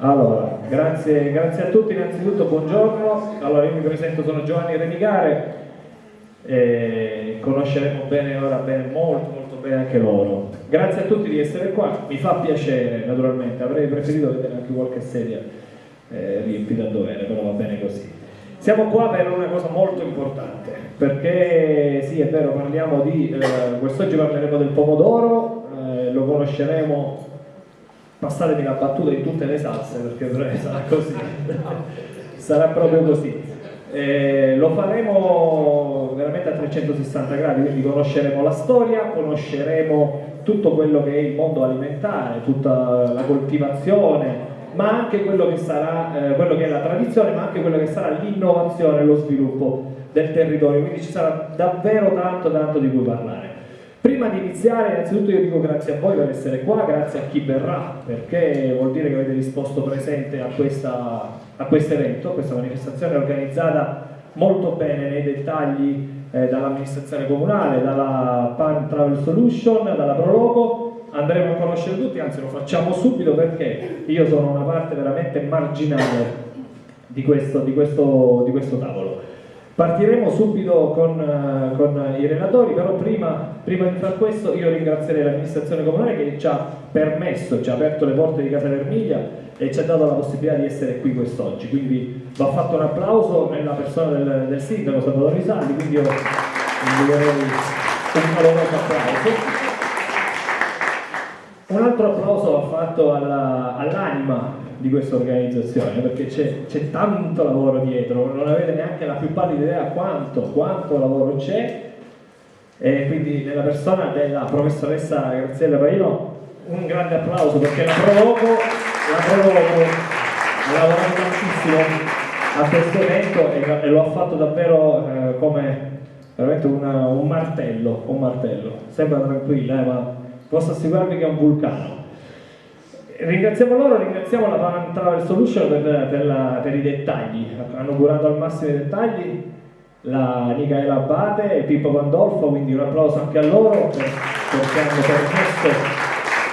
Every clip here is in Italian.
Allora, grazie a tutti, innanzitutto buongiorno. Allora, io mi presento, sono Giovanni Remigare, conosceremo bene ora, molto bene anche loro. Grazie a tutti di essere qua, mi fa piacere, naturalmente, avrei preferito vedere anche qualche sedia riempita a dovere, però va bene così. Siamo qua per una cosa molto importante, perché sì, è vero, parliamo di, quest'oggi parleremo del pomodoro, lo conosceremo. Passatemi la battuta in tutte le salse, perché sarà così, sarà proprio così. Lo faremo veramente a 360 gradi, quindi conosceremo la storia, conosceremo tutto quello che è il mondo alimentare, tutta la coltivazione, ma anche quello che sarà, quello che è la tradizione, ma anche quello che sarà l'innovazione e lo sviluppo del territorio, quindi ci sarà davvero tanto di cui parlare. Prima di iniziare, innanzitutto io dico grazie a voi per essere qua, grazie a chi verrà, perché vuol dire che avete risposto presente a questo evento, a questa manifestazione organizzata molto bene nei dettagli dall'amministrazione comunale, dalla Pan Travel Solution, dalla Prologo. Andremo a conoscere tutti, anzi lo facciamo subito perché io sono una parte veramente marginale di questo tavolo. Partiremo subito con i relatori, però prima di far questo io ringrazierei l'amministrazione comunale che ci ha permesso, ci ha aperto le porte di Casa Vermiglia e ci ha dato la possibilità di essere qui quest'oggi, quindi va fatto un applauso nella persona del sindaco Salvatore Risalli, quindi io invierei un caloroso applauso. Un altro applauso va fatto all'anima di questa organizzazione, perché c'è tanto lavoro dietro, non avete neanche la più pallida idea quanto lavoro c'è, e quindi nella persona della professoressa Graziella Paino un grande applauso, perché la Prologo ha lavorato tantissimo a questo evento e lo ha fatto davvero come veramente un martello. Sembra tranquilla, ma posso assicurarvi che è un vulcano. Ringraziamo loro, ringraziamo la Pan Travel Solution per i dettagli, hanno curato al massimo i dettagli la Micaela Abate e Pippo Pandolfo, quindi un applauso anche a loro perché hanno permesso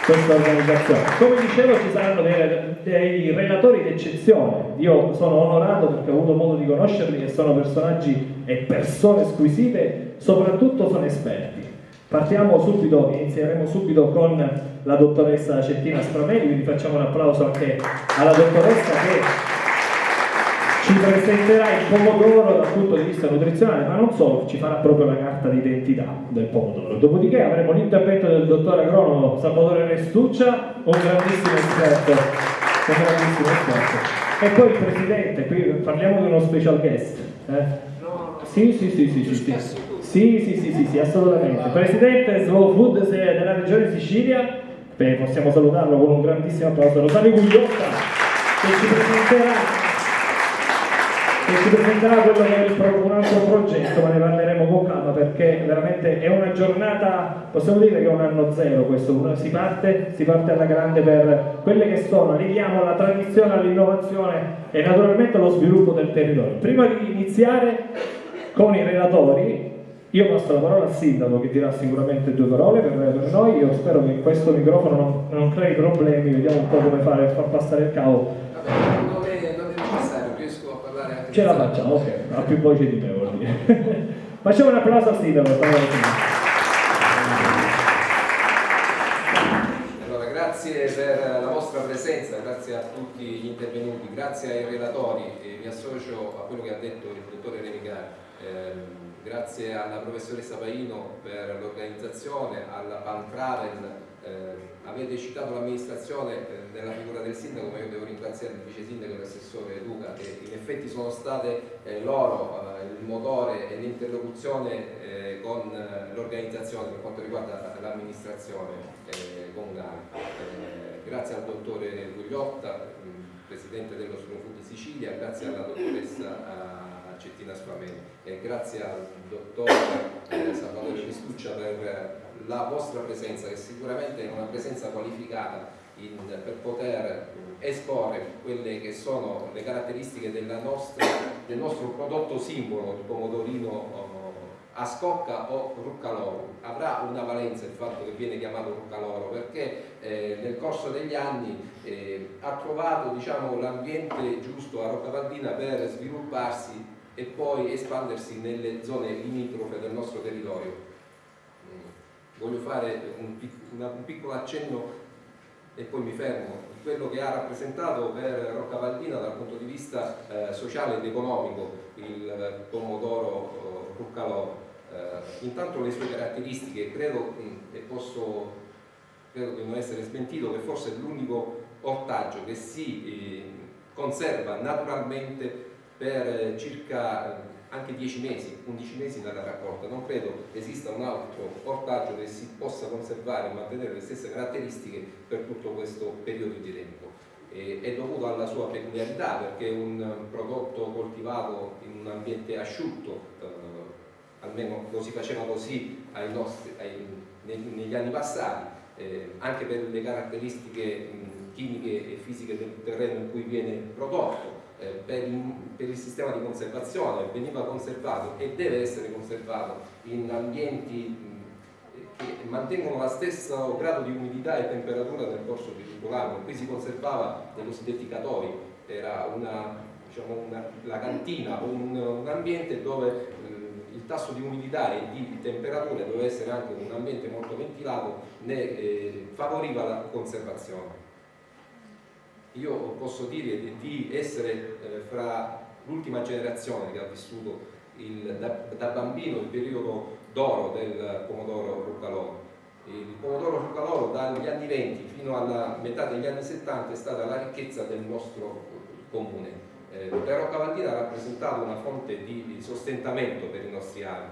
questa organizzazione. Come dicevo, ci saranno dei relatori d'eccezione, io sono onorato perché ho avuto modo di conoscerli e sono personaggi e persone squisite, soprattutto sono esperti. Inizieremo subito con la dottoressa Cettina Strameli, quindi facciamo un applauso anche alla dottoressa che ci presenterà il pomodoro dal punto di vista nutrizionale, ma non solo, ci farà proprio la carta d'identità del pomodoro. Dopodiché avremo l'intervento del dottore agronomo Salvatore Restuccia, un grandissimo esperto. E poi il presidente, qui parliamo di uno special guest. Sì, assolutamente. Presidente Slow Food della regione Sicilia, possiamo salutarlo con un grandissimo applauso, Rosario Gugliotta, che ci presenterà quello che è un altro progetto, ma ne parleremo con calma perché veramente è una giornata, possiamo dire che è un anno zero questo, si parte alla grande per quelle che sono, leghiamo la tradizione all'innovazione e naturalmente allo sviluppo del territorio. Prima di iniziare con i relatori, io passo la parola al sindaco che dirà sicuramente due parole per noi. Io spero che questo microfono non crei problemi, vediamo un po' come fare per far passare il cavo. Vabbè, non è necessario, riesco a parlare anche. Ce la facciamo, ok, ha più voce di me, vuol dire. Facciamo un applauso al sindaco. Allora, grazie per la vostra presenza, grazie a tutti gli intervenuti, grazie ai relatori, mi associo a quello che ha detto il dottore Remigare. Grazie alla professoressa Paino per l'organizzazione, alla Pan Travel. Avete citato l'amministrazione nella figura del sindaco, ma io devo ringraziare il vice sindaco e l'assessore Luca, che in effetti sono state loro il motore e l'interlocuzione con l'organizzazione per quanto riguarda l'amministrazione comunale. Grazie al dottore Gugliotta, presidente dello Slow Food Sicilia, grazie alla dottoressa Cettina Sfameni e grazie al dottor Salvatore Restuccia per la vostra presenza, che sicuramente è una presenza qualificata per poter esporre quelle che sono le caratteristiche del nostro prodotto simbolo, il pomodorino a scocca o ruccaloro. Avrà una valenza il fatto che viene chiamato ruccaloro perché nel corso degli anni ha trovato, diciamo, l'ambiente giusto a Roccavaldina per svilupparsi e poi espandersi nelle zone limitrofe del nostro territorio. Voglio fare un piccolo accenno e poi mi fermo di quello che ha rappresentato per Roccavaldina dal punto di vista sociale ed economico il pomodoro Ruccaloro. Intanto le sue caratteristiche, credo di non essere smentito, che forse è l'unico ortaggio che si conserva naturalmente per circa anche 10 mesi, 11 mesi dalla raccolta. Non credo esista un altro ortaggio che si possa conservare e mantenere le stesse caratteristiche per tutto questo periodo di tempo. È dovuto alla sua peculiarità, perché è un prodotto coltivato in un ambiente asciutto, almeno lo si faceva così negli anni passati, anche per le caratteristiche chimiche e fisiche del terreno in cui viene prodotto. Per il sistema di conservazione veniva conservato e deve essere conservato in ambienti che mantengono lo stesso grado di umidità e temperatura nel corso di tutto l'anno. Qui si conservava nei cosiddetti catoi, era la cantina, un ambiente dove il tasso di umidità e di temperatura doveva essere anche un ambiente molto ventilato, ne favoriva la conservazione. Io posso dire di essere fra l'ultima generazione che ha vissuto da bambino il periodo d'oro del pomodoro Ruccaloro. Il pomodoro Ruccaloro dagli anni 20 fino alla metà degli anni 70 è stata la ricchezza del nostro comune. Per Roccavaldina ha rappresentato una fonte di sostentamento per i nostri anni.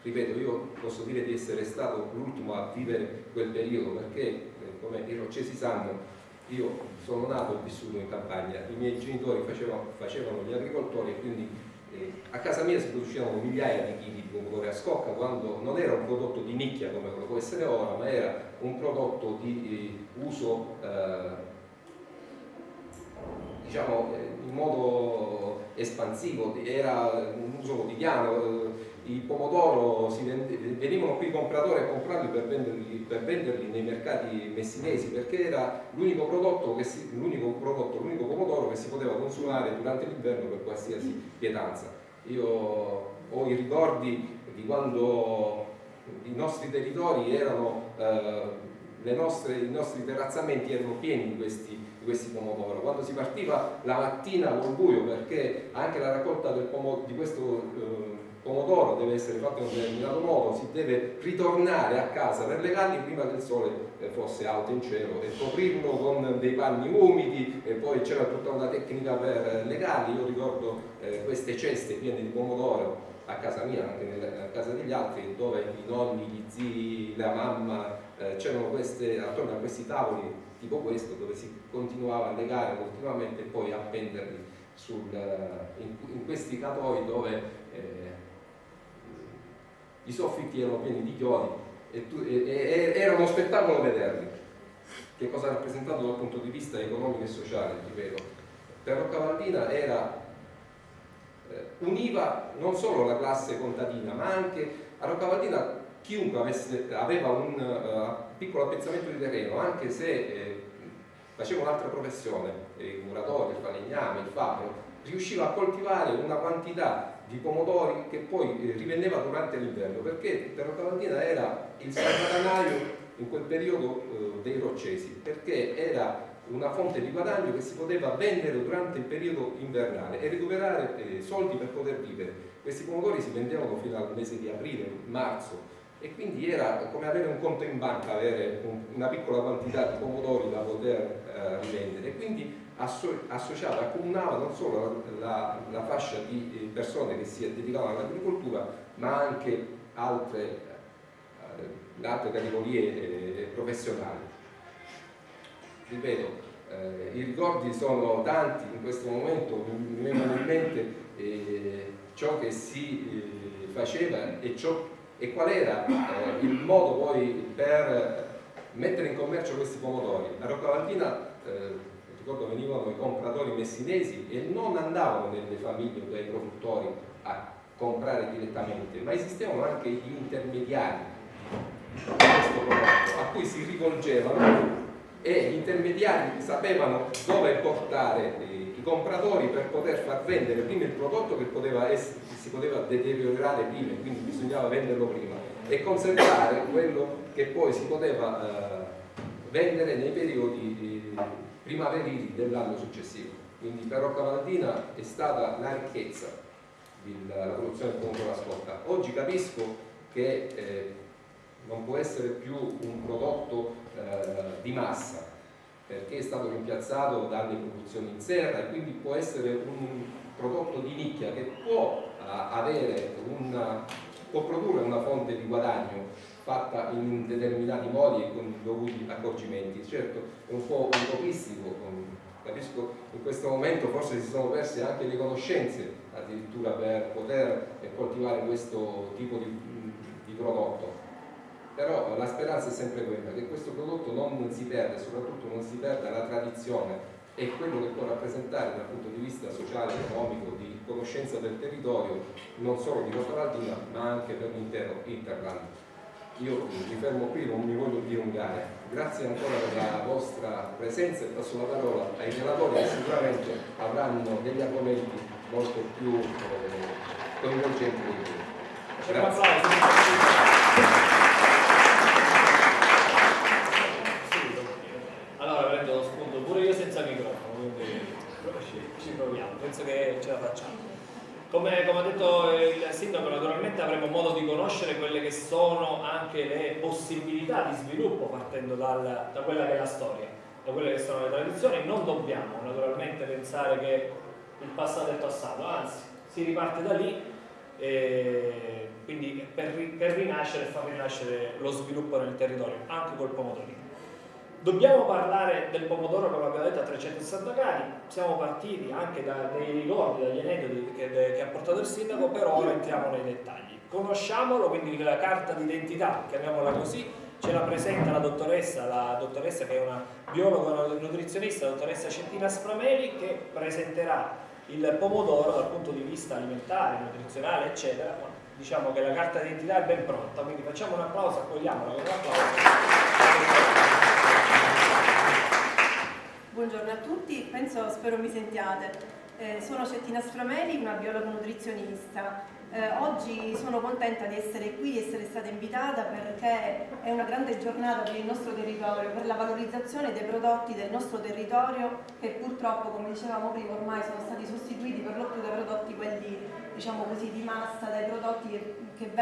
Ripeto, io posso dire di essere stato l'ultimo a vivere quel periodo, perché come i roccesi sanno, io sono nato e vissuto in campagna, i miei genitori facevano gli agricoltori e quindi a casa mia si producevano migliaia di chili di pomodori a scocca, quando non era un prodotto di nicchia come lo può essere ora, ma era un prodotto di uso diciamo in modo espansivo, era un uso quotidiano. Il pomodoro venivano qui i compratori a comprarli per venderli nei mercati messinesi, perché era l'unico pomodoro che si poteva consumare durante l'inverno per qualsiasi pietanza. Io ho i ricordi di quando i nostri territori erano, i nostri terrazzamenti erano pieni di questi pomodori. Quando si partiva la mattina col buio, perché anche la raccolta di questo pomodoro deve essere fatto in un determinato modo, si deve ritornare a casa per legarli prima che il sole fosse alto in cielo e coprirlo con dei panni umidi, e poi c'era tutta una tecnica per legarli. Io ricordo queste ceste piene di pomodoro a casa mia, anche a casa degli altri, dove i nonni, gli zii, la mamma, c'erano attorno a questi tavoli tipo questo, dove si continuava a legare continuamente e poi appenderli in questi catoi dove i soffitti erano pieni di chiodi e era uno spettacolo vederli. Che cosa ha rappresentato dal punto di vista economico e sociale, ripeto. Per Roccavaldina univa non solo la classe contadina, ma anche a Roccavaldina chiunque aveva un piccolo appezzamento di terreno, anche se faceva un'altra professione, il muratore, il falegname, il fabbro, riusciva a coltivare una quantità di pomodori che poi rivendeva durante l'inverno, perché per Roccavaldina era il salvadanaio in quel periodo dei roccesi, perché era una fonte di guadagno che si poteva vendere durante il periodo invernale e recuperare soldi per poter vivere. Questi pomodori si vendevano fino al mese di aprile, marzo, e quindi era come avere un conto in banca, avere una piccola quantità di pomodori da poter rivendere, e quindi associava, accomunava non solo la fascia di persone che si dedicavano all'agricoltura, ma anche altre categorie professionali. Ripeto, i ricordi sono tanti in questo momento, mi vengono in mente ciò che si faceva e qual era il modo poi per mettere in commercio questi pomodori. A Roccavaldina ricordo venivano i compratori messinesi e non andavano nelle famiglie o dai produttori a comprare direttamente, ma esistevano anche gli intermediari di questo prodotto a cui si rivolgevano e gli intermediari sapevano dove portare i compratori per poter far vendere prima il prodotto che si poteva deteriorare prima, quindi bisognava venderlo prima e conservare quello che poi si poteva vendere nei periodi primaverili dell'anno successivo. Quindi per Roccavaldina è stata la ricchezza la produzione del pomodoro a scotta. Oggi capisco che non può essere più un prodotto di massa, perché è stato rimpiazzato dalle produzioni in serra e quindi può essere un prodotto di nicchia che può produrre una fonte di guadagno fatta in determinati modi e con i dovuti accorgimenti. Certo è un po' utopistico, capisco in questo momento forse si sono perse anche le conoscenze addirittura per poter coltivare questo tipo di prodotto, però la speranza è sempre quella che questo prodotto non si perda, soprattutto non si perda la tradizione e quello che può rappresentare dal punto di vista sociale, economico, di conoscenza del territorio, non solo di Roccavaldina ma anche per l'intero Interland. Io mi fermo qui, non mi voglio dilungare. Grazie ancora per la vostra presenza e passo la parola ai relatori che sicuramente avranno degli argomenti molto più coinvolgenti di più. Grazie. Allora prendo lo spunto pure io senza microfono, quindi ci proviamo, penso che ce la facciamo. Come ha detto il sindaco, naturalmente avremo modo di conoscere quelle che sono anche le possibilità di sviluppo partendo da quella che è la storia, da quelle che sono le tradizioni. Non dobbiamo naturalmente pensare che il passato è passato, anzi si riparte da lì, quindi per rinascere e far rinascere lo sviluppo nel territorio, anche col pomodorino. Dobbiamo parlare del pomodoro, come abbiamo detto, a 360 gradi. Siamo partiti anche dai ricordi, dagli aneddoti che ha portato il sindaco, però ora entriamo nei dettagli. Conosciamolo, quindi la carta d'identità, chiamiamola così, ce la presenta la dottoressa che è una biologa, una nutrizionista, la dottoressa Cettina Sframeli, che presenterà il pomodoro dal punto di vista alimentare, nutrizionale, eccetera. Diciamo che la carta d'identità è ben pronta, quindi facciamo un applauso, accogliamola con un applauso. Buongiorno a tutti, spero mi sentiate. Sono Cettina Sframeli, una biologa nutrizionista. Oggi sono contenta di essere qui, di essere stata invitata perché è una grande giornata per il nostro territorio, per la valorizzazione dei prodotti del nostro territorio che purtroppo, come dicevamo prima, ormai sono stati sostituiti per lo più dai prodotti quelli, diciamo così, di massa, dai prodotti che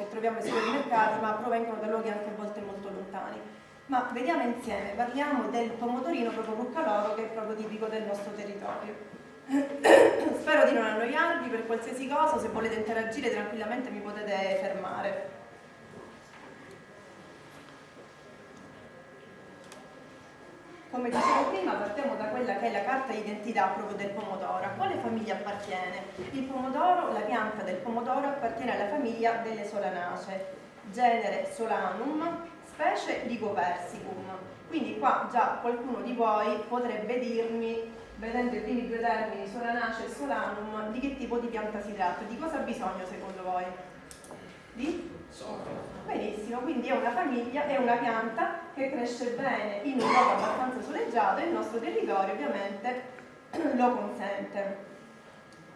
troviamo ai supermercati, ma provengono da luoghi anche a volte molto lontani. Ma vediamo insieme, parliamo del pomodorino proprio Cuccaloro, che è proprio tipico del nostro territorio. Spero di non annoiarvi. Per qualsiasi cosa, se volete interagire tranquillamente mi potete fermare. Come dicevo prima, partiamo da quella che è la carta d'identità proprio del pomodoro. A quale famiglia appartiene? Il pomodoro, la pianta del pomodoro appartiene alla famiglia delle Solanacee, genere Solanum, specie Lycopersicum. Quindi qua già qualcuno di voi potrebbe dirmi, vedendo i primi due termini, Solanacea e Solanum, di che tipo di pianta si tratta, di cosa ha bisogno secondo voi? Di? Benissimo, quindi è una famiglia, è una pianta che cresce bene in un luogo abbastanza soleggiato e il nostro territorio ovviamente lo consente.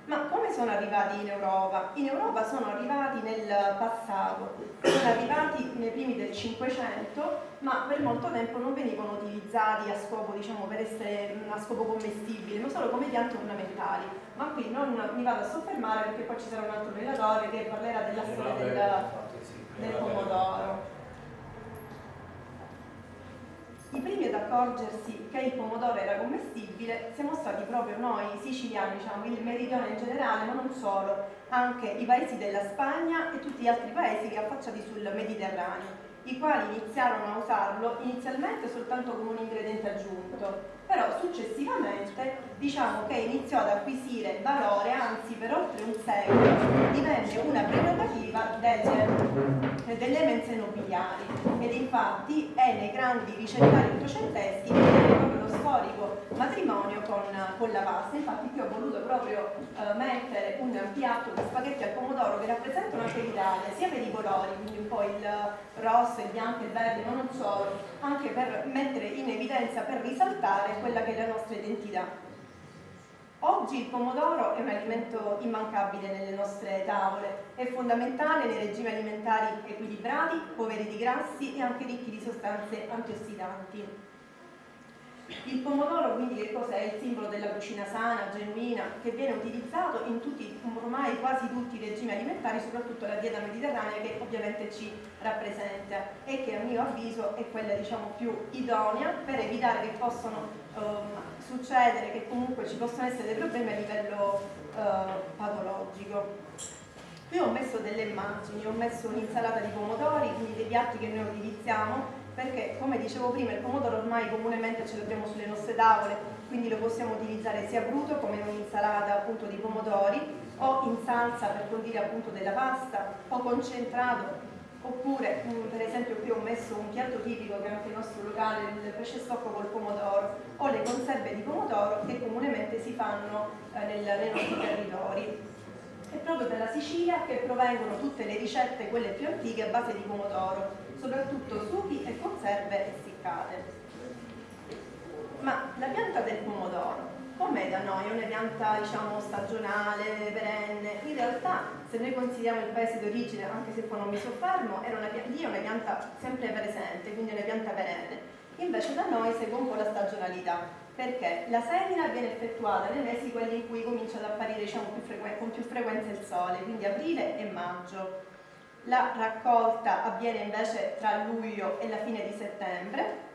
Ma come sono arrivati in Europa? In Europa sono arrivati nel passato, sono arrivati nei primi del Cinquecento, ma per molto tempo non venivano utilizzati a scopo, diciamo, per essere a scopo commestibile, ma solo come piante ornamentali. Ma qui non mi vado a soffermare perché poi ci sarà un altro relatore che parlerà della storia del pomodoro. I primi ad accorgersi che il pomodoro era commestibile siamo stati proprio noi siciliani, diciamo, il meridione in generale, ma non solo, anche i paesi della Spagna e tutti gli altri paesi che affacciati sul Mediterraneo, i quali iniziarono a usarlo inizialmente soltanto come un ingrediente aggiunto, però successivamente diciamo che iniziò ad acquisire valore, anzi per oltre un secolo divenne una prerogativa delle mense nobiliari ed infatti è nei grandi ricettari ottocenteschi proprio lo storico matrimonio con la pasta. Infatti qui ho voluto proprio mettere un piatto di spaghetti al pomodoro che rappresentano anche l'Italia, sia per i colori, quindi un po' il rosso, il bianco, il verde, ma non solo, anche per mettere in evidenza, per risaltare quella che è la nostra identità. Oggi il pomodoro è un alimento immancabile nelle nostre tavole, è fondamentale nei regimi alimentari equilibrati, poveri di grassi e anche ricchi di sostanze antiossidanti. Il pomodoro quindi che cos'è? È il simbolo della cucina sana, genuina, che viene utilizzato in tutti, ormai quasi tutti i regimi alimentari, soprattutto la dieta mediterranea che ovviamente ci rappresenta e che a mio avviso è quella diciamo più idonea per evitare che possano succedere, che comunque ci possono essere dei problemi a livello patologico. Qui ho messo delle immagini, ho messo un'insalata di pomodori, quindi dei piatti che noi utilizziamo, perché come dicevo prima il pomodoro ormai comunemente ce l'abbiamo sulle nostre tavole, quindi lo possiamo utilizzare sia crudo come un'insalata appunto di pomodori o in salsa per condire appunto della pasta o concentrato, oppure per esempio qui ho messo un piatto tipico che è anche il nostro locale, il pesce stocco col pomodoro o le conserve di pomodoro che comunemente si fanno nei nostri territori. È proprio dalla Sicilia che provengono tutte le ricette, quelle più antiche, a base di pomodoro, soprattutto sughi e conserve essiccate. Ma la pianta del pomodoro, com'è da noi? È una pianta diciamo stagionale, perenne? In realtà, se noi consideriamo il paese d'origine, anche se poi non mi soffermo, lì è una pianta sempre presente, quindi è una pianta perenne. Invece da noi segue un po' la stagionalità, perché la semina viene effettuata nei mesi quelli in cui comincia ad apparire diciamo, con più frequenza il sole, quindi aprile e maggio. La raccolta avviene invece tra luglio e la fine di settembre,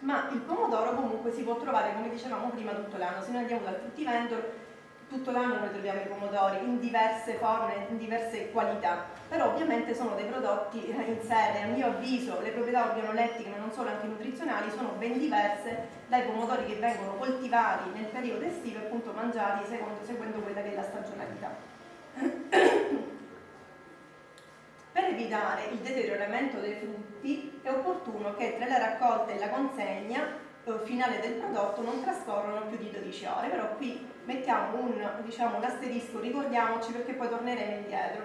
ma il pomodoro comunque si può trovare, come dicevamo prima, tutto l'anno. Se noi andiamo dal fruttivendolo, tutto l'anno noi troviamo i pomodori in diverse forme, in diverse qualità, però ovviamente sono dei prodotti in sé, a mio avviso le proprietà organolettiche ma non solo anche nutrizionali sono ben diverse dai pomodori che vengono coltivati nel periodo estivo e appunto mangiati seguendo quella che è la stagionalità. Per evitare il deterioramento dei frutti è opportuno che tra la raccolta e la consegna finale del prodotto non trascorrono più di 12 ore, però qui mettiamo un asterisco, ricordiamoci perché poi torneremo indietro.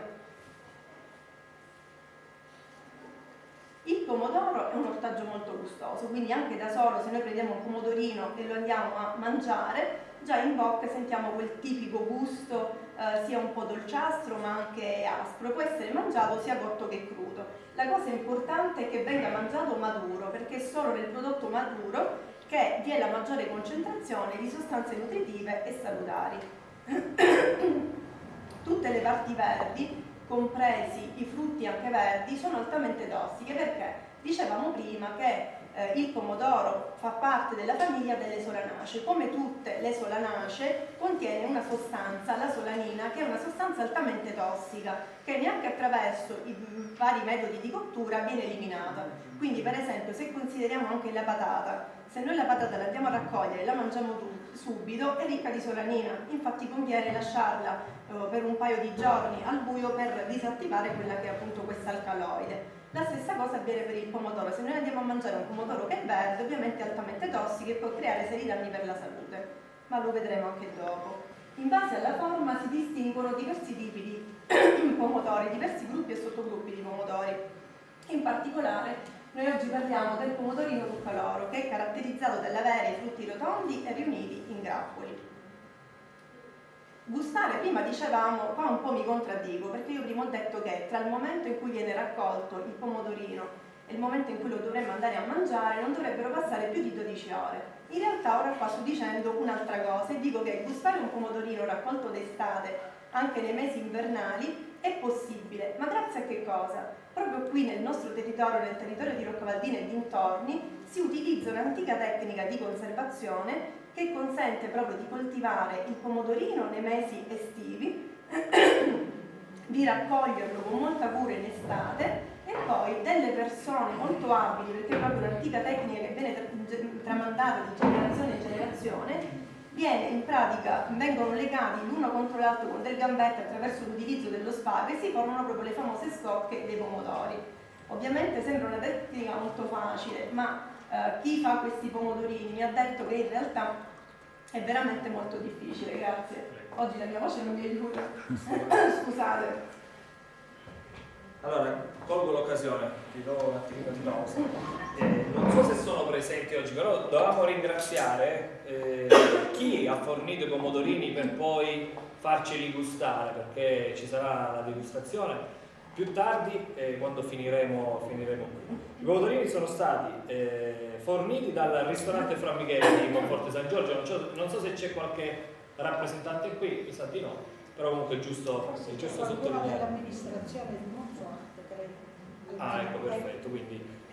Il pomodoro è un ortaggio molto gustoso, quindi anche da solo se noi prendiamo un pomodorino e lo andiamo a mangiare, già in bocca sentiamo quel tipico gusto sia un po' dolciastro ma anche aspro, può essere mangiato sia cotto che crudo. La cosa importante è che venga mangiato maduro, perché è solo nel prodotto maduro che vi è la maggiore concentrazione di sostanze nutritive e salutari. Tutte le parti verdi, compresi i frutti anche verdi, sono altamente tossiche perché dicevamo prima che il pomodoro fa parte della famiglia delle solanacee. Come tutte le solanacee contiene una sostanza, la solanina, che è una sostanza altamente tossica che neanche attraverso i vari metodi di cottura viene eliminata. Quindi per esempio se consideriamo anche la patata, se noi la patata la andiamo a raccogliere e la mangiamo subito è ricca di solanina, infatti conviene lasciarla per un paio di giorni al buio per disattivare quella che è appunto questa alcaloide. La stessa cosa avviene per il pomodoro, se noi andiamo a mangiare un pomodoro che è verde ovviamente è altamente tossico e può creare seri danni per la salute, ma lo vedremo anche dopo. In base alla forma si distinguono diversi tipi di pomodori, diversi gruppi e sottogruppi di pomodori. In particolare noi oggi parliamo del pomodorino Cuccaloro, che è caratterizzato dall'avere i frutti rotondi e riuniti in grappoli. Gustare, prima dicevamo, qua un po' mi contraddico, perché io prima ho detto che tra il momento in cui viene raccolto il pomodorino e il momento in cui lo dovremmo andare a mangiare non dovrebbero passare più di 12 ore. In realtà ora qua sto dicendo un'altra cosa e dico che gustare un pomodorino raccolto d'estate anche nei mesi invernali è possibile, ma grazie a che cosa? Proprio qui nel nostro territorio, nel territorio di Roccavaldina e dintorni, si utilizza un'antica tecnica di conservazione che consente proprio di coltivare il pomodorino nei mesi estivi, di raccoglierlo con molta cura in estate e poi delle persone molto abili, perché è proprio un'antica tecnica che viene tramandata di generazione in generazione, vengono legati l'uno contro l'altro con del gambetto attraverso l'utilizzo dello spago e si formano proprio le famose scocche dei pomodori. Ovviamente sembra una tecnica molto facile, ma chi fa questi pomodorini mi ha detto che in realtà È veramente molto difficile, grazie. Oggi la mia voce non mi aiuta. Scusate. Allora, colgo l'occasione, ti do un attimino di pausa. Non so se sono presenti oggi, però dovevamo ringraziare chi ha fornito i pomodorini per poi farceli gustare, perché ci sarà la degustazione più tardi quando finiremo qui. I pomodorini sono stati forniti dal ristorante Fra Michele di Monforte San Giorgio, non so se c'è qualche rappresentante qui, mi sa di no, però comunque è giusto sottolineare. L'amministrazione di Monforte, credo. Ah, ecco, perfetto,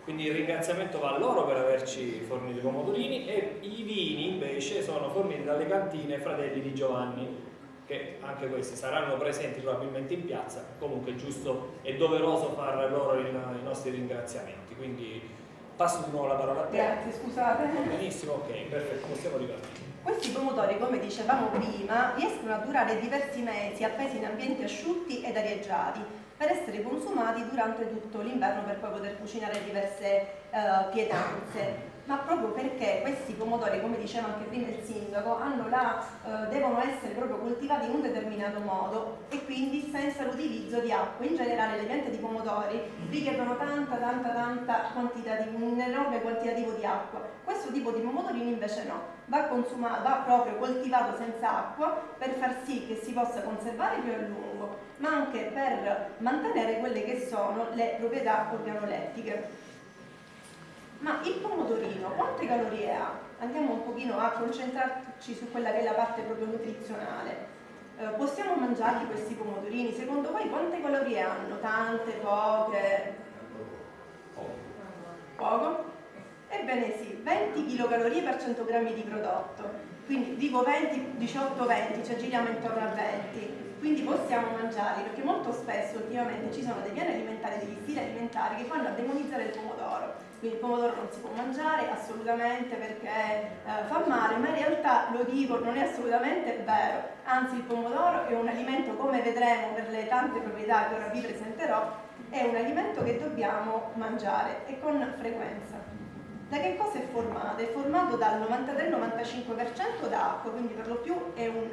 quindi il ringraziamento va a loro per averci fornito i pomodorini, e i vini invece sono forniti dalle cantine Fratelli di Giovanni, che anche questi saranno presenti probabilmente in piazza. Comunque è giusto e doveroso fare loro i nostri ringraziamenti, quindi passo di nuovo la parola a te. Grazie, scusate. Benissimo, ok, perfetto, possiamo ripartire. Questi pomodori, come dicevamo prima, riescono a durare diversi mesi appesi in ambienti asciutti ed arieggiati per essere consumati durante tutto l'inverno, per poi poter cucinare diverse pietanze. Ma proprio perché questi pomodori, come diceva anche prima il sindaco, devono essere proprio coltivati in un determinato modo e quindi senza l'utilizzo di acqua. In generale le piante di pomodori richiedono tanta quantità un enorme quantitativo di acqua. Questo tipo di pomodorini invece no, va proprio coltivato senza acqua per far sì che si possa conservare più a lungo, ma anche per mantenere quelle che sono le proprietà organolettiche. Ma il pomodorino quante calorie ha? Andiamo un pochino a concentrarci su quella che è la parte proprio nutrizionale. Possiamo mangiarli questi pomodorini? Secondo voi quante calorie hanno? Tante, poche? Poco? Ebbene sì, 20 kcal per 100 grammi di prodotto. Quindi dico 20, 18, 20, ci giriamo intorno a 20. Quindi possiamo mangiarli, perché molto spesso ultimamente ci sono dei piani alimentari, degli stili alimentari che vanno a demonizzare il pomodoro. Quindi il pomodoro non si può mangiare assolutamente perché fa male, ma in realtà, lo dico, non è assolutamente vero. Anzi, il pomodoro è un alimento, come vedremo per le tante proprietà che ora vi presenterò, è un alimento che dobbiamo mangiare e con frequenza. Da che cosa è formato? È formato dal 93-95% d'acqua, quindi per lo più è un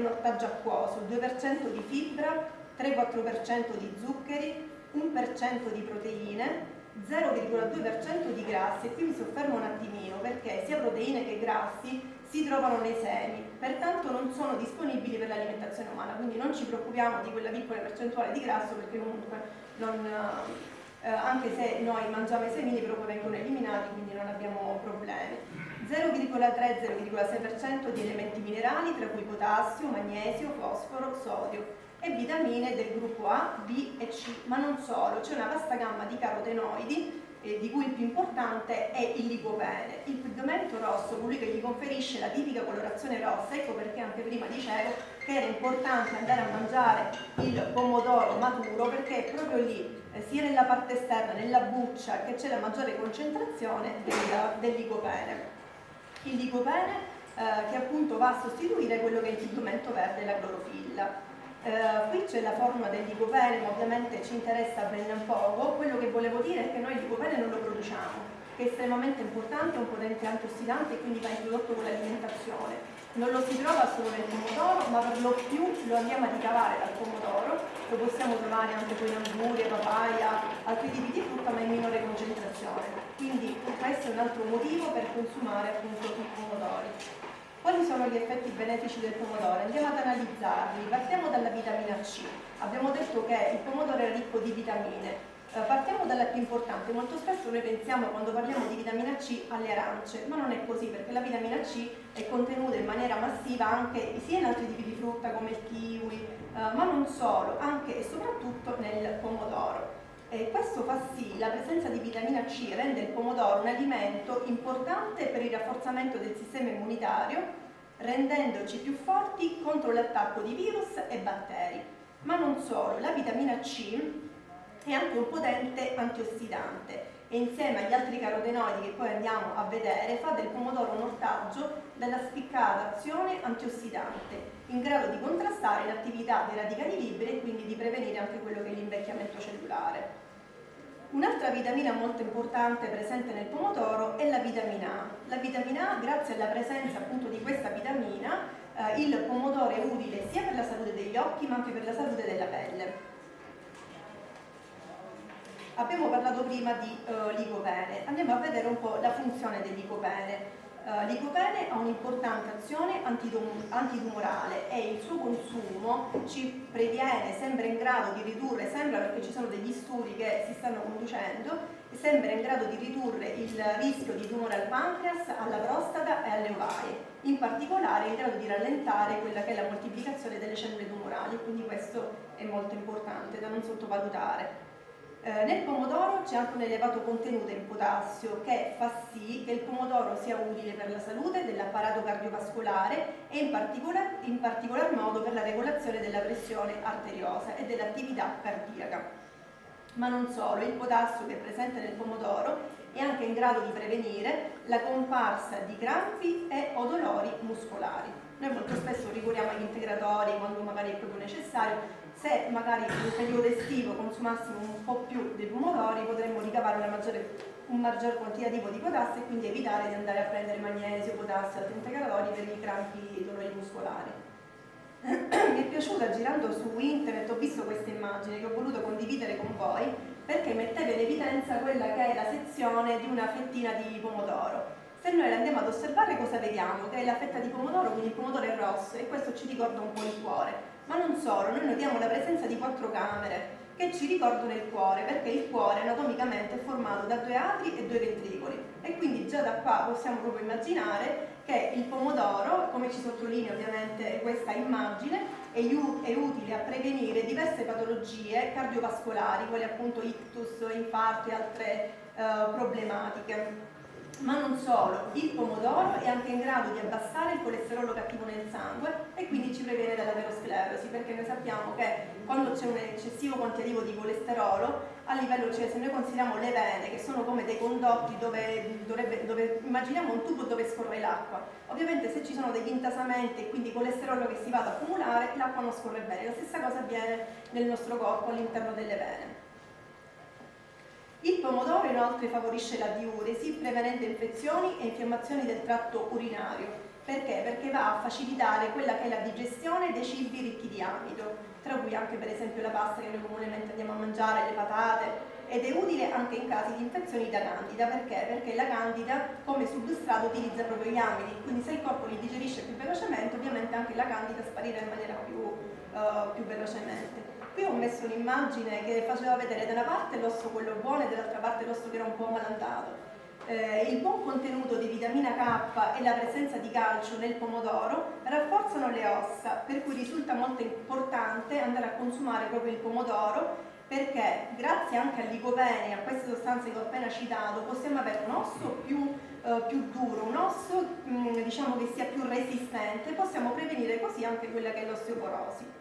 ortaggio acquoso, 2% di fibra, 3-4% di zuccheri, 1% di proteine, 0,2% di grassi. E qui mi soffermo un attimino perché sia proteine che grassi si trovano nei semi, pertanto non sono disponibili per l'alimentazione umana, quindi non ci preoccupiamo di quella piccola percentuale di grasso, perché comunque anche se noi mangiamo i semini proprio vengono eliminati, quindi non abbiamo problemi. 0,3-0,6% di elementi minerali, tra cui potassio, magnesio, fosforo, sodio, e vitamine del gruppo A, B e C, ma non solo, c'è una vasta gamma di carotenoidi, di cui il più importante è il licopene, il pigmento rosso, colui che gli conferisce la tipica colorazione rossa. Ecco perché anche prima dicevo che era importante andare a mangiare il pomodoro maturo, perché è proprio lì, sia nella parte esterna, nella buccia, che c'è la maggiore concentrazione del licopene. Il licopene che appunto va a sostituire quello che è il pigmento verde, la clorofilla. Qui c'è la formula del licopene, ma ovviamente ci interessa ben poco. Quello che volevo dire è che noi il licopene non lo produciamo, che è estremamente importante, è un potente antiossidante e quindi va introdotto con l'alimentazione. Non lo si trova solo nel pomodoro, ma per lo più lo andiamo a ricavare dal pomodoro, lo possiamo trovare anche poi in angurie, papaya, altri tipi di frutta, ma in minore concentrazione. Quindi questo è un altro motivo per consumare appunto i pomodori. Quali sono gli effetti benefici del pomodoro? Andiamo ad analizzarli. Partiamo dalla vitamina C. Abbiamo detto che il pomodoro è ricco di vitamine. Partiamo dalla più importante. Molto spesso noi pensiamo, quando parliamo di vitamina C, alle arance, ma non è così, perché la vitamina C è contenuta in maniera massiva anche sia in altri tipi di frutta come il kiwi, ma non solo, anche e soprattutto nel pomodoro. Questo fa sì, la presenza di vitamina C rende il pomodoro un alimento importante per il rafforzamento del sistema immunitario, rendendoci più forti contro l'attacco di virus e batteri. Ma non solo, la vitamina C è anche un potente antiossidante e insieme agli altri carotenoidi che poi andiamo a vedere fa del pomodoro un ortaggio dalla spiccata azione antiossidante, in grado di contrastare l'attività dei radicali liberi e quindi di prevenire anche quello che è l'invecchiamento cellulare. Un'altra vitamina molto importante presente nel pomodoro è la vitamina A. La vitamina A, grazie alla presenza appunto di questi degli occhi ma anche per la salute della pelle. Abbiamo parlato prima di licopene, andiamo a vedere un po' la funzione del licopene. Licopene ha un'importante azione antitumorale e il suo consumo ci previene, sembra in grado di ridurre, perché ci sono degli studi che si stanno conducendo, sembra in grado di ridurre il rischio di tumore al pancreas, alla prostata e alle ovaie. In particolare è in grado di rallentare quella che è la moltiplicazione delle cellule tumorali, quindi questo è molto importante da non sottovalutare. Nel pomodoro c'è anche un elevato contenuto in potassio che fa sì che il pomodoro sia utile per la salute dell'apparato cardiovascolare e in particolar modo per la regolazione della pressione arteriosa e dell'attività cardiaca. Ma non solo, il potassio che è presente nel pomodoro è anche in grado di prevenire la comparsa di crampi e o dolori muscolari. Noi molto spesso ricorriamo agli integratori quando magari è proprio necessario. Se magari nel periodo estivo consumassimo un po' più dei pomodori potremmo ricavare un maggior quantitativo di potassio e quindi evitare di andare a prendere magnesio, potassio e altri integratori per i crampi e i dolori muscolari. Mi è piaciuta, girando su internet, ho visto questa immagine che ho voluto condividere con voi perché metteva in evidenza quella che è la sezione di una fettina di pomodoro. Se noi la andiamo ad osservare cosa vediamo? Che è la fetta di pomodoro, quindi il pomodoro è rosso e questo ci ricorda un po' il cuore. Ma non solo, noi notiamo la presenza di 4 camere che ci ricordano il cuore, perché il cuore anatomicamente è formato da 2 atri e 2 ventricoli e quindi già da qua possiamo proprio immaginare che il pomodoro, come ci sottolinea ovviamente questa immagine, è utile a prevenire diverse patologie cardiovascolari, quali appunto ictus, infarto e altre problematiche. Ma non solo, il pomodoro è anche in grado di abbassare il colesterolo cattivo nel sangue e quindi ci previene dall'aterosclerosi, perché noi sappiamo che quando c'è un eccessivo quantitativo di colesterolo, a livello, cioè se noi consideriamo le vene che sono come dei condotti dove immaginiamo un tubo dove scorre l'acqua, ovviamente se ci sono degli intasamenti e quindi colesterolo che si va ad accumulare, l'acqua non scorre bene. La stessa cosa avviene nel nostro corpo all'interno delle vene. Il pomodoro inoltre favorisce la diuresi, prevenendo infezioni e infiammazioni del tratto urinario. Perché? Perché va a facilitare quella che è la digestione dei cibi ricchi di amido, tra cui anche per esempio la pasta che noi comunemente andiamo a mangiare, le patate, ed è utile anche in casi di infezioni da candida. Perché? Perché la candida come substrato utilizza proprio gli amidi, quindi se il corpo li digerisce più velocemente, ovviamente anche la candida sparirà in maniera più velocemente. Qui ho messo un'immagine che faceva vedere da una parte l'osso quello buono e dall'altra parte l'osso che era un po' malandato. Il buon contenuto di vitamina K e la presenza di calcio nel pomodoro rafforzano le ossa, per cui risulta molto importante andare a consumare proprio il pomodoro, perché grazie anche al licopene e a queste sostanze che ho appena citato possiamo avere un osso più duro, un osso diciamo che sia più resistente, possiamo prevenire così anche quella che è l'osteoporosi.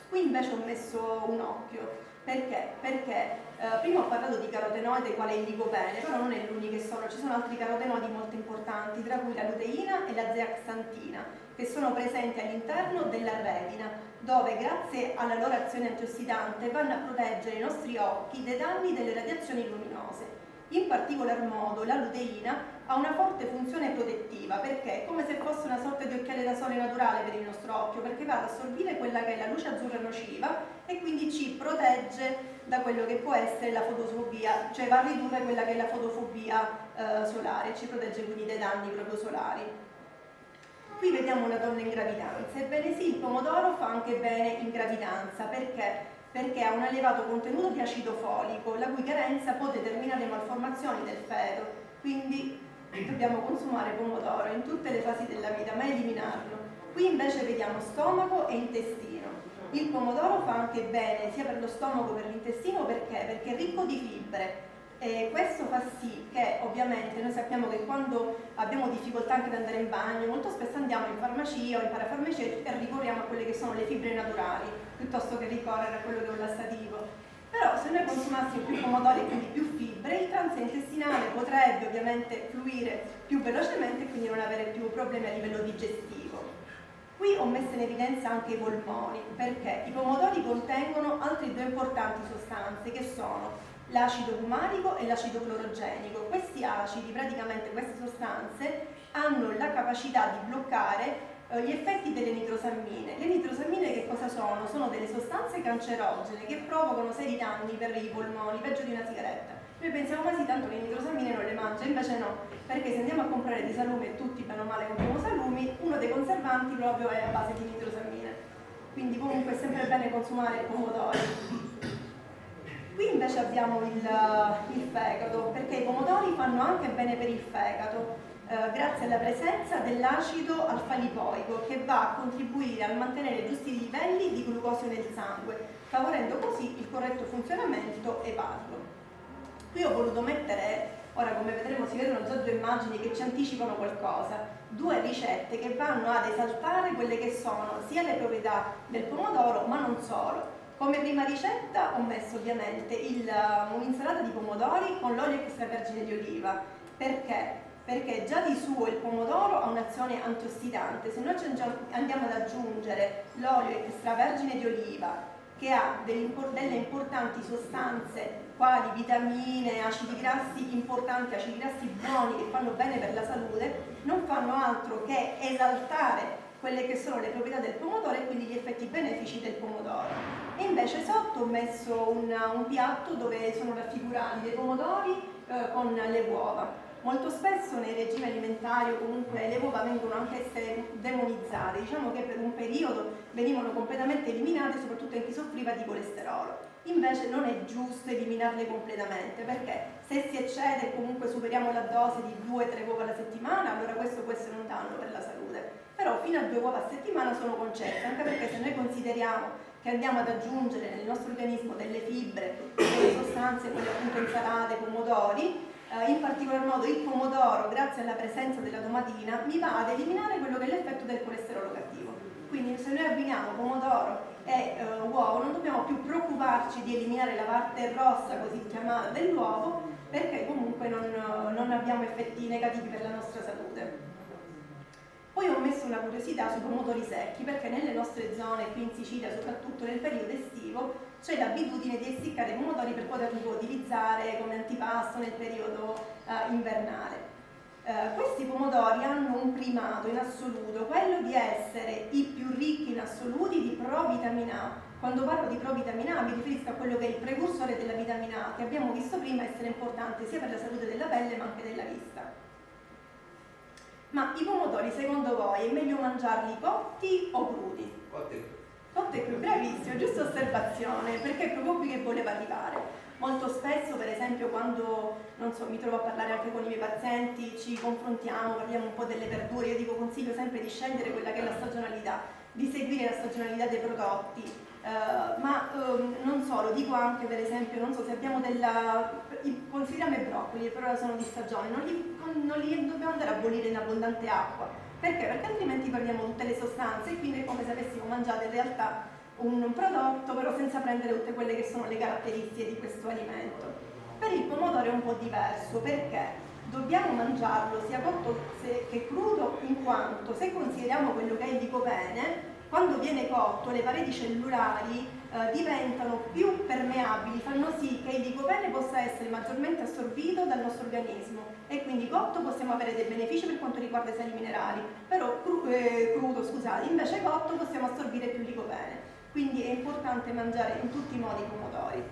Qui invece ho messo un occhio. Perché? Perché prima ho parlato di carotenoide quale il licopene, però non è l'unico che sono, ci sono altri carotenoidi molto importanti, tra cui la luteina e la zeaxantina, che sono presenti all'interno della retina, dove grazie alla loro azione antiossidante vanno a proteggere i nostri occhi dai danni delle radiazioni luminose. In particolar modo la luteina ha una forte funzione protettiva, perché è come se fosse una sorta di occhiale da sole naturale per il nostro occhio, perché va ad assorbire quella che è la luce azzurra nociva e quindi ci protegge da quello che può essere la fotofobia, cioè va a ridurre quella che è la fotofobia solare, ci protegge quindi dai danni proprio solari. Qui vediamo una donna in gravidanza. Ebbene sì, il pomodoro fa anche bene in gravidanza, perché ha un elevato contenuto di acido folico, la cui carenza può determinare malformazioni del feto, quindi dobbiamo consumare pomodoro in tutte le fasi della vita, ma eliminarlo. Qui invece vediamo stomaco e intestino. Il pomodoro fa anche bene sia per lo stomaco che per l'intestino, perché è ricco di fibre. E questo fa sì che ovviamente noi sappiamo che quando abbiamo difficoltà anche ad andare in bagno, molto spesso andiamo in farmacia o in parafarmacia e ricorriamo a quelle che sono le fibre naturali piuttosto che ricorrere a quello che è un lassativo. Però se noi consumassimo più pomodori e quindi più fibre, il transito intestinale potrebbe ovviamente fluire più velocemente e quindi non avere più problemi a livello digestivo. Qui ho messo in evidenza anche i polmoni, perché i pomodori contengono altre 2 importanti sostanze che sono l'acido fumarico e l'acido clorogenico. Questi acidi, praticamente queste sostanze, hanno la capacità di bloccare Gli effetti delle nitrosammine. Le nitrosammine che cosa sono? Sono delle sostanze cancerogene che provocano seri danni per i polmoni, peggio di una sigaretta. Noi pensiamo, ma sì, tanto le nitrosammine non le mangia, invece no, perché se andiamo a comprare dei salumi e tutti bene o male compriamo salumi, uno dei conservanti proprio è a base di nitrosammine. Quindi comunque è sempre bene consumare pomodori. Qui invece abbiamo il fegato, perché i pomodori fanno anche bene per il fegato, grazie alla presenza dell'acido alfa-lipoico che va a contribuire a mantenere i giusti livelli di glucosio nel sangue, favorendo così il corretto funzionamento epatico. Qui ho voluto mettere, ora come vedremo si vedono già due immagini che ci anticipano qualcosa, due ricette che vanno ad esaltare quelle che sono sia le proprietà del pomodoro ma non solo. Come prima ricetta ho messo ovviamente un'insalata di pomodori con l'olio extravergine di oliva. Perché? Perché già di suo il pomodoro ha un'azione antiossidante. Se noi andiamo ad aggiungere l'olio extravergine di oliva, che ha delle importanti sostanze quali vitamine, acidi grassi importanti, acidi grassi buoni che fanno bene per la salute, non fanno altro che esaltare quelle che sono le proprietà del pomodoro e quindi gli effetti benefici del pomodoro. E invece sotto ho messo un piatto dove sono raffigurati dei pomodori con le uova. Molto spesso nei regimi alimentari o comunque le uova vengono anche demonizzate, diciamo che per un periodo venivano completamente eliminate, soprattutto in chi soffriva di colesterolo. Invece non è giusto eliminarle completamente, perché se si eccede e comunque superiamo la dose di 2-3 uova alla settimana, allora questo può essere un danno per la salute. Però fino a 2 uova a settimana sono concesse, anche perché se noi consideriamo che andiamo ad aggiungere nel nostro organismo delle fibre, delle sostanze, quelle appunto insalate, pomodori, in particolar modo il pomodoro, grazie alla presenza della domatina, mi va ad eliminare quello che è l'effetto del colesterolo cattivo. Quindi se noi abbiniamo pomodoro e uovo non dobbiamo più preoccuparci di eliminare la parte rossa così chiamata dell'uovo, perché comunque non abbiamo effetti negativi per la nostra salute. Poi ho messo una curiosità sui pomodori secchi, perché nelle nostre zone, qui in Sicilia, soprattutto nel periodo estivo, c'è l'abitudine di essiccare i pomodori per poterli utilizzare come antipasto nel periodo invernale. Questi pomodori hanno un primato in assoluto, quello di essere i più ricchi in assoluti di provitamina A. Quando parlo di provitamina A mi riferisco a quello che è il precursore della vitamina A, che abbiamo visto prima essere importante sia per la salute della pelle ma anche della vista. Ma i pomodori, secondo voi, è meglio mangiarli cotti o crudi? Cotti e crudi, bravissimo, giusta osservazione, perché è proprio qui che volevo arrivare. Molto spesso, per esempio, quando, non so, mi trovo a parlare anche con i miei pazienti, ci confrontiamo, parliamo un po' delle verdure, io dico, consiglio sempre di scegliere quella che è la stagionalità, di seguire la stagionalità dei prodotti. Non solo, dico anche per esempio, non so se abbiamo consideriamo i broccoli, però sono di stagione, non li dobbiamo andare a bollire in abbondante acqua. Perché? Perché altrimenti perdiamo tutte le sostanze e quindi è come se avessimo mangiato in realtà un prodotto, però senza prendere tutte quelle che sono le caratteristiche di questo alimento. Per il pomodoro è un po' diverso, perché dobbiamo mangiarlo sia cotto che crudo, in quanto se consideriamo quello che è il licopene, quando viene cotto le pareti cellulari diventano più permeabili, fanno sì che il licopene possa essere maggiormente assorbito dal nostro organismo e quindi cotto possiamo avere dei benefici per quanto riguarda i sali minerali, però crudo, scusate, invece cotto possiamo assorbire più licopene, quindi è importante mangiare in tutti i modi i pomodori.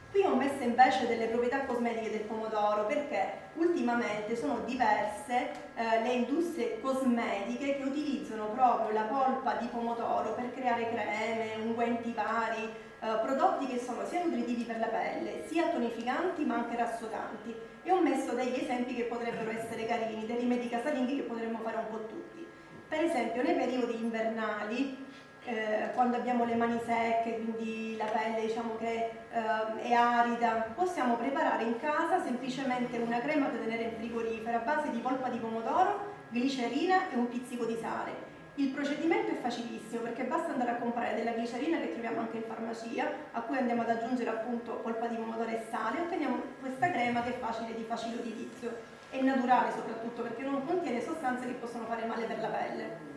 Qui ho messo invece delle proprietà cosmetiche del pomodoro, perché ultimamente sono diverse le industrie cosmetiche che utilizzano proprio la polpa di pomodoro per creare creme, unguenti vari, prodotti che sono sia nutritivi per la pelle, sia tonificanti ma anche rassodanti. E ho messo degli esempi che potrebbero essere carini, dei rimedi casalinghi che potremmo fare un po' tutti. Per esempio nei periodi invernali, quando abbiamo le mani secche, quindi la pelle diciamo che è arida, possiamo preparare in casa semplicemente una crema da tenere in frigorifero a base di polpa di pomodoro, glicerina e un pizzico di sale. Il procedimento è facilissimo, perché basta andare a comprare della glicerina che troviamo anche in farmacia, a cui andiamo ad aggiungere appunto polpa di pomodoro e sale, e otteniamo questa crema che è facile utilizzo, è naturale soprattutto perché non contiene sostanze che possono fare male per la pelle.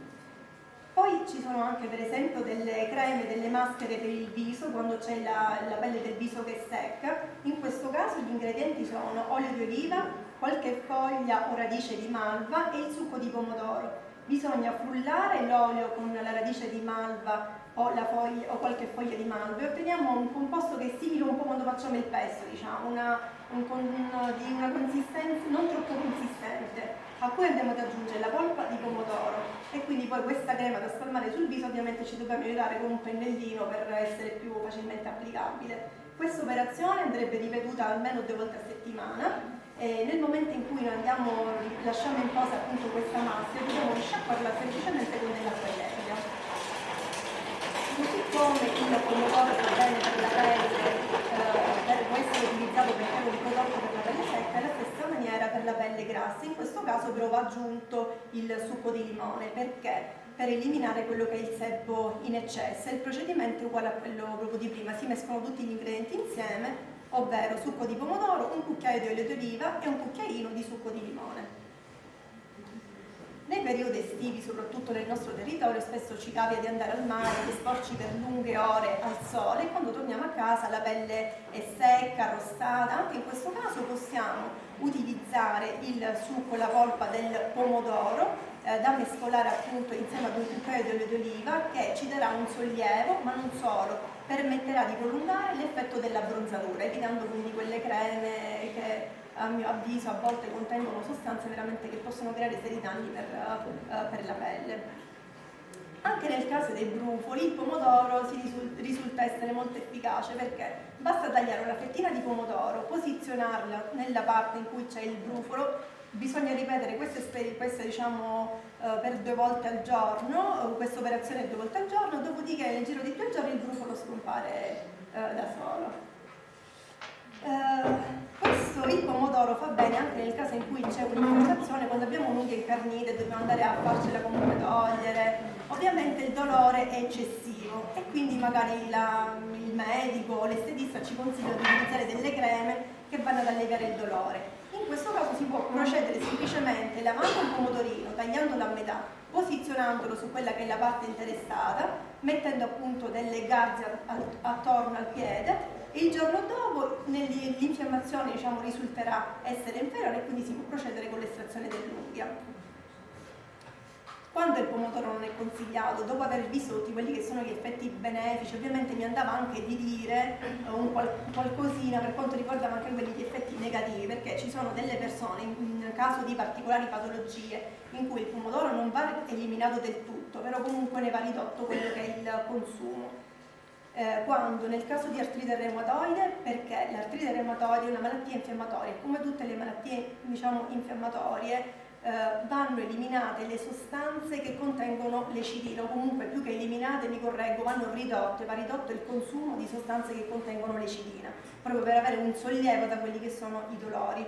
Poi ci sono anche per esempio delle creme, delle maschere per il viso quando c'è la pelle del viso che è secca. In questo caso gli ingredienti sono olio di oliva, qualche foglia o radice di malva e il succo di pomodoro. Bisogna frullare l'olio con la radice di malva o la foglia o qualche foglia di malva e otteniamo un composto che è simile un po' quando facciamo il pesto, diciamo, di una consistenza non troppo consistente, a cui andiamo ad aggiungere la polpa di pomodoro e quindi poi questa crema da spalmare sul viso. Ovviamente ci dobbiamo aiutare con un pennellino per essere più facilmente applicabile. Questa operazione andrebbe ripetuta almeno 2 volte a settimana. E nel momento in cui noi lasciamo in posa appunto questa maschera, dobbiamo risciacquarla semplicemente con dell'acqua lievita. Così come il pomodoro va bene per la pelle, può essere utilizzato per fare un prodotto per la pelle secca, alla stessa maniera per la pelle grassa. In questo caso però va aggiunto il succo di limone, perché? Per eliminare quello che è il sebo in eccesso. Il procedimento è uguale a quello proprio di prima, si mescolano tutti gli ingredienti insieme, ovvero succo di pomodoro, un cucchiaio di olio d'oliva e un cucchiaino di succo di limone. Nei periodi estivi, soprattutto nel nostro territorio, spesso ci capita di andare al mare, di esporci per lunghe ore al sole e quando torniamo a casa la pelle è secca, arrostata. Anche in questo caso possiamo utilizzare il succo, la polpa del pomodoro da mescolare appunto insieme ad un cucchiaio di olio d'oliva, che ci darà un sollievo, ma non solo, permetterà di prolungare l'effetto dell'abbronzatura, evitando quindi quelle creme che a mio avviso a volte contengono sostanze veramente che possono creare seri danni per la pelle. Anche nel caso dei brufoli il pomodoro risulta essere molto efficace, perché basta tagliare una fettina di pomodoro, posizionarla nella parte in cui c'è il brufolo. Bisogna ripetere queste diciamo per 2 volte al giorno, questa operazione 2 volte al giorno, dopodiché nel giro di 2 giorni il brufolo scompare da solo. Il pomodoro fa bene anche nel caso in cui c'è un'infiammazione, quando abbiamo un'unghia incarnita e dobbiamo andare a farcela comunque togliere. Ovviamente il dolore è eccessivo e quindi magari il medico o l'estetista ci consiglia di utilizzare delle creme che vanno ad alleviare il dolore. In questo caso si può procedere semplicemente lavando un pomodorino, tagliandolo a metà, posizionandolo su quella che è la parte interessata, mettendo appunto delle garze attorno al piede. Il giorno dopo l'infiammazione diciamo, risulterà essere inferiore e quindi si può procedere con l'estrazione dell'unghia. Quando il pomodoro non è consigliato, dopo aver visto tutti quelli che sono gli effetti benefici, ovviamente mi andava anche di dire qualcosina per quanto riguarda anche quelli gli effetti negativi, perché ci sono delle persone, in caso di particolari patologie, in cui il pomodoro non va eliminato del tutto, però comunque ne va ridotto quello che è il consumo. Quando nel caso di artrite reumatoide, perché l'artrite reumatoide è una malattia infiammatoria, come tutte le malattie diciamo, infiammatorie, vanno eliminate le sostanze che contengono lecidina, o comunque più che eliminate, mi correggo, va ridotto il consumo di sostanze che contengono lecidina, proprio per avere un sollievo da quelli che sono i dolori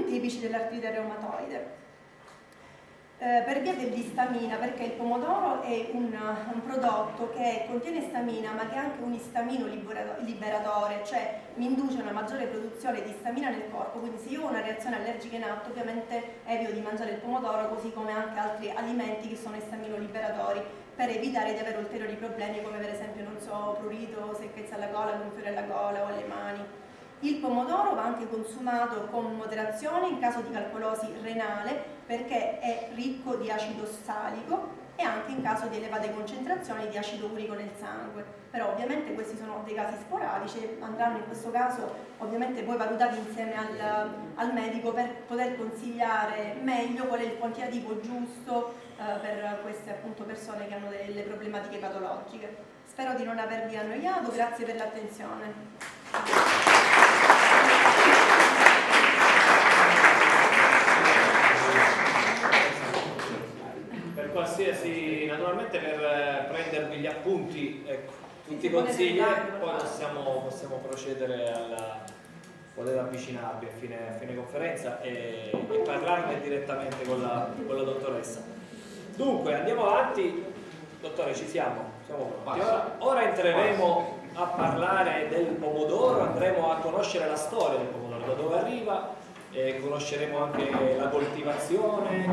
tipici dell'artrite reumatoide. Per via dell'istamina, perché il pomodoro è un prodotto che contiene istamina ma che è anche un istamino liberatore, cioè mi induce una maggiore produzione di istamina nel corpo, quindi se io ho una reazione allergica in atto ovviamente evito di mangiare il pomodoro, così come anche altri alimenti che sono istamino liberatori, per evitare di avere ulteriori problemi come per esempio, non so, prurito, secchezza alla gola, gonfiore alla gola o alle mani. Il pomodoro va anche consumato con moderazione in caso di calcolosi renale, perché è ricco di acido ossalico, e anche in caso di elevate concentrazioni di acido urico nel sangue. Però ovviamente questi sono dei casi sporadici e andranno in questo caso ovviamente poi valutati insieme al medico per poter consigliare meglio qual è il quantitativo giusto per queste appunto persone che hanno delle problematiche patologiche. Spero di non avervi annoiato, grazie per l'attenzione. Per qualsiasi, naturalmente per prendervi gli appunti, ecco, tutti i consigli, poi possiamo procedere potete avvicinarvi a fine conferenza e parlarne direttamente con la dottoressa. Dunque andiamo avanti, dottore, ci siamo pronti. Ora entreremo a parlare del pomodoro, andremo a conoscere la storia del pomodoro, da dove arriva, conosceremo anche la coltivazione,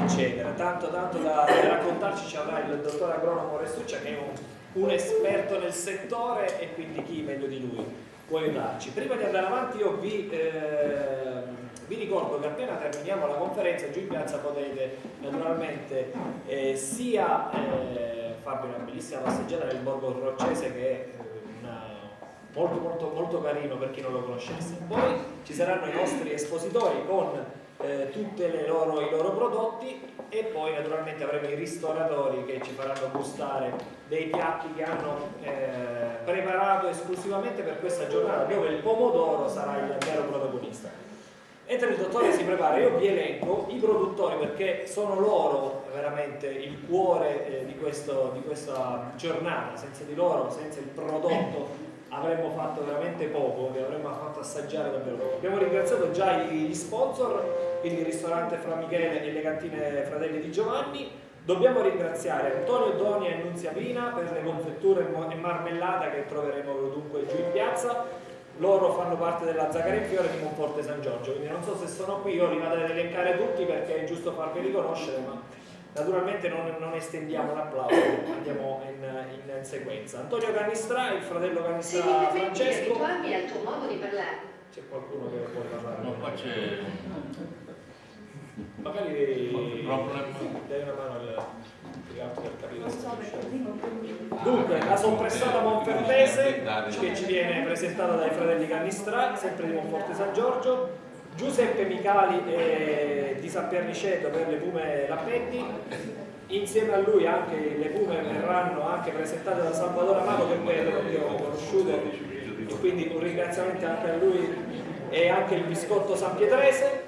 eccetera. Tanto da raccontarci ci avrà il dottor agronomo Restuccia, che è un esperto nel settore, e quindi chi meglio di lui può aiutarci. Prima di andare avanti io vi ricordo che appena terminiamo la conferenza giù in piazza potete naturalmente sia farvi una bellissima passeggiata nel Borgo Roccese, che è molto carino per chi non lo conoscesse. Poi ci saranno i nostri espositori con tutti i loro prodotti, e poi naturalmente avremo i ristoratori che ci faranno gustare dei piatti che hanno preparato esclusivamente per questa giornata, dove il pomodoro sarà il vero protagonista. Mentre il dottore si prepara, io vi elenco i produttori, perché sono loro veramente il cuore di questa giornata. Senza di loro, senza il prodotto, avremmo fatto veramente poco, vi avremmo fatto assaggiare davvero poco. Abbiamo ringraziato già gli sponsor, quindi il ristorante Fra Michele e le cantine Fratelli di Giovanni. Dobbiamo ringraziare Antonio Doni e Nunzia Pina per le confetture e marmellata che troveremo dunque giù in piazza. Loro fanno parte della Zaccaria in Fiore di Monforte San Giorgio, quindi non so se sono qui, io li vado ad elencare tutti perché è giusto farvi riconoscere, ma naturalmente non estendiamo l'applauso, andiamo in sequenza. Antonio Cannistra, il fratello Cannistra Francesco. Abituabile al tuo modo di parlare. C'è qualcuno che vuole parlare? No, qua c'è magari dai una mano al per capire se dunque la soppressata monfermese che ci viene presentata dai fratelli Cannistra, sempre di Monforte San Giorgio. Giuseppe Micali di San Pierniceto per le Pume Lappetti. Insieme a lui anche le Pume verranno anche presentate da Salvatore Amato, che Pedro che ho conosciuto, e quindi un ringraziamento anche a lui, e anche il biscotto San Pietrese.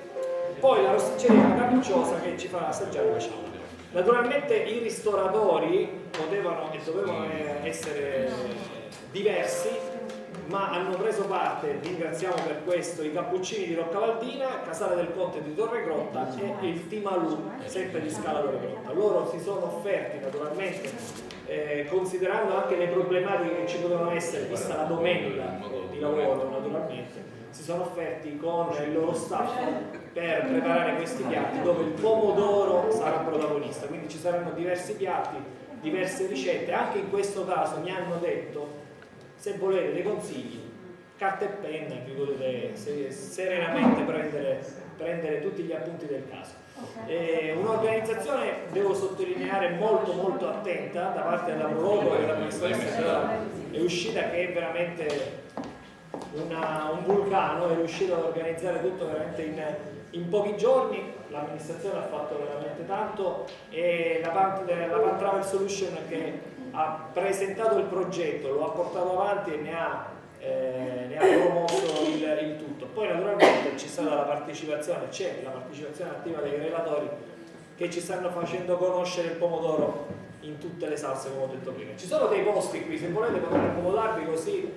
Poi la rosticceria Capricciosa che ci farà assaggiare le ciabatte. Naturalmente i ristoratori potevano e dovevano essere diversi, ma hanno preso parte, ringraziamo per questo, i Cappuccini di Roccavaldina, Casale del Conte di Torregrotta e il Timalù, sempre di Scala Torregrotta. Loro si sono offerti naturalmente, considerando anche le problematiche che ci potevano essere, vista la domenica di lavoro naturalmente, si sono offerti con il loro staff per preparare questi piatti dove il pomodoro sarà protagonista, quindi ci saranno diversi piatti, diverse ricette. Anche in questo caso mi hanno detto, se volete dei consigli, carta e penna, vi potete serenamente prendere tutti gli appunti del caso. Un'organizzazione, devo sottolineare, molto attenta da parte della Prologo e della professoressa è uscita, che è veramente un vulcano, è riuscito ad organizzare tutto veramente in pochi giorni. L'amministrazione ha fatto veramente tanto, e la Pan Travel Solution che ha presentato il progetto, lo ha portato avanti e ne ha promosso il tutto. Poi naturalmente c'è stata la partecipazione attiva dei relatori, che ci stanno facendo conoscere il pomodoro in tutte le salse, come ho detto prima. Ci sono dei posti qui, se volete potete accomodarvi, così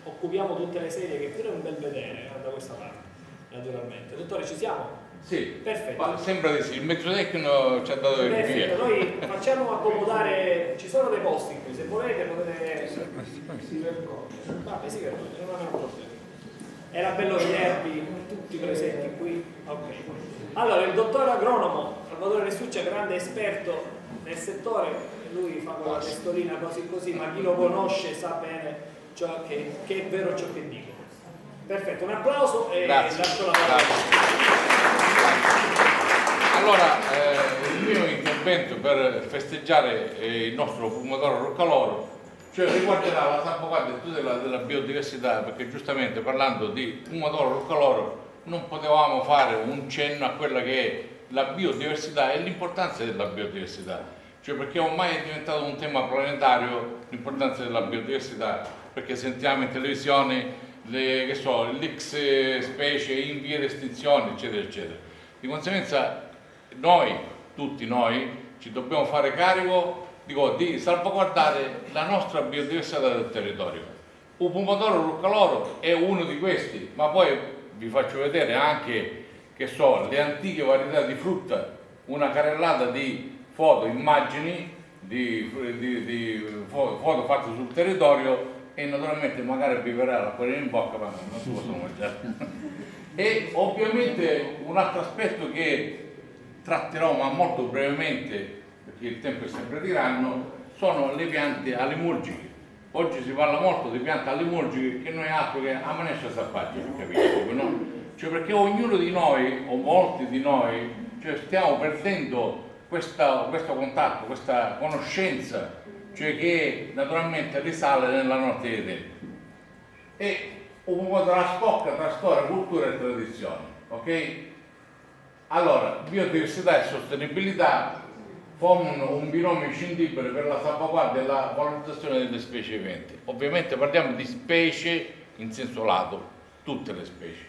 occupiamo tutte le sedie, che qui è un bel vedere da questa parte, naturalmente. Dottore, ci siamo? Sì, perfetto. Sembra di sì, il mezzo tecnico ci ha dato il via. Noi facciamo accomodare, ci sono dei posti qui, se volete potete. Vabbè, sì, non è un problema. Era bello vedervi tutti presenti qui. Ok. Allora, il dottor agronomo Salvatore Restuccia, grande esperto nel settore, lui fa con la testolina così, ma chi lo conosce sa bene ciò che è vero ciò che dico. Perfetto, un applauso e lascio la parola. Allora, il mio intervento per festeggiare il nostro pomodoro Roccaloro, cioè riguarderà la salvaguardia della biodiversità, perché giustamente parlando di pomodoro Roccaloro non potevamo fare un cenno a quella che è la biodiversità e l'importanza della biodiversità, cioè perché ormai è diventato un tema planetario l'importanza della biodiversità, perché sentiamo in televisione l'X specie in via di estinzione, eccetera eccetera. Di conseguenza tutti noi ci dobbiamo fare carico di salvaguardare la nostra biodiversità del territorio. Il pomodoro Roccaloro è uno di questi, ma poi vi faccio vedere anche le antiche varietà di frutta, una carrellata di foto, immagini di foto fatte sul territorio, e naturalmente magari vi verrà l'acquolina in bocca, ma non si possono mangiare. E ovviamente un altro aspetto che tratterò ma molto brevemente, perché il tempo è sempre tiranno, sono le piante alimurgiche. Oggi si parla molto di piante allimongiche che non è altro che ammanescia sapaggia, capite? No? Cioè perché ognuno di noi, o molti di noi, cioè stiamo perdendo questo contatto, questa conoscenza, cioè che naturalmente risale nella notte dei tempi. E un po' tra scocca, tra storia, cultura e tradizione, ok? Allora, biodiversità e sostenibilità formano un binomio scindibile per la salvaguardia e la valorizzazione delle specie viventi. Ovviamente parliamo di specie in senso lato, tutte le specie.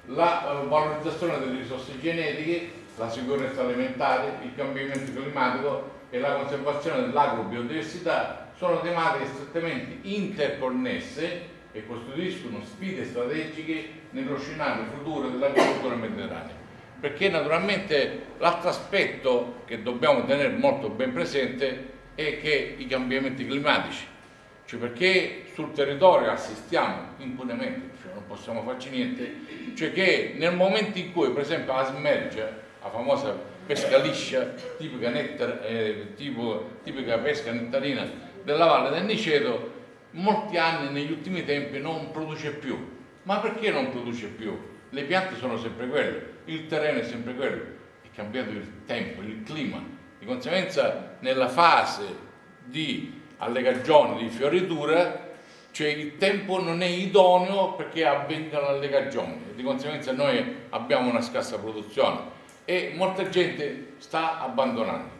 La valorizzazione delle risorse genetiche, la sicurezza alimentare, il cambiamento climatico e la conservazione dell'agrobiodiversità sono tematiche strettamente interconnesse e costituiscono sfide strategiche nello scenario futuro dell'agricoltura mediterranea. Perché naturalmente l'altro aspetto che dobbiamo tenere molto ben presente è che i cambiamenti climatici, cioè perché sul territorio assistiamo impunemente, cioè non possiamo farci niente, cioè che nel momento in cui per esempio la smerge, la famosa pesca liscia, tipica pesca nettarina della valle del Niceto, molti anni negli ultimi tempi non produce più. Ma perché non produce più? Le piante sono sempre quelle, il terreno è sempre quello, è cambiato il tempo, il clima. Di conseguenza nella fase di allegagione, di fioritura, cioè il tempo non è idoneo perché avvenga l'allegagione. Di conseguenza noi abbiamo una scarsa produzione e molta gente sta abbandonando.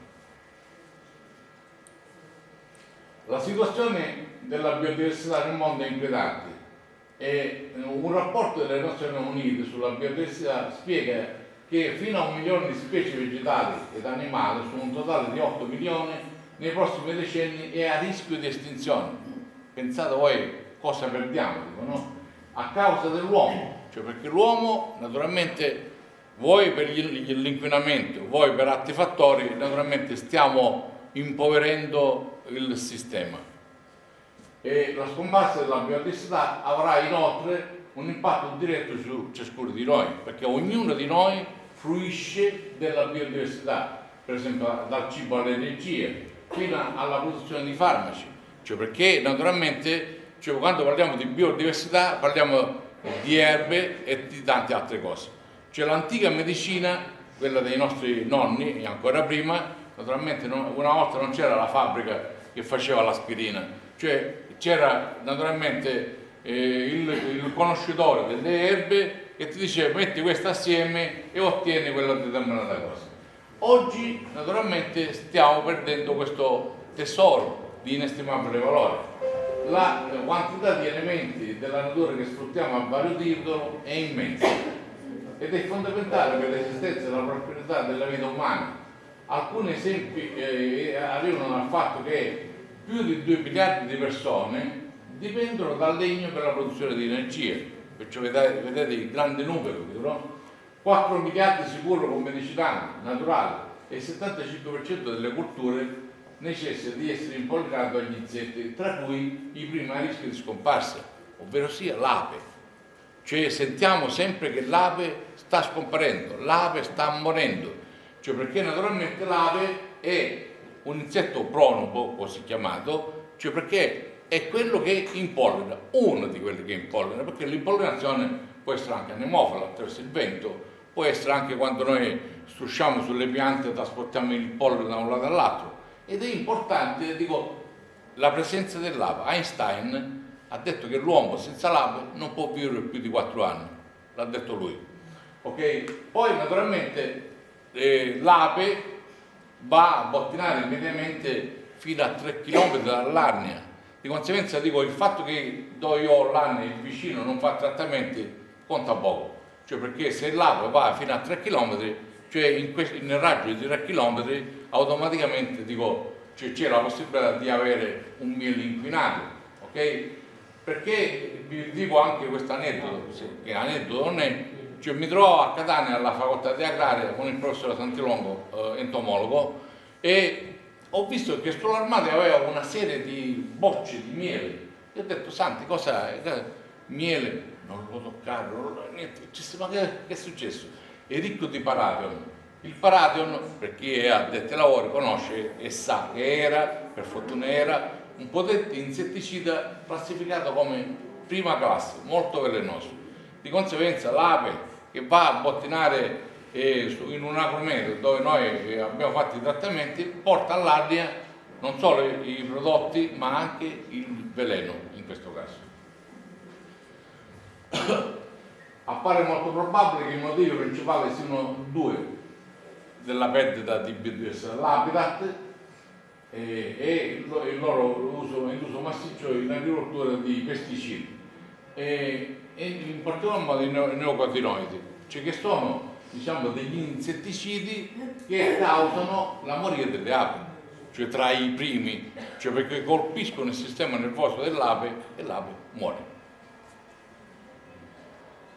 La situazione della biodiversità nel mondo è inquietante. E un rapporto delle Nazioni Unite sulla biodiversità spiega che fino a 1 milione di specie vegetali ed animali su un totale di 8 milioni nei prossimi decenni è a rischio di estinzione. Pensate voi cosa perdiamo, no? A causa dell'uomo, cioè perché l'uomo naturalmente, voi per l'inquinamento, voi per altri fattori, naturalmente stiamo impoverendo il sistema. E la scomparsa della biodiversità avrà inoltre un impatto diretto su ciascuno di noi, perché ognuno di noi fruisce della biodiversità, per esempio dal cibo all'energia, fino alla produzione di farmaci, cioè perché naturalmente quando parliamo di biodiversità parliamo di erbe e di tante altre cose. Cioè l'antica medicina, quella dei nostri nonni e ancora prima, naturalmente una volta non c'era la fabbrica che faceva l'aspirina, cioè c'era naturalmente il conoscitore delle erbe che ti diceva metti questa assieme e ottieni quella determinata cosa. Oggi naturalmente stiamo perdendo questo tesoro di inestimabile valore. La quantità di elementi della natura che sfruttiamo a vario titolo è immensa ed è fondamentale per l'esistenza e la prosperità della vita umana. Alcuni esempi arrivano dal fatto che più di 2 miliardi di persone dipendono dal legno per la produzione di energia, perciò vedete il grande numero, no? 4 miliardi sicuro con medicinali naturali e il 75% delle culture necessita di essere impollinato dagli insetti, tra cui i primi a rischio di scomparsa, ovvero sia l'ape. Cioè sentiamo sempre che l'ape sta scomparendo, l'ape sta morendo, cioè perché naturalmente l'ape è un insetto pronobo, così chiamato, cioè perché è quello che impollina, uno di quelli che impollina, perché l'impollinazione può essere anche anemofila attraverso il vento, può essere anche quando noi strusciamo sulle piante e trasportiamo il polline da un lato all'altro. Ed è importante, dico, la presenza dell'ape. Einstein ha detto che l'uomo senza l'ape non può vivere più di 4 anni, l'ha detto lui. Okay? Poi naturalmente l'ape va a bottinare mediamente fino a 3 km dall'Arnia. Di conseguenza dico, il fatto che dove io ho l'Arnia il vicino non fa trattamenti conta poco, cioè perché se l'ape va fino a 3 km, cioè nel raggio di 3 km automaticamente dico, cioè c'è la possibilità di avere un miele inquinato, ok? Perché vi dico anche questo aneddoto, che aneddoto non è, cioè mi trovo a Catania alla facoltà di agraria con il professore Santilongo, entomologo, e ho visto che sull'armadio aveva una serie di bocce di miele. Io ho detto, Santi, cosa è? Miele? Non lo toccare, niente. Ma che è successo? È ricco di paration. Il paration, per chi è addetto ai lavori, conosce e sa che era, per fortuna era, un potente insetticida classificato come prima classe, molto velenoso. Di conseguenza l'ape che va a bottinare in un agrumeto dove noi abbiamo fatto i trattamenti porta all'aria non solo i prodotti ma anche il veleno in questo caso. Appare molto probabile che i motivi principali siano due: della perdita di biodiversità dell'habitat e il loro uso massiccio in agricoltura di pesticidi e in particolar modo i neocotinoidi, cioè che sono, diciamo, degli insetticidi che causano la morire delle api, cioè tra i primi, cioè perché colpiscono il sistema nervoso dell'ape e l'ape muore.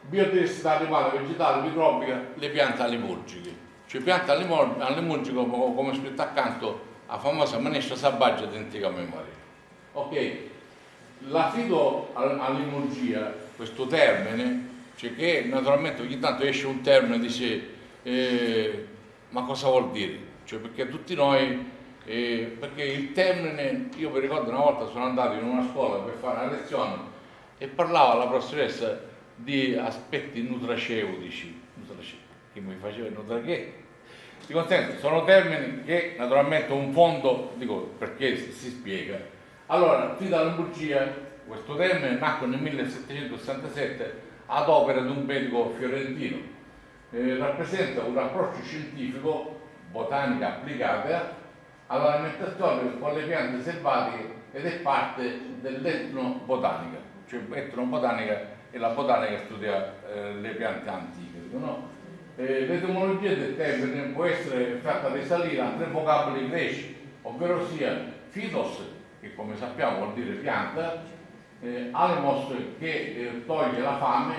Biodiversità animale, vegetale, microbica, le piante alimurgiche, cioè piante alimurgiche come scritto accanto la famosa manestra sabaggia di antica memoria. Ok, la fitoalimurgia, questo termine, cioè che naturalmente ogni tanto esce un termine e dice ma cosa vuol dire? Cioè perché tutti noi, perché il termine, io mi ricordo una volta sono andato in una scuola per fare una lezione e parlava la professoressa di aspetti nutraceutici, che mi faceva nutrache. Di conseguenza sono termini che naturalmente un fondo, dico perché si spiega. Allora, fitoalimurgia, questo termine nacque nel 1767 ad opera di un medico fiorentino. Rappresenta un approccio scientifico, botanica applicata all'alimentazione con le piante selvatiche ed è parte dell'etnobotanica, cioè etnobotanica è la botanica che studia le piante antiche, no? L'etimologia del termine può essere fatta risalire a tre vocaboli greci, ovvero sia phytos, che come sappiamo vuol dire pianta, alimos, che toglie la fame,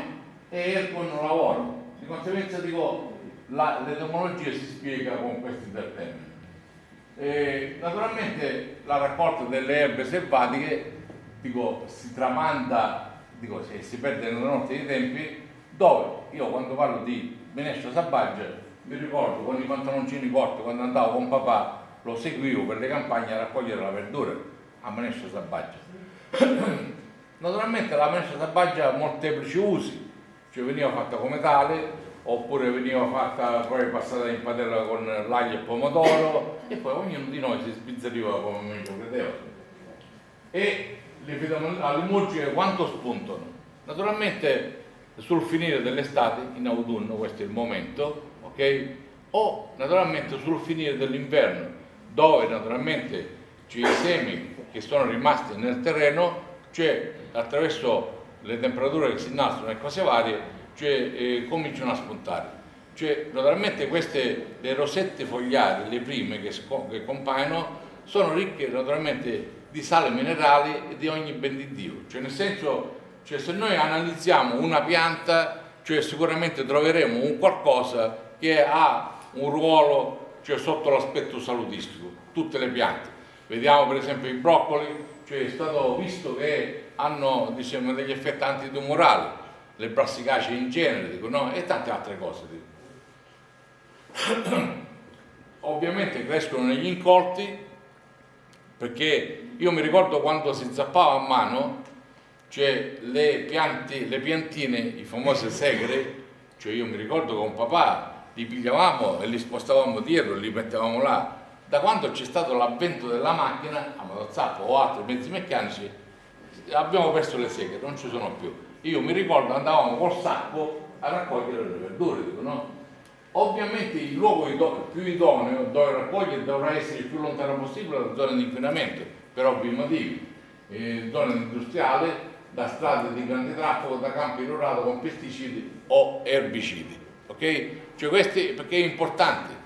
e ergon, lavoro. Di conseguenza dico, l'etimologia si spiega con questi tre termini. Naturalmente la raccolta delle erbe selvatiche, dico, si tramanda, dico, si perde nella notte dei tempi, dove io quando parlo di minestra sabaggia mi ricordo con i pantaloncini corti quando andavo con papà, lo seguivo per le campagne a raccogliere la verdura a minestra sabaggia. Naturalmente la minestra sabaggia ha molteplici usi, cioè veniva fatta come tale, oppure veniva fatta poi passata in padella con l'aglio e il pomodoro, e poi ognuno di noi si sbizzarriva come meglio credeva. E le fitoalimurgiche quanto spuntano? Naturalmente sul finire dell'estate, in autunno, questo è il momento, ok? O naturalmente sul finire dell'inverno, dove naturalmente c'è i semi che sono rimasti nel terreno, cioè attraverso le temperature che si innalzano e cose varie, cioè cominciano a spuntare. Cioè naturalmente queste, le rosette fogliari, le prime che compaiono, sono ricche naturalmente di sali minerali e di ogni ben di Dio, cioè nel senso, cioè se noi analizziamo una pianta, cioè sicuramente troveremo un qualcosa che ha un ruolo, cioè sotto l'aspetto salutistico, tutte le piante. Vediamo per esempio i broccoli, cioè è stato visto che hanno, diciamo, degli effetti antitumorali, le brassicacee in genere, dico, no? E tante altre cose. Ovviamente crescono negli incolti, perché io mi ricordo quando si zappava a mano, cioè le piantine, i famosi segre, cioè io mi ricordo con papà li pigliavamo e li spostavamo dietro e li mettevamo là. Da quando c'è stato l'avvento della macchina a motozappo o altri mezzi meccanici abbiamo perso le segre, non ci sono più. Io mi ricordo andavamo col sacco a raccogliere le verdure, dico, no? Ovviamente il luogo più idoneo dove raccogliere dovrà essere il più lontano possibile dalla zona di inquinamento, per ovvi motivi, zone industriali, da strade di grande traffico, da campi rurali con pesticidi o erbicidi, ok? Cioè questi, perché è importante.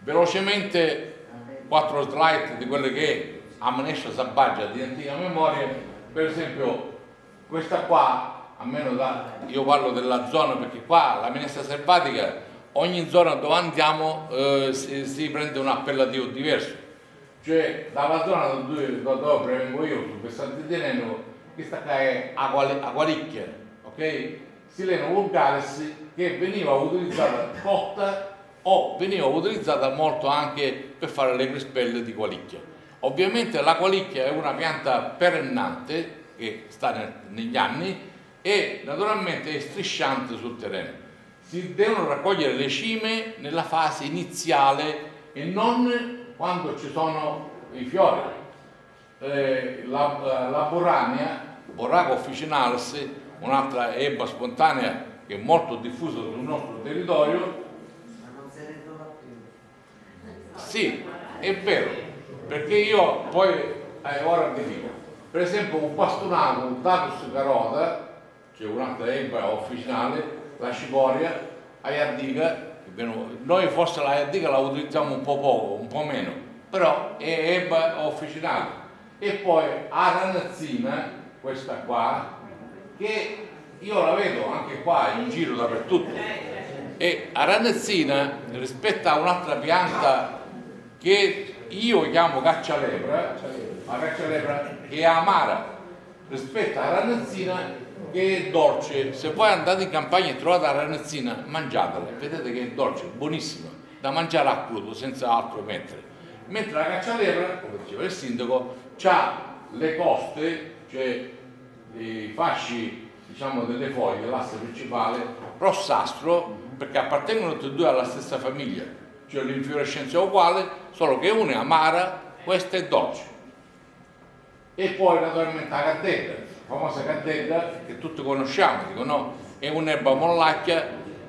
Velocemente 4 slide di quelle che è a minestra sabaggia di antica memoria. Per esempio questa qua, almeno io parlo della zona perché qua la minestra selvatica, ogni zona dove andiamo si prende un appellativo diverso. Cioè dalla zona dove prevengo io, sul versante di Tirreno, questa qua è Aguaricchia, ok? Sileno vulgaris, che veniva utilizzata cotta o veniva utilizzata molto anche per fare le crispelle di Qualicchia. Ovviamente la qualicchia è una pianta perennante che sta negli anni e naturalmente è strisciante sul terreno. Si devono raccogliere le cime nella fase iniziale e non quando ci sono i fiori. La borrania, Borraca officinalis, un'altra erba spontanea che è molto diffusa sul nostro territorio. Sì, è vero, perché io poi ora vi dico, per esempio un pastonato, un Tatus carota, c'è un'altra erba officinale, la cicoria, la iardica, noi forse la iardica la utilizziamo un po' poco, un po' meno, però è erba officinale. E poi la ranazzina, questa qua, che io la vedo anche qua in giro dappertutto, e la ranazzina rispetto a un'altra pianta che io chiamo caccialepra, la caccialepra che è amara rispetto alla ranazzina che è dolce. Se voi andate in campagna e trovate la ranazzina, mangiatela, vedete che è dolce, buonissima, da mangiare a crudo senza altro mettere. Mentre la caccialepra, come diceva il sindaco, ha le coste, cioè i fasci, diciamo, delle foglie, l'asse principale, rossastro, perché appartengono tutti e due alla stessa famiglia, cioè l'infiorescenza è uguale, solo che una è amara, questa è dolce. E poi naturalmente la caddetta, la famosa caddetta che tutti conosciamo, dico no, è un'erba mollacchia,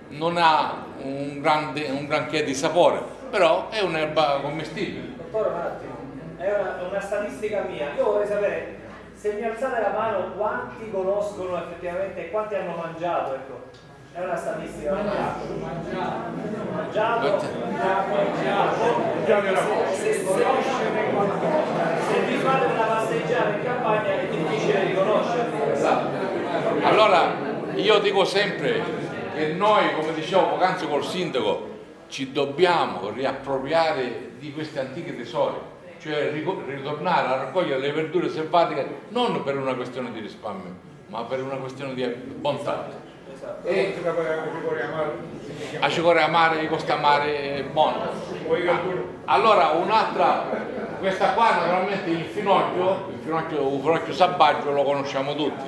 non ha un granché di sapore, però è un'erba commestibile. Dottore, un attimo, è una statistica mia. Io vorrei sapere se mi alzate la mano quanti conoscono effettivamente e quanti hanno mangiato, ecco. È una statistica. Mangiato. Se vi fate una passeggiata in campagna è difficile riconoscerli. Esatto. Allora io dico sempre che noi, come dicevo poc'anzi col sindaco, ci dobbiamo riappropriare di questi antichi tesori, cioè ritornare a raccogliere le verdure selvatiche non per una questione di risparmio, ma per una questione di bontà. E la cicoria amare, i costa amare è buono. Allora un'altra, questa qua naturalmente un finocchio selvaggio lo conosciamo tutti.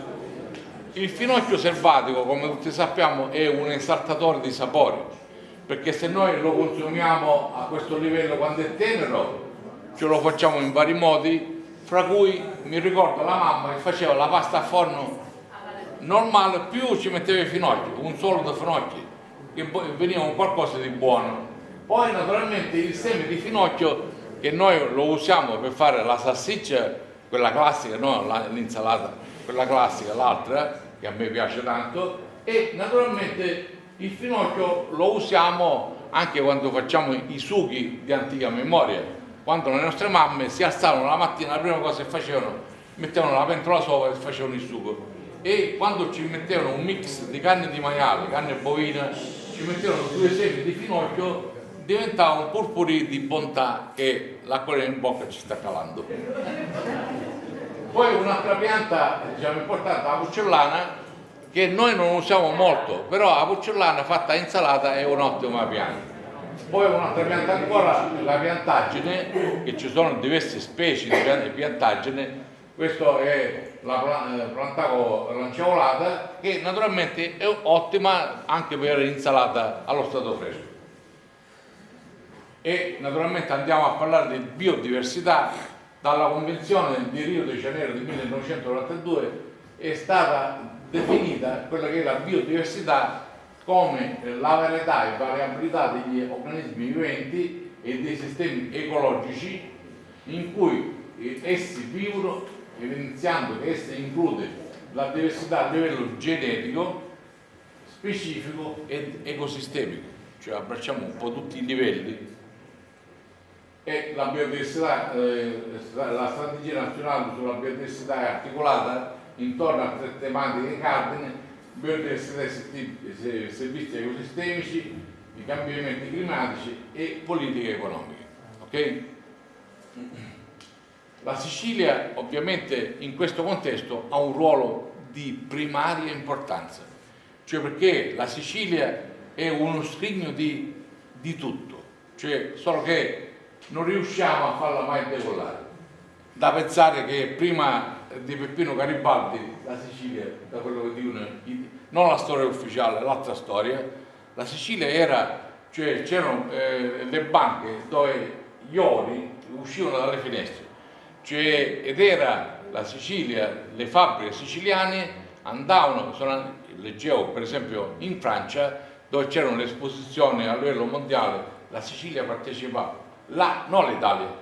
Il finocchio selvatico, come tutti sappiamo, è un esaltatore di sapori, perché se noi lo consumiamo a questo livello quando è tenero, ce lo facciamo in vari modi, fra cui mi ricordo la mamma che faceva la pasta a forno normale, più ci metteva i finocchi, un solo di finocchi, che veniva un qualcosa di buono. Poi naturalmente il seme di finocchio, che noi lo usiamo per fare la salsiccia, quella classica, no, l'insalata, quella classica, l'altra, che a me piace tanto, e naturalmente il finocchio lo usiamo anche quando facciamo i sughi di antica memoria, quando le nostre mamme si alzavano la mattina, la prima cosa che facevano, mettevano la pentola sopra e facevano il sugo. E quando ci mettevano un mix di carne di maiale, carne bovina, ci mettevano 2 semi di finocchio, diventava un purpurì di bontà che l'acqua in bocca ci sta calando. Poi un'altra pianta, diciamo, importante, la puccellana, che noi non usiamo molto, però la puccellana fatta insalata è un'ottima pianta. Poi un'altra pianta ancora, la piantagine, che ci sono diverse specie di piantagine. Questo è la Plantago lanceolata, che naturalmente è ottima anche per insalata allo stato fresco. E naturalmente andiamo a parlare di biodiversità. Dalla Convenzione di Rio de Janeiro del 1992 è stata definita quella che è la biodiversità come la varietà e variabilità degli organismi viventi e dei sistemi ecologici in cui essi vivono, evidenziando che essa include la diversità a livello genetico, specifico ed ecosistemico, cioè abbracciamo un po' tutti i livelli. E la biodiversità, la strategia nazionale sulla biodiversità è articolata intorno a 3 tematiche cardine: biodiversità e servizi ecosistemici, i cambiamenti climatici e politiche economiche. Okay? La Sicilia ovviamente in questo contesto ha un ruolo di primaria importanza, cioè perché la Sicilia è uno scrigno di tutto, cioè solo che non riusciamo a farla mai decollare. da pensare che prima di Peppino Garibaldi la Sicilia, da quello che dicono, non la storia ufficiale, l'altra storia, la Sicilia era, cioè c'erano le banche dove gli ori uscivano dalle finestre, cioè, ed era la Sicilia, le fabbriche siciliane andavano, leggevo per esempio in Francia, dove c'erano le esposizioni a livello mondiale, la Sicilia partecipava, non l'Italia,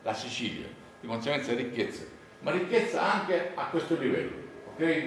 la Sicilia, di conseguenza ricchezza, ma ricchezza anche a questo livello, ok?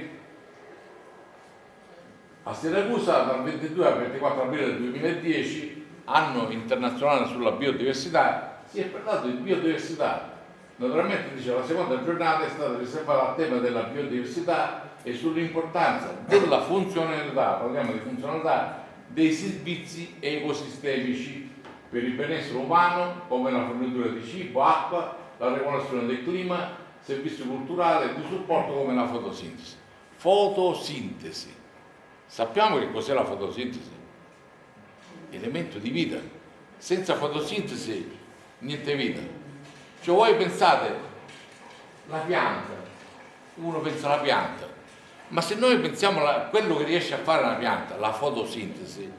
A Siracusa dal 22 al 24 aprile del 2010, anno internazionale sulla biodiversità, si è parlato di biodiversità. Naturalmente dice la seconda giornata è stata riservata al tema della biodiversità e sull'importanza della funzionalità, parliamo di funzionalità, dei servizi ecosistemici per il benessere umano, come la fornitura di cibo, acqua, la regolazione del clima, servizi culturali e di supporto come la fotosintesi. Fotosintesi. Sappiamo che cos'è la fotosintesi? Elemento di vita. Senza fotosintesi niente vita. Cioè voi pensate la pianta, uno pensa alla pianta, ma se noi pensiamo a quello che riesce a fare la pianta, la fotosintesi,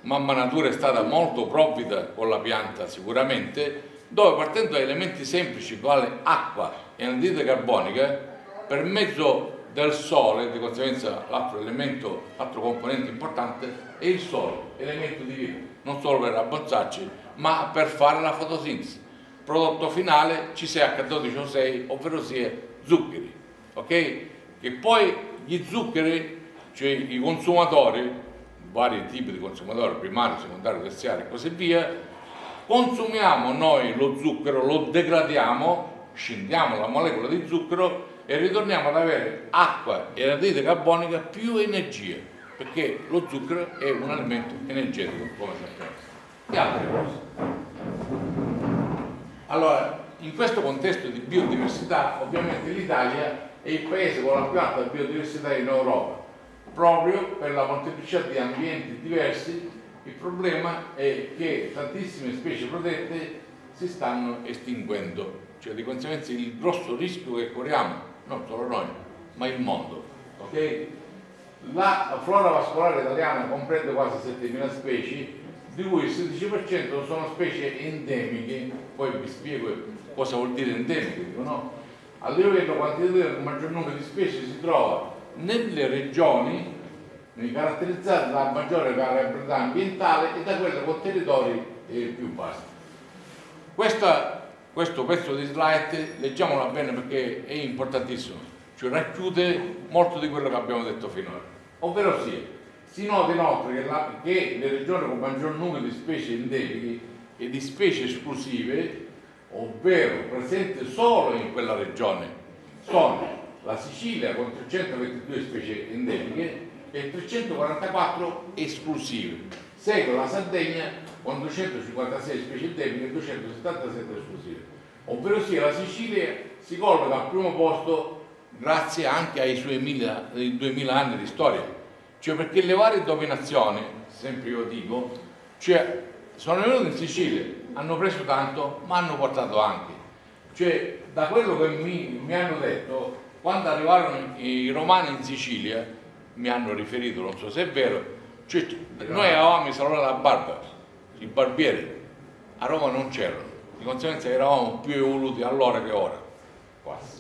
mamma natura è stata molto provvida con la pianta sicuramente, dove partendo da elementi semplici quali acqua e anidride carbonica, per mezzo del sole, di conseguenza l'altro elemento, l'altro componente importante è il sole, elemento di vita, non solo per abbonzarci, ma per fare la fotosintesi. Prodotto finale CH12O6, ovvero sia zuccheri, ok? Che poi gli zuccheri, cioè i consumatori, vari tipi di consumatori, primari, secondari, terziari e così via, consumiamo noi lo zucchero, lo degradiamo, scendiamo la molecola di zucchero e ritorniamo ad avere acqua e anidride carbonica più energia, perché lo zucchero è un alimento energetico, come sappiamo. E altre cose. Allora, in questo contesto di biodiversità, ovviamente l'Italia è il paese con la più alta biodiversità in Europa, proprio per la molteplicità di ambienti diversi. Il problema è che tantissime specie protette si stanno estinguendo, cioè di conseguenza il grosso rischio che corriamo, non solo noi, ma il mondo. Okay? La flora vascolare italiana comprende quasi 7.000 specie, di cui il 16% sono specie endemiche. Poi vi spiego cosa vuol dire endemiche, no? A livello quantitativo il maggior numero di specie si trova nelle regioni caratterizzate da maggiore variabilità ambientale e da quelle con territori più vasti. Questo pezzo di slide, leggiamola bene perché è importantissimo, cioè racchiude molto di quello che abbiamo detto finora. Ovvero sia, si nota inoltre che le regioni con maggior numero di specie endemiche e di specie esclusive, ovvero presenti solo in quella regione, sono la Sicilia con 322 specie endemiche e 344 esclusive. Segue la Sardegna con 256 specie endemiche e 277 esclusive. Ovvero sia la Sicilia si colloca al primo posto grazie anche ai suoi 2000 anni di storia. Cioè perché le varie dominazioni, sempre io dico, cioè sono venute in Sicilia, hanno preso tanto, ma hanno portato anche. Cioè da quello che mi hanno detto, quando arrivarono i romani in Sicilia, mi hanno riferito, non so se è vero, cioè, noi avevamo i saloni da barba, i barbieri, a Roma non c'erano, di conseguenza eravamo più evoluti allora che ora, quasi.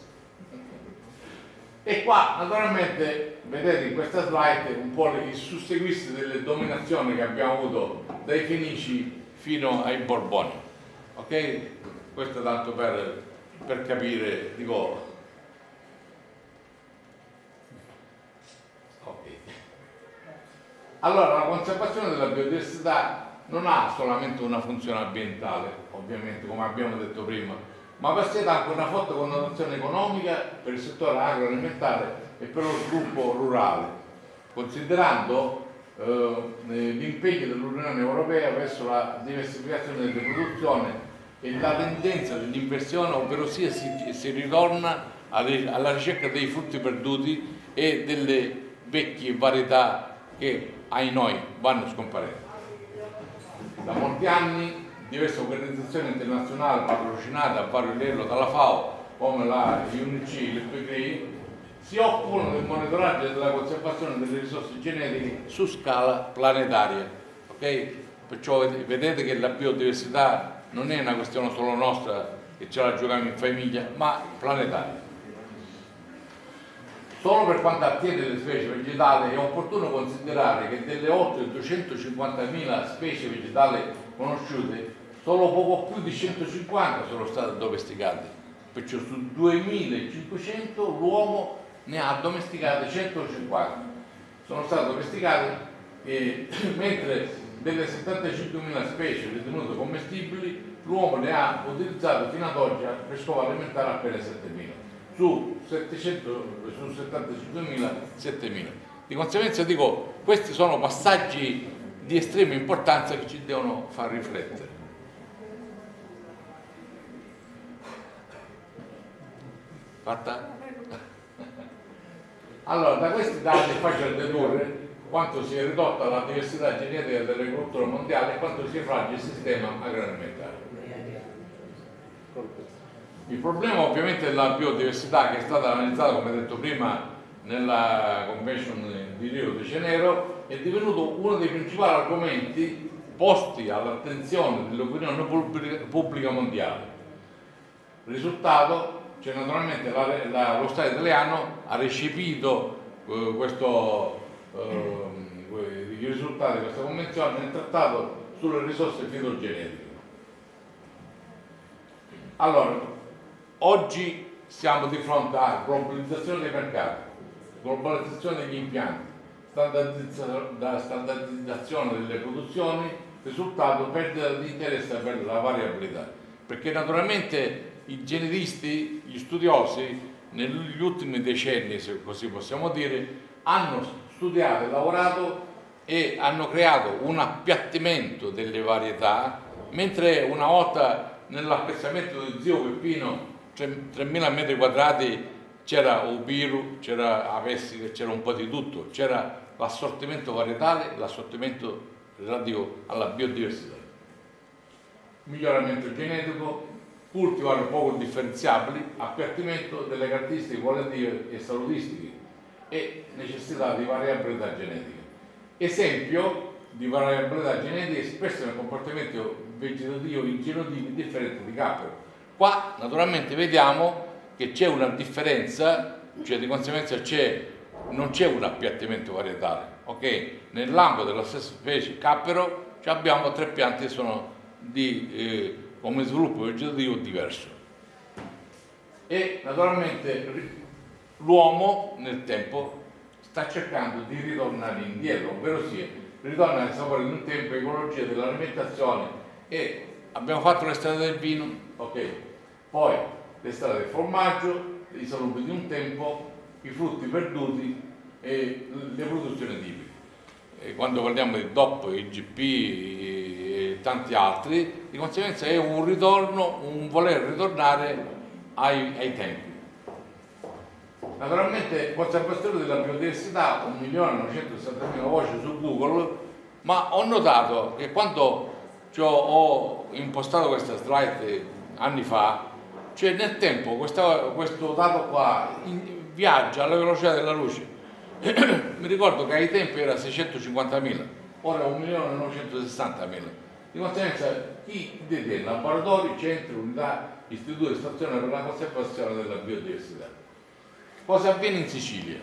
E qua naturalmente vedete in questa slide un po' il susseguirsi delle dominazioni che abbiamo avuto dai Fenici fino ai Borboni, ok? Questo tanto per capire, dico. Allora, la conservazione della biodiversità non ha solamente una funzione ambientale, ovviamente, come abbiamo detto prima, ma possiede anche una forte connotazione economica per il settore agroalimentare e per lo sviluppo rurale, considerando l'impegno dell'Unione Europea verso la diversificazione delle produzioni e la tendenza dell'inversione, ovvero sia si ritorna alla ricerca dei frutti perduti e delle vecchie varietà che ai noi vanno scomparendo. Da molti anni diverse organizzazioni internazionali patrocinate a vario livello dalla FAO come la UNC, l'IPCRI, si occupano del monitoraggio e della conservazione delle risorse genetiche su scala planetaria. Okay? Perciò vedete che la biodiversità non è una questione solo nostra che ce la giochiamo in famiglia, ma planetaria. Solo per quanto attiene le specie vegetali è opportuno considerare che delle oltre 250.000 specie vegetali conosciute, solo poco più di 150 sono state domesticate, perciò su 2.500 l'uomo ne ha domesticate 150. Sono state domesticate mentre delle 75.000 specie ritenute commestibili l'uomo ne ha utilizzato fino ad oggi per scopo alimentare appena 7.000. Su 75.000, 7.000. Di conseguenza dico, questi sono passaggi di estrema importanza che ci devono far riflettere. Fatta? Allora, da questi dati è facile dedurre quanto si è ridotta la diversità genetica dell'agricoltura mondiale e quanto sia fragile il sistema agroalimentare. Il problema ovviamente della biodiversità, che è stata analizzata, come detto prima, nella Convention di Rio de Janeiro, è divenuto uno dei principali argomenti posti all'attenzione dell'opinione pubblica mondiale. Il risultato, cioè naturalmente lo Stato italiano ha recepito i risultati di questa convenzione nel trattato sulle risorse fitogenetiche. Allora, oggi siamo di fronte a globalizzazione dei mercati, globalizzazione degli impianti, standardizzazione delle produzioni, risultato perdita di interesse per la variabilità, perché naturalmente i genetisti, gli studiosi, negli ultimi decenni, se così possiamo dire, hanno studiato e lavorato e hanno creato un appiattimento delle varietà, mentre una volta nell'appezzamento di zio Peppino 3.000 metri quadrati c'era Ubiru, c'era Avessi, c'era un po' di tutto, c'era l'assortimento varietale, l'assortimento relativo alla biodiversità, miglioramento genetico, cultivar poco differenziabili, appiattimento delle caratteristiche qualitative e salutistiche e necessità di variabilità genetica. Esempio di variabilità genetica espressa nel comportamento vegetativo in genotipi differenti di cappero. Qua naturalmente vediamo che c'è una differenza, cioè di conseguenza non c'è un appiattimento varietale, ok? Nell'ambito della stessa specie cappero abbiamo 3 piante che sono come sviluppo vegetativo diverso. E naturalmente l'uomo nel tempo sta cercando di ritornare indietro, ovvero sia ritornare ai sapori di un tempo, ecologia dell'alimentazione, e abbiamo fatto l'estate del vino, ok? Poi l'estate del formaggio, i saluti di un tempo, i frutti perduti e le produzioni tipiche. E quando parliamo di DOP, IGP e tanti altri, di conseguenza è un ritorno, un voler ritornare ai tempi. Naturalmente conservazione della biodiversità, 1.960.000 voci su Google, ma ho notato che quando ho impostato questa slide anni fa, cioè nel tempo questo dato qua viaggia alla velocità della luce. Mi ricordo che ai tempi era 650.000, ora è 1.960.000. Di conseguenza chi detiene laboratori, centri, unità, istituti e stazioni per la conservazione della biodiversità. Cosa avviene in Sicilia?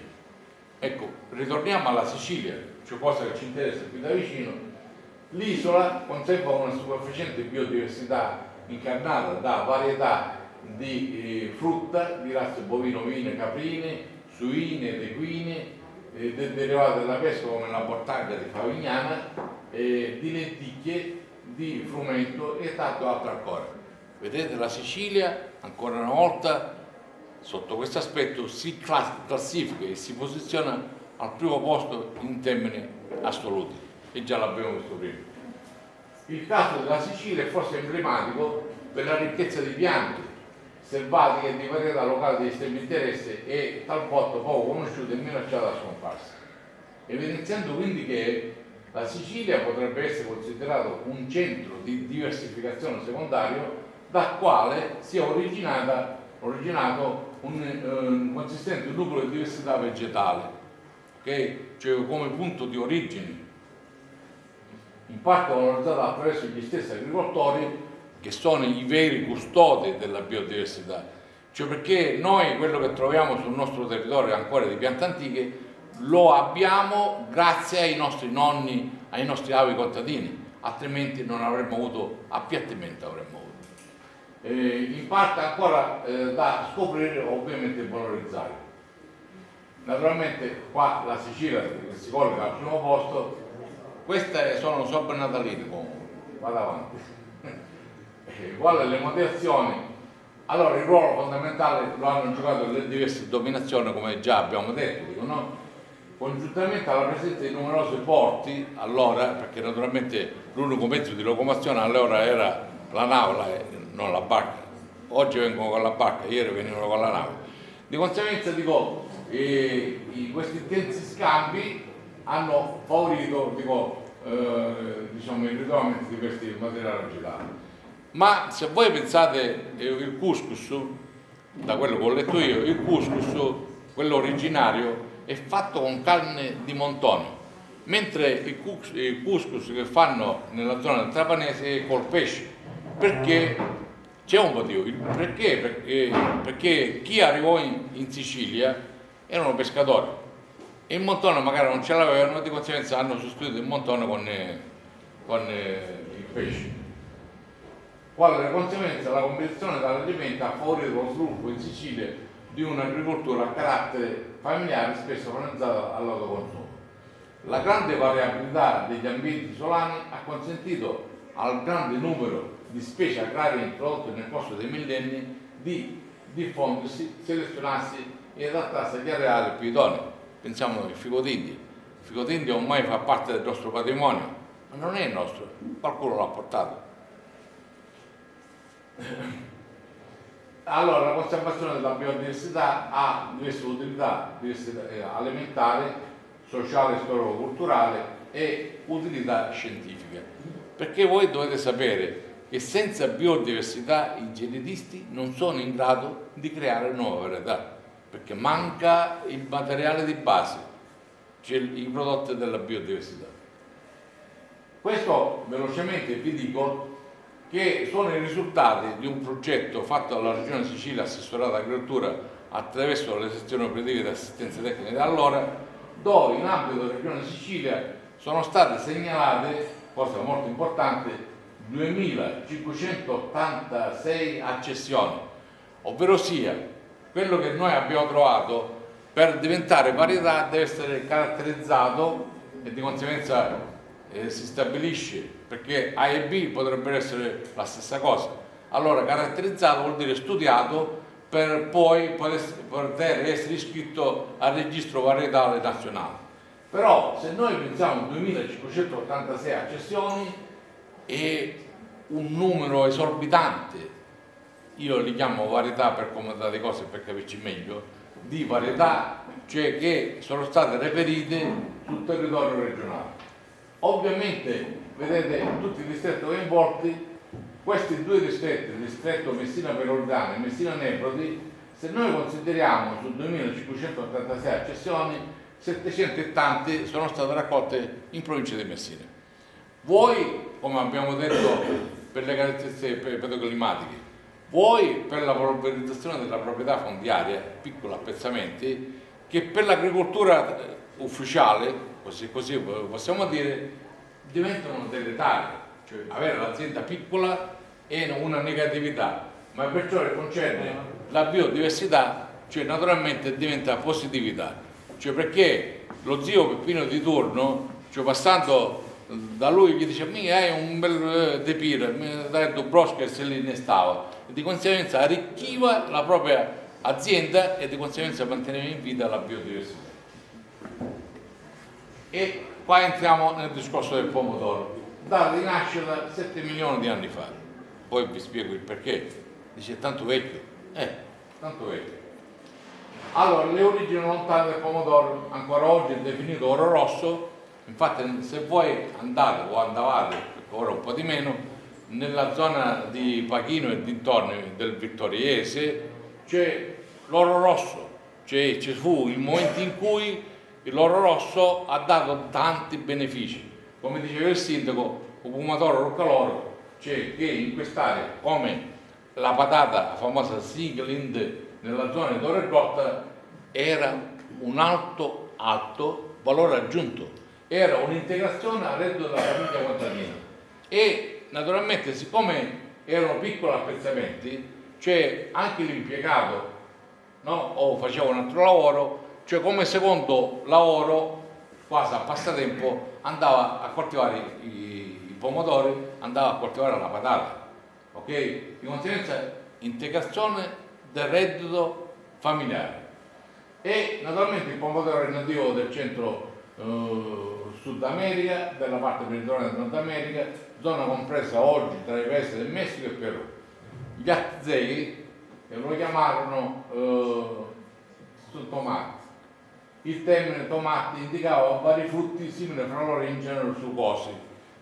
Ecco, ritorniamo alla Sicilia, cioè cosa che ci interessa qui da vicino. L'isola conserva una sufficiente biodiversità incarnata da varietà di frutta, di razze bovino-ovine, caprine, suine, ed equine, derivate dalla pesca come la portaglia di Favignana, di lenticchie, di frumento e tanto altro ancora. Vedete, la Sicilia, ancora una volta, sotto questo aspetto si classifica e si posiziona al primo posto in termini assoluti, e già l'abbiamo visto prima. Il caso della Sicilia è forse emblematico per la ricchezza di piante selvatiche e di varietà locali di estremo interesse e talvolta poco conosciute e minacciate da scomparsa, evidenziando quindi che la Sicilia potrebbe essere considerato un centro di diversificazione secondario dal quale sia originata originato un consistente nucleo di diversità vegetale, che cioè come punto di origine, in parte valorizzato attraverso gli stessi agricoltori, che sono i veri custodi della biodiversità. Cioè perché noi quello che troviamo sul nostro territorio ancora di piante antiche lo abbiamo grazie ai nostri nonni, ai nostri avi contadini, altrimenti non avremmo avuto appiattimento, avremmo avuto. In parte ancora da scoprire, ovviamente valorizzare. Naturalmente qua la Sicilia, che si colloca al primo posto, queste sono sopranataline comunque, vado avanti. Qual è le motivazioni? Allora il ruolo fondamentale lo hanno giocato le diverse dominazioni, come già abbiamo detto, no? Congiuntamente alla presenza di numerosi porti, allora, perché naturalmente l'unico mezzo di locomozione allora era la nave, non la barca. Oggi vengono con la barca, ieri venivano con la nave. Di conseguenza dico, questi intensi scambi hanno favorito diciamo, il ritrovamento di questi materiali vegetali. Ma se voi pensate il couscous, da quello che ho letto io, il couscous, quello originario, è fatto con carne di montone, mentre il couscous che fanno nella zona del Trapanese è col pesce. Perché? C'è un motivo. Perché chi arrivò in Sicilia erano pescatori e il montone magari non ce l'avevano, di conseguenza hanno sostituito il montone con il pesce. Quale conseguenza la competizione dall'alimento ha favorito lo sviluppo in Sicilia di un'agricoltura a carattere familiare spesso finalizzata all'autoconsumo. La grande variabilità degli ambienti isolani ha consentito al grande numero di specie agrarie introdotte nel corso dei millenni di diffondersi, selezionarsi e adattarsi agli areali più idonei. Pensiamo al fico d'India. Il fico d'India ormai fa parte del nostro patrimonio, ma non è il nostro, qualcuno l'ha portato. Allora, la conservazione della biodiversità ha diverse utilità, alimentare, sociale, storico-culturale e utilità scientifica. Perché voi dovete sapere che senza biodiversità i genetisti non sono in grado di creare nuove varietà, perché manca il materiale di base, cioè i prodotti della biodiversità. Questo velocemente vi dico che sono i risultati di un progetto fatto dalla Regione Sicilia, assessorato all'agricoltura, attraverso le sezioni operative di assistenza tecnica da allora, dove in ambito della Regione Sicilia sono state segnalate, cosa molto importante, 2586 accessioni, ovvero sia quello che noi abbiamo trovato per diventare varietà deve essere caratterizzato e di conseguenza si stabilisce, perché A e B potrebbero essere la stessa cosa. Allora caratterizzato vuol dire studiato per poi poter essere iscritto al registro varietale nazionale. Però se noi pensiamo a 2586 accessioni è un numero esorbitante, io li chiamo varietà per comodità di cose, per capirci meglio, di varietà, cioè che sono state reperite sul territorio regionale. Ovviamente, vedete, tutti i distretti coinvolti, questi due distretti, il distretto Messina-Peloridana e Messina-Nebrodi, se noi consideriamo su 2586 accessioni, 700 e tante sono state raccolte in provincia di Messina. Vuoi, come abbiamo detto, per le caratteristiche pedoclimatiche, vuoi per la polverizzazione della proprietà fondiaria, piccoli appezzamenti, che per l'agricoltura ufficiale, così possiamo dire, diventano dell'etaria, cioè avere l'azienda piccola è una negatività, ma per ciò che concerne la biodiversità, cioè naturalmente diventa positività, cioè perché lo zio Peppino di turno, cioè passando da lui gli dice: mi hai un bel depire, mi dai due brosche e se li innestava, e di conseguenza arricchiva la propria azienda e di conseguenza manteneva in vita la biodiversità. E qua entriamo nel discorso del pomodoro, dalla rinascita 7 milioni di anni fa. Poi vi spiego il perché. Dice: è tanto vecchio? Tanto vecchio. Allora, le origini lontane del pomodoro, ancora oggi è definito oro rosso. Infatti, se voi andate o andavate, ora un po' di meno, nella zona di Pachino e dintorni del Vittoriese, c'è l'oro rosso, ci fu il momento in cui l'oro rosso ha dato tanti benefici. Come diceva il sindaco, il pomodoro Roccaloro, c'è che in quest'area, come la patata, la famosa Siglind nella zona di Torregotta, era un alto valore aggiunto, era un'integrazione al reddito della famiglia contadina. E naturalmente, siccome erano piccoli appezzamenti, cioè anche l'impiegato, no, o faceva un altro lavoro, cioè come secondo lavoro, quasi a passatempo, andava a coltivare i pomodori, andava a coltivare la patata, ok? Di conseguenza integrazione del reddito familiare. E naturalmente il pomodoro è nativo del centro Sud America, della parte meridionale del Nord America, zona compresa oggi tra i paesi del Messico e Perù. Gli Atzei lo chiamarono tomati. Il termine tomati indicava vari frutti simili fra loro in genere succosi.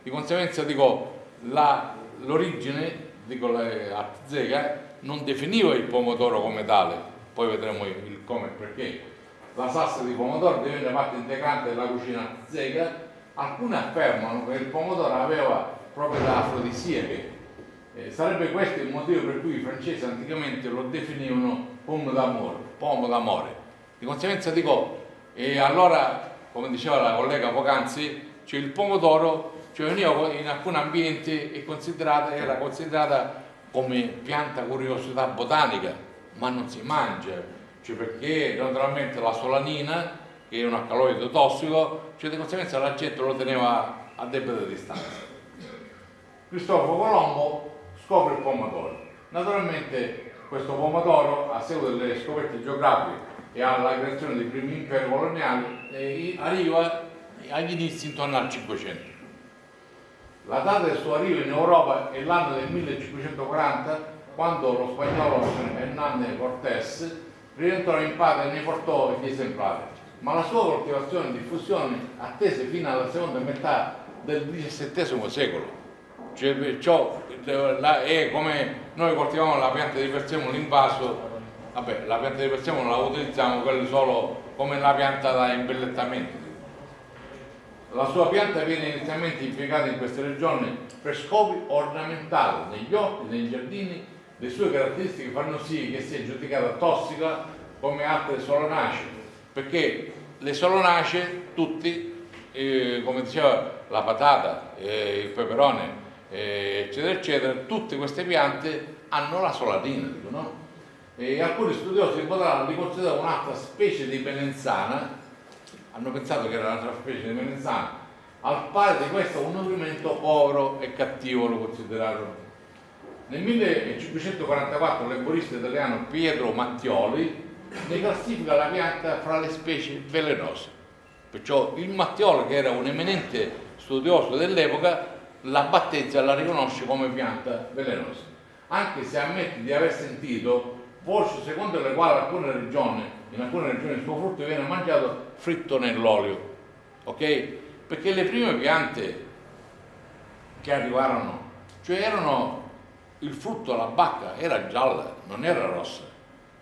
Di conseguenza dico l'origine, dico l'Atzei, non definiva il pomodoro come tale, poi vedremo il come e perché. La salsa di pomodoro divenne parte integrante della cucina azteca. Alcuni affermano che il pomodoro aveva proprietà afrodisiache. Sarebbe questo il motivo per cui i francesi anticamente lo definivano pomme d'amore. Di conseguenza dico, e allora, come diceva la collega poc'anzi, cioè il pomodoro veniva in alcuni ambienti era considerata come pianta curiosità botanica, ma non si mangia, cioè perché naturalmente la solanina, che è un alcaloide tossico, cioè di conseguenza la gente lo teneva a debita distanza. Cristoforo Colombo scopre il pomodoro. Naturalmente questo pomodoro, a seguito delle scoperte geografiche e alla creazione dei primi imperi coloniali, arriva agli inizi intorno al 500. La data del suo arrivo in Europa è l'anno del 1540, quando lo spagnolo Hernán Cortés rientrò in patria e ne portò gli esemplari, ma la sua coltivazione e diffusione attese fino alla seconda metà del XVII secolo. Cioè, ciò è come noi coltivavamo la pianta di persemo, l'invaso, vabbè, la pianta di persemo non la utilizziamo quelli solo come la pianta da imbellettamento. La sua pianta viene inizialmente impiegata in queste regioni per scopi ornamentali, negli orti, nei giardini. Le sue caratteristiche fanno sì che sia giudicata tossica come altre solanacee, perché le solanacee, tutti, come diceva la patata, il peperone, eccetera, eccetera, tutte queste piante hanno la solanina, no? E alcuni studiosi di botanica li considerano un'altra specie di melenzana. Hanno pensato che era un'altra specie di melenzana, al pari di questo un nutrimento povero e cattivo lo considerarono. Nel 1544 l'erborista italiano Pietro Mattioli ne classifica la pianta fra le specie velenose. Perciò il Mattioli, che era un eminente studioso dell'epoca, la battezza e la riconosce come pianta velenosa, anche se ammette di aver sentito voci secondo le quali in alcune regioni il suo frutto viene mangiato fritto nell'olio, ok? Perché le prime piante che arrivarono, cioè erano il frutto, la bacca era gialla, non era rossa,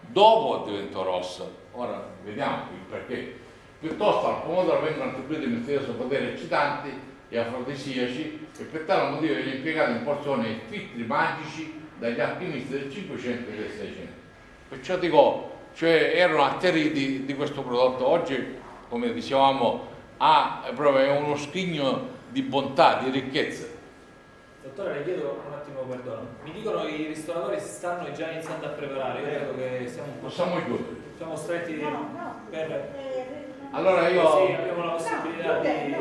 dopo diventò rossa. Ora vediamo il perché. Piuttosto al pomodoro vengono attribuiti misteriosi poteri eccitanti e afrodisiaci, e per tale motivo viene impiegato in porzioni filtri magici dagli alchimisti del 500 e del 600. Perciò dico, cioè erano atterriti di questo prodotto. Oggi, come dicevamo, proprio uno scrigno di bontà, di ricchezza. Dottore, le chiedo un attimo perdono. Mi dicono che i ristoratori si stanno già iniziando a preparare. Io credo che siamo un po'. Possiamo chiudere. Siamo stretti per. Allora io. Sì, abbiamo la possibilità di.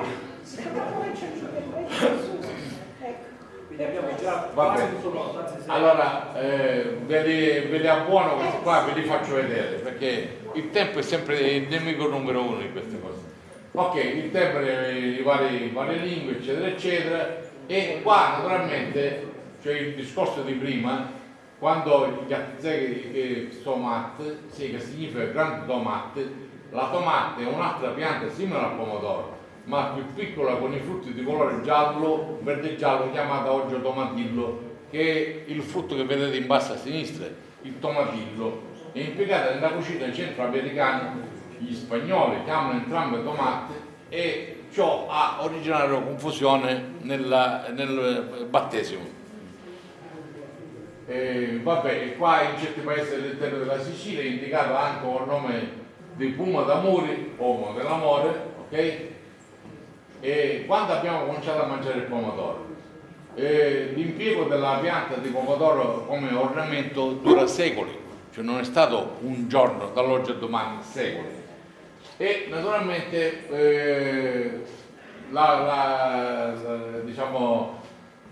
Quindi abbiamo già quasi tutto pronto. Allora, ve li abbuono questi qua, ve li faccio vedere, perché il tempo è sempre il nemico numero uno di queste cose. Ok, il tempo di varie lingue, eccetera, eccetera. E qua naturalmente c'è il discorso di prima, quando gli azzecchi tomate, sì, che significa grande tomate, la tomate è un'altra pianta simile al pomodoro, ma più piccola, con i frutti di colore giallo, verde giallo, chiamata oggi tomatillo, che è il frutto che vedete in basso a sinistra, il tomatillo. è impiegata nella cucina centroamericana. Gli spagnoli chiamano entrambe tomate e ciò ha originato confusione nel battesimo. Vabbè, qua in certi paesi dell'interno della Sicilia è indicato anche il nome di Puma d'Amuri, uomo dell'amore, ok? E quando abbiamo cominciato a mangiare il pomodoro? L'impiego della pianta di pomodoro come ornamento dura secoli, cioè non è stato un giorno dall'oggi al domani, secoli. E naturalmente diciamo,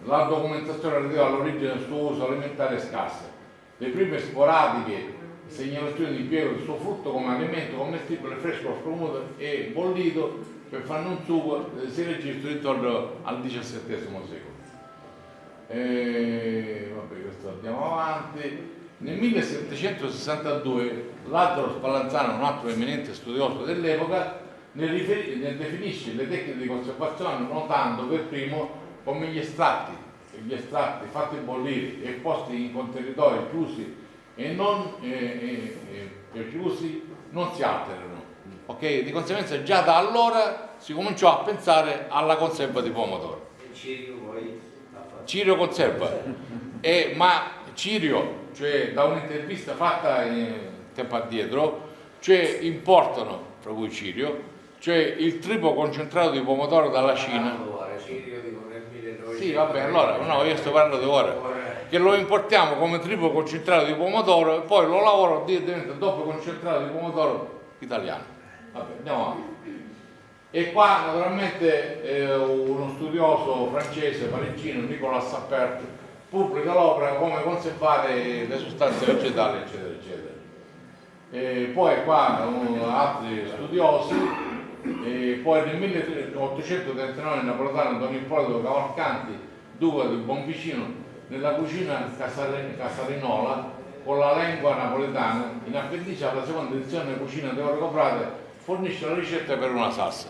la documentazione relativa all'origine del suo uso alimentare è scarsa. Le prime sporadiche segnalazioni di impiego del suo frutto come alimento commestibile fresco, spremuto e bollito per farne un sugo si registra intorno al XVII secolo. Vabbè, questo andiamo avanti. Nel 1762 Lazzaro Spallanzani, un altro eminente studioso dell'epoca, ne definisce le tecniche di conservazione notando per primo come gli estratti fatti bollire e posti in contenitori chiusi e non chiusi non si alterano. Ok? Di conseguenza già da allora si cominciò a pensare alla conserva di pomodoro. Cirio conserva, ma Cirio, cioè da un'intervista fatta tempo addietro, cioè importano, fra cui Cirio, cioè il triplo concentrato di pomodoro dalla Cina. Sì, vabbè, allora, no, io sto parlando di ora, che lo importiamo come triplo concentrato di pomodoro e poi lo lavoro e diventa doppio concentrato di pomodoro italiano. Vabbè, andiamo avanti. E qua naturalmente uno studioso francese, parigino, Nicolas Appert, pubblica l'opera come conservare le sostanze vegetali, eccetera, eccetera. Poi qua altri studiosi, poi nel 1839 il napoletano Don Ippolito Cavalcanti, duca di Bonvicino, nella cucina casarinola con la lingua napoletana, in appendice alla seconda edizione della cucina teorico Frate, fornisce la ricetta per una salsa,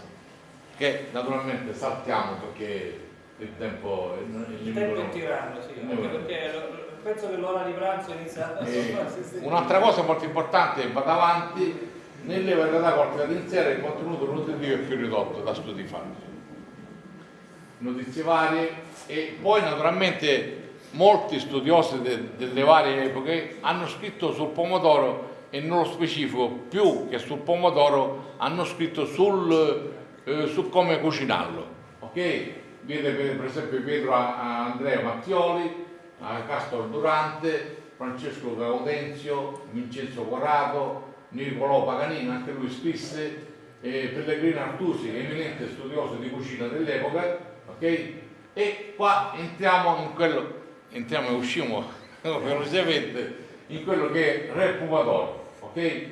che naturalmente saltiamo perché il tempo è tiranno, sì, anche perché penso che l'ora di pranzo inizia a un'altra cosa molto importante, vado avanti, nelle varietà coltivate in serra il contenuto nutritivo è più ridotto da studi fatti, notizie varie, e poi naturalmente molti studiosi delle varie epoche hanno scritto sul pomodoro e nello specifico più che sul pomodoro hanno scritto su come cucinarlo, ok? Vede per esempio Pietro Andrea Mattioli, Castro Durante, Francesco Gaudenzio, Vincenzo Corato, Nicolò Paganini, anche lui scrisse, Pellegrino Artusi, eminente studioso di cucina dell'epoca, ok? E qua entriamo e usciamo velocemente in quello che è Re Pomodoro, ok?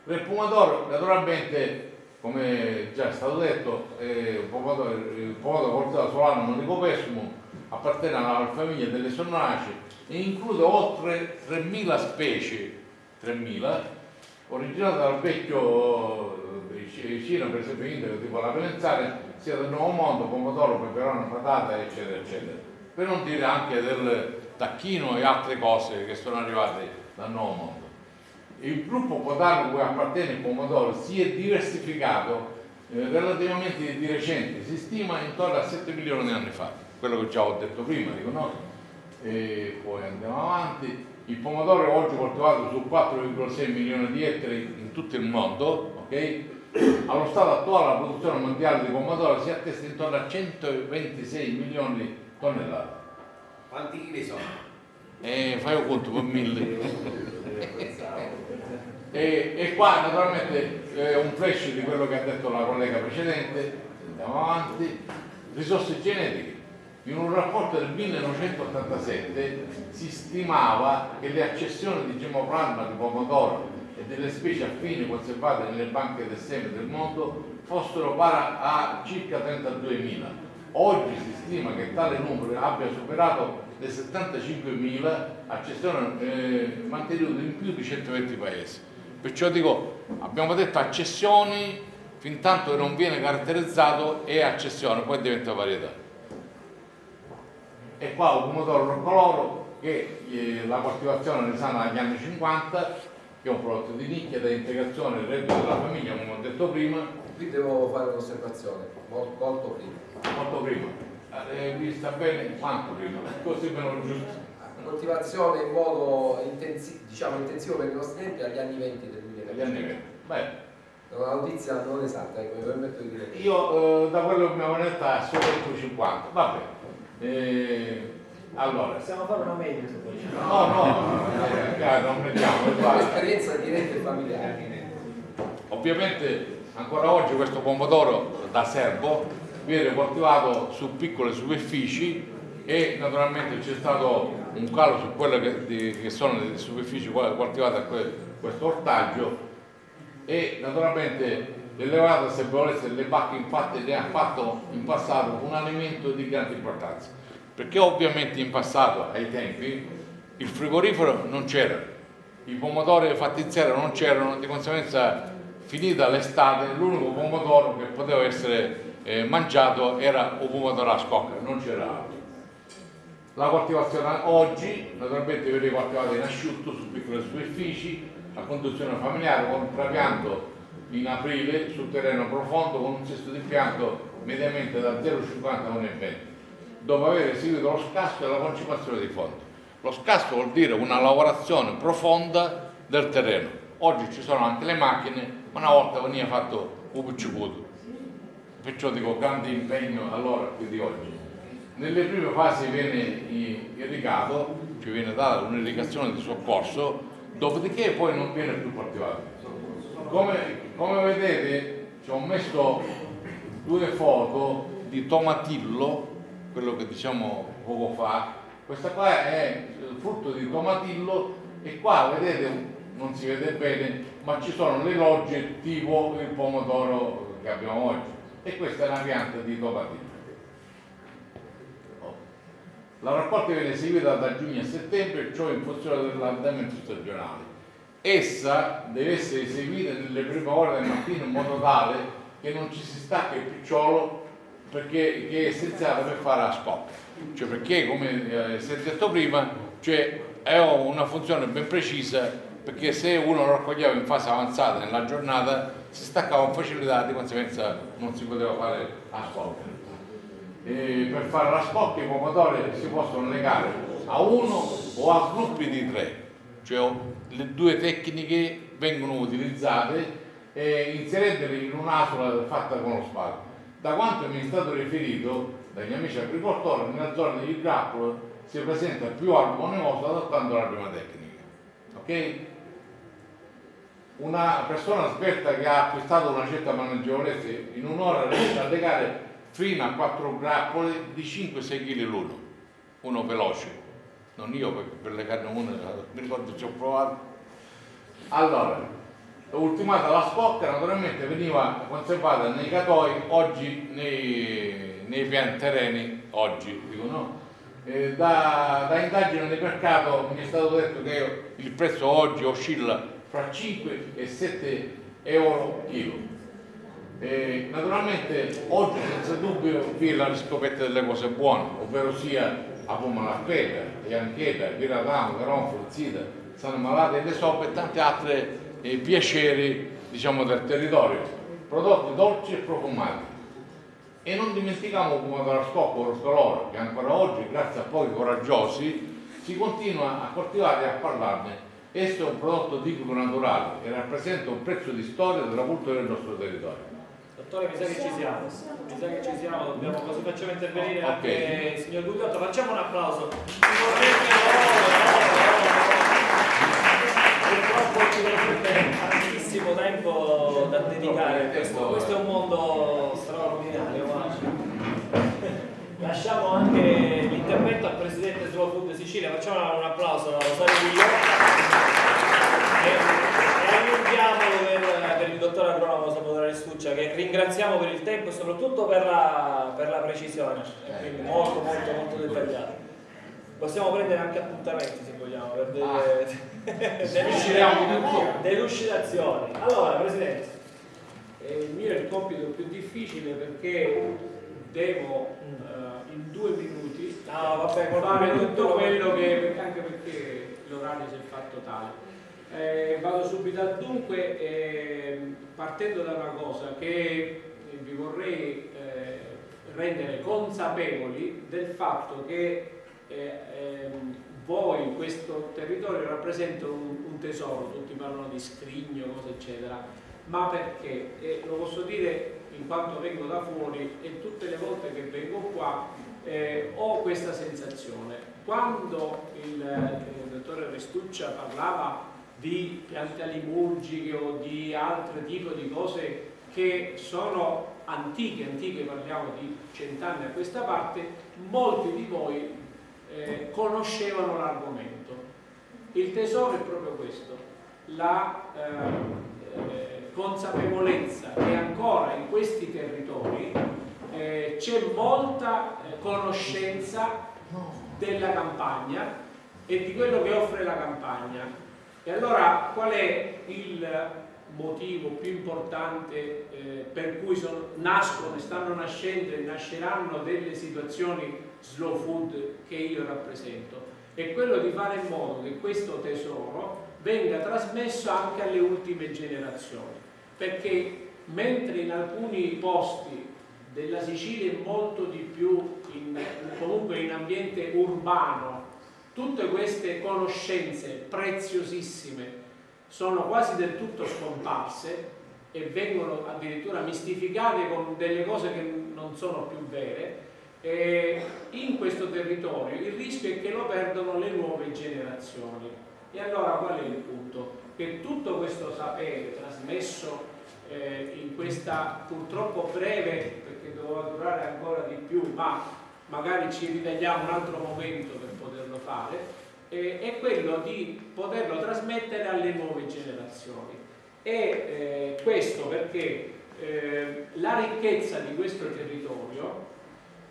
Re Pomodoro naturalmente, come già è stato detto, il pomodoro coltivato solano Monicopessimo appartiene alla famiglia delle solanaceae e include oltre 3.000 specie, 3.000, originate dal vecchio Cina, per esempio India, tipo la Pelenzane, sia del Nuovo Mondo, pomodoro, peperone, patata, eccetera, eccetera. Per non dire anche del tacchino e altre cose che sono arrivate dal Nuovo Mondo. Il gruppo botanico cui appartiene il pomodoro si è diversificato relativamente di recente, si stima intorno a 7 milioni di anni fa, quello che già ho detto prima, dico no? E poi andiamo avanti. Il pomodoro è oggi coltivato su 4,6 milioni di ettari in tutto il mondo, ok? Allo stato attuale la produzione mondiale di pomodoro si attesta intorno a 126 milioni di tonnellate. Quanti chili sono? Fai un conto per 1000. E qua naturalmente un flash di quello che ha detto la collega precedente. Andiamo avanti. Risorse genetiche. In un rapporto del 1987 si stimava che le accessioni di gemoplasma di pomodoro e delle specie affini conservate nelle banche del seme del mondo fossero pari a circa 32.000. Oggi si stima che tale numero abbia superato le 75.000 accessioni mantenute in più di 120 paesi. Perciò dico, abbiamo detto accessioni, fin tanto che non viene caratterizzato è accessione, poi diventa varietà. E qua un pomodoro roccoloro che la coltivazione risale agli anni 50, che è un prodotto di nicchia da integrazione del reddito della famiglia, come ho detto prima. Qui devo fare un'osservazione, molto prima. Molto prima. Vi sta bene quanto prima? Così meno giusto. Coltivazione in modo intensivo per i nostri tempi agli anni 20 del 2000. Agli anni 20. Beh. È una notizia non esatta, ecco, mi permetto di dire. Io da quello che mi avevo detto è solo 50. Va bene. Allora. Possiamo fare una media su questo. No, non mettiamo. L'esperienza diretta e familiare. Ovviamente ancora oggi questo pomodoro da serbo viene coltivato su piccole superfici e naturalmente c'è stato un calo su quelle che sono le superfici coltivate a questo ortaggio e naturalmente l'elevata seppellezza delle bacche infatti ne ha fatto in passato un alimento di grande importanza, perché ovviamente in passato ai tempi il frigorifero non c'era, i pomodori fatti in serra non c'erano, di conseguenza finita l'estate l'unico pomodoro che poteva essere mangiato era un pomodoro a scocca, non c'era altro. La coltivazione oggi naturalmente viene coltivata in asciutto su piccole superfici a conduzione familiare con un trapianto in aprile sul terreno profondo con un cesto di pianto mediamente da 0,50 a 1,20, dopo aver eseguito lo scasto e la concimazione di fondo. Lo scasto vuol dire una lavorazione profonda del terreno. Oggi ci sono anche le macchine, ma una volta veniva fatto un picciuto. Perciò dico grande impegno allora più di oggi. Nelle prime fasi viene irrigato, ci viene data un'irrigazione di soccorso, dopodiché poi non viene più coltivato. Come vedete ci ho messo due foto di tomatillo, quello che diciamo poco fa. Questa qua è il frutto di tomatillo e qua vedete non si vede bene, ma ci sono le logge tipo il pomodoro che abbiamo oggi e questa è una pianta di tomatillo. La raccolta viene eseguita da giugno a settembre, cioè in funzione dell'andamento stagionale. Essa deve essere eseguita nelle prime ore del mattino in modo tale che non ci si stacca il picciolo, perché che è essenziale per fare la scocca. Cioè perché, come si è detto prima, cioè è una funzione ben precisa, perché se uno lo raccoglieva in fase avanzata nella giornata si staccava con facilità, di conseguenza non si poteva fare la scocca. Per fare la scocca i pomodori si possono legare a uno o a gruppi di 3, cioè le due tecniche vengono utilizzate inserendole in un'asola fatta con lo spago. Da quanto mi è stato riferito dagli amici agricoltori, nella zona del grappolo si presenta più armonioso adattando la prima tecnica. Ok? Una persona svelta che ha acquistato una certa maneggevolezza in un'ora riesce a legare fino a 4 grappoli di 5-6 kg l'uno, uno veloce, non io perché per legarne uno mi ricordo ci ho provato. Allora, ultimata la scocca naturalmente veniva conservata nei catoi, oggi nei piani terreni, oggi dico no. Da indagine di mercato mi è stato detto che il prezzo oggi oscilla fra 5 e 7 euro chilo. Naturalmente oggi senza dubbio vi è la riscoperta delle cose buone, ovvero sia la pomma all'aspeta, biancheta, viradano, caronfolo, zita, sanmalate, le soppe e tanti altri piaceri diciamo del territorio, prodotti dolci e profumati. E non dimentichiamo il pomodoro a scocco o roccaloro, che ancora oggi, grazie a pochi coraggiosi, si continua a coltivare e a parlarne. Esso è un prodotto tipico naturale e rappresenta un pezzo di storia della cultura del nostro territorio. Dottore, mi sa che ci siamo, dobbiamo, così facciamo intervenire anche il signor Gugliotto, facciamo un applauso. Purtroppo ci deve tantissimo tempo da dedicare, questo è un mondo straordinario. Lasciamo anche l'intervento al Presidente Slow Food Sicilia, facciamo un applauso a Rosario Gugliotto e allunghiamolo per il dottor agronomo Salvatore Restuccia, che ringraziamo per il tempo e soprattutto per la precisione, quindi molto dettagliato. Possiamo prendere anche appuntamenti se vogliamo per delle elucidazioni. Allora, Presidente. Il mio è il compito più difficile perché devo in 2 minuti fare tutto quello che, anche perché l'orario si è fatto tale. Vado subito al dunque, partendo da una cosa che vi vorrei rendere consapevoli del fatto che voi in questo territorio rappresenta un tesoro. Tutti parlano di scrigno, cose eccetera, ma perché? E lo posso dire in quanto vengo da fuori e tutte le volte che vengo qua ho questa sensazione. Quando il dottore Restuccia parlava di piante alimurgiche o di altro tipo di cose che sono antiche, parliamo di 100 anni a questa parte, molti di voi conoscevano l'argomento. Il tesoro è proprio questo, la consapevolezza che ancora in questi territori c'è molta conoscenza della campagna e di quello che offre la campagna. E allora qual è il motivo più importante per cui stanno nascendo e nasceranno delle situazioni slow food che io rappresento? È quello di fare in modo che questo tesoro venga trasmesso anche alle ultime generazioni, perché mentre in alcuni posti della Sicilia e molto di più comunque in ambiente urbano tutte queste conoscenze preziosissime sono quasi del tutto scomparse e vengono addirittura mistificate con delle cose che non sono più vere, in questo territorio il rischio è che lo perdono le nuove generazioni. E allora qual è il punto? Che tutto questo sapere trasmesso in questa purtroppo breve, perché doveva durare ancora di più, ma magari ci ritagliamo un altro momento per poterlo fare, è quello di poterlo trasmettere alle nuove generazioni. E questo perché la ricchezza di questo territorio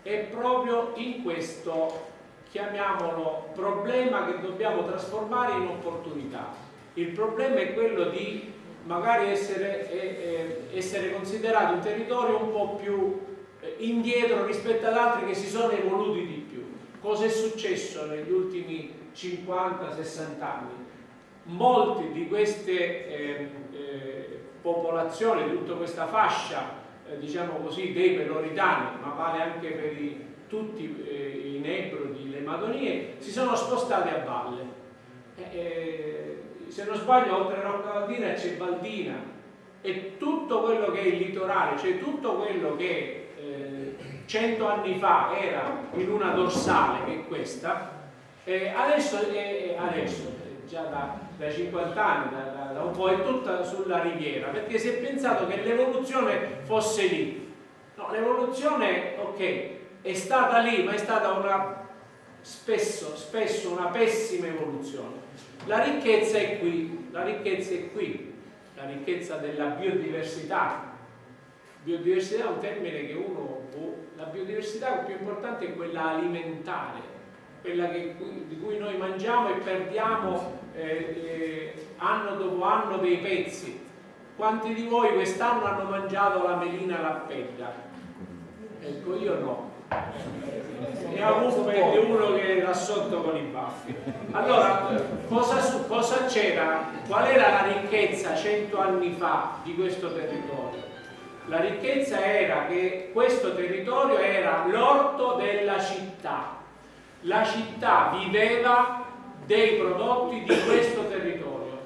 è proprio in questo, chiamiamolo, problema che dobbiamo trasformare in opportunità. Il problema è quello di magari essere considerato un territorio un po' più indietro rispetto ad altri che si sono evoluti di più. Cosa è successo negli ultimi 50-60 anni? Molti di queste popolazioni, di tutta questa fascia, diciamo così, dei peloritani, ma vale anche per tutti i Nebrodi, le Madonie, si sono spostati a valle. Se non sbaglio, oltre a Roccavaldina c'è Valdina, e tutto quello che è il litorale, cioè tutto quello che 100 anni fa era in una dorsale, che è questa, adesso già da 50 anni, da un po' è tutta sulla riviera, perché si è pensato che l'evoluzione fosse lì. No, l'evoluzione, ok, è stata lì, ma è stata spesso una pessima evoluzione. La ricchezza è qui, la ricchezza della biodiversità. Biodiversità è un termine che la biodiversità più importante è quella alimentare, quella di cui noi mangiamo e perdiamo anno dopo anno dei pezzi. Quanti di voi quest'anno hanno mangiato la melina lappetta? Ecco, io no. E a colpa di uno che era sotto con i baffi. Allora, cosa c'era? Qual era la ricchezza 100 anni fa di questo territorio? La ricchezza era che questo territorio era l'orto della città. La città viveva dei prodotti di questo territorio.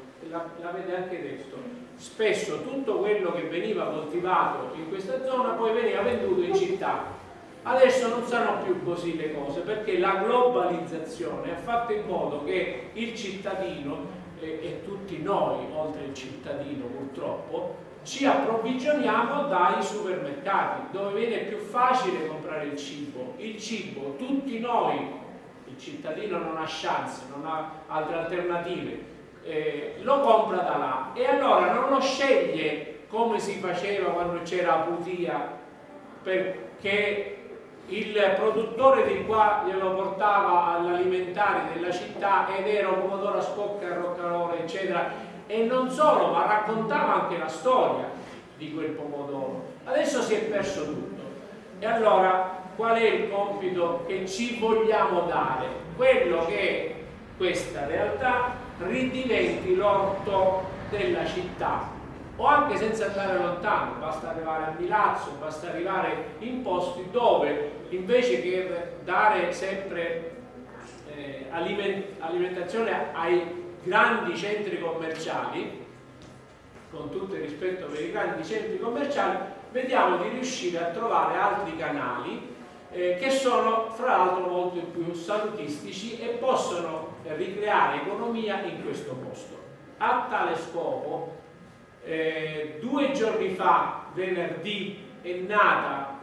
L'avete anche detto. Spesso tutto quello che veniva coltivato in questa zona poi veniva venduto in città. Adesso non saranno più così le cose, perché la globalizzazione ha fatto in modo che il cittadino e tutti noi, oltre il cittadino purtroppo, ci approvvigioniamo dai supermercati, dove viene più facile comprare il cibo. Il cibo, tutti noi, il cittadino non ha chance, non ha altre alternative, lo compra da là, e allora non lo sceglie come si faceva quando c'era Putia, perché il produttore di qua glielo portava all'alimentare della città ed era un pomodoro a scocca, a Roccalore, eccetera, e non solo, ma raccontava anche la storia di quel pomodoro. Adesso si è perso tutto. E allora qual è il compito che ci vogliamo dare? Quello che questa realtà ridiventi l'orto della città, o anche senza andare lontano, basta arrivare a Milazzo, basta arrivare in posti dove invece che dare sempre alimentazione ai grandi centri commerciali, con tutto il rispetto per i grandi centri commerciali, vediamo di riuscire a trovare altri canali che sono fra l'altro molto più salutistici e possono ricreare economia in questo posto. A tale scopo 2 giorni fa, venerdì, è nata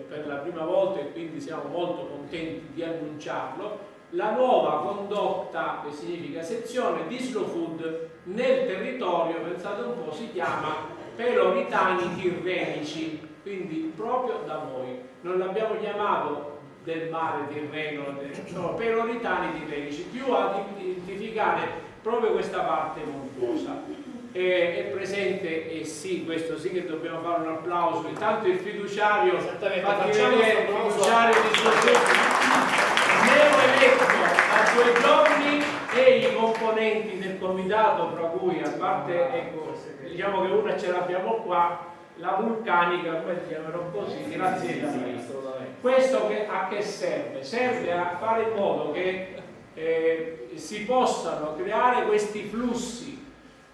per la prima volta, e quindi siamo molto contenti di annunciarlo, la nuova condotta, che significa sezione di Slow Food nel territorio, pensate un po', si chiama Peloritani Tirrenici, quindi proprio da voi. Non l'abbiamo chiamato del mare Tirreno, no, Peloritani Tirrenici, più a identificare proprio questa parte montuosa. È presente, e sì, questo sì che dobbiamo fare un applauso, intanto il fiduciario, facciamo il fiduciario di neoeletto a 2 giorni, e i componenti del comitato, fra cui, a parte, ecco, diciamo che una ce l'abbiamo qua, la vulcanica, come si chiamerò così, grazie a Dio. Questo a che serve? Serve a fare in modo che si possano creare questi flussi,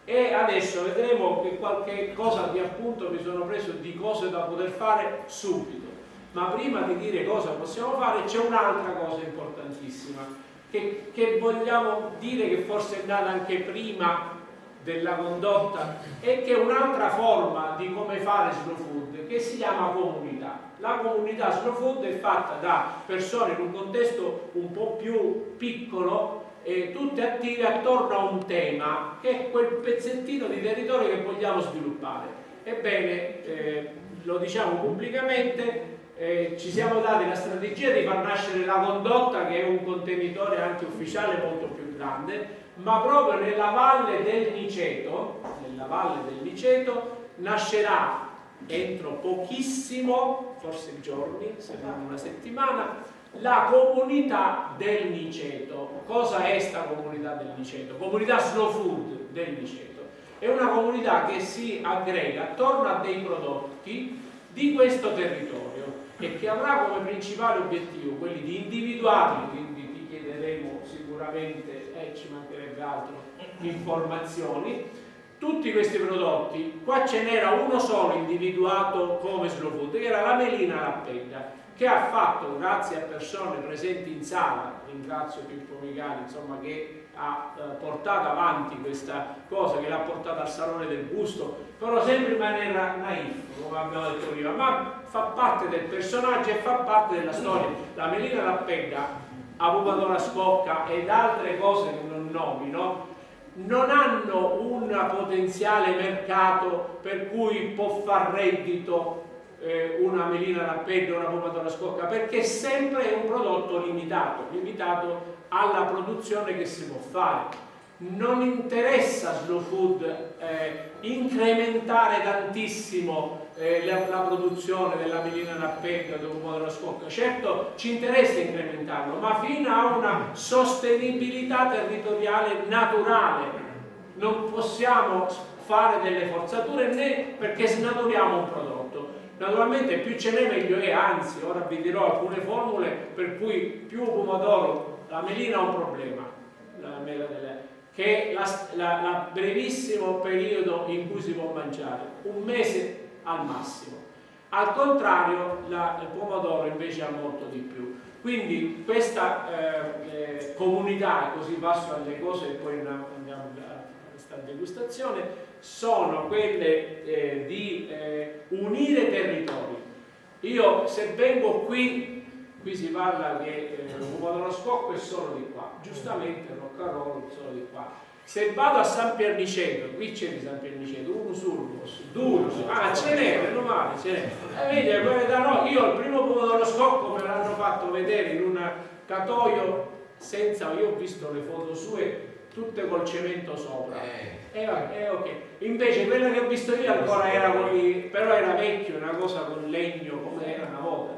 e adesso vedremo che qualche cosa di appunto mi sono preso di cose da poter fare subito. Ma prima di dire cosa possiamo fare, c'è un'altra cosa importantissima che vogliamo dire, che forse è nata anche prima della condotta, e che è un'altra forma di come fare slow food, che si chiama comunità. La comunità slow food è fatta da persone in un contesto un po' più piccolo, tutte attive attorno a un tema, che è quel pezzettino di territorio che vogliamo sviluppare. Ebbene, lo diciamo pubblicamente, ci siamo dati la strategia di far nascere la condotta, che è un contenitore anche ufficiale molto più grande, ma proprio nella valle del Niceto, nascerà entro pochissimo, forse giorni, se non una settimana, la comunità del Niceto. Cosa è sta comunità del Niceto? Comunità Slow Food del Niceto. È una comunità che si aggrega attorno a dei prodotti di questo territorio e che avrà come principale obiettivo quelli di individuarli, quindi ti chiederemo sicuramente, ci mancherebbe altro, informazioni. Tutti questi prodotti, qua ce n'era uno solo individuato come slow food, che era la melina Lappeggia, che ha fatto, grazie a persone presenti in sala, ringrazio Pippo Micali, insomma, che ha portato avanti questa cosa, che l'ha portata al Salone del Gusto, però sempre in maniera naif, come abbiamo detto prima, ma fa parte del personaggio e fa parte della storia. La melina Lappeggia, Avumadora Scocca ed altre cose che non nomino, non hanno un potenziale mercato per cui può far reddito una melina Lappeggia o una Avumadora Scocca, perché sempre è un prodotto limitato alla produzione che si può fare. Non interessa Slow Food incrementare tantissimo la produzione della melina Lappeggia o della Scocca. Certo, ci interessa incrementarlo, ma fino a una sostenibilità territoriale naturale. Non possiamo fare delle forzature, né perché snaturiamo un prodotto. Naturalmente più ce n'è meglio è, anzi, ora vi dirò alcune formule per cui più pomodoro, la melina ha un problema, che è il brevissimo periodo in cui si può mangiare, 1 mese al massimo. Al contrario, il pomodoro invece ha molto di più. Quindi questa comunità, così passo alle cose e poi andiamo a questa degustazione, sono quelle di unire territori. Io se vengo qui si parla che il pomodoro Scocco è solo di qua, giustamente il Roccarolo è solo di qua. Se vado a San Pierniceto, qui c'è di San Pierniceto, un Usurgos, Durus, ce n'è, meno male, ce n'è. Vedi, da noi, io il primo pomodoro Scocco me l'hanno fatto vedere in un catoio senza, io ho visto le foto sue, tutte col cemento sopra. Okay. Invece quella che ho visto io ancora era però era vecchio, una cosa con legno come era una volta.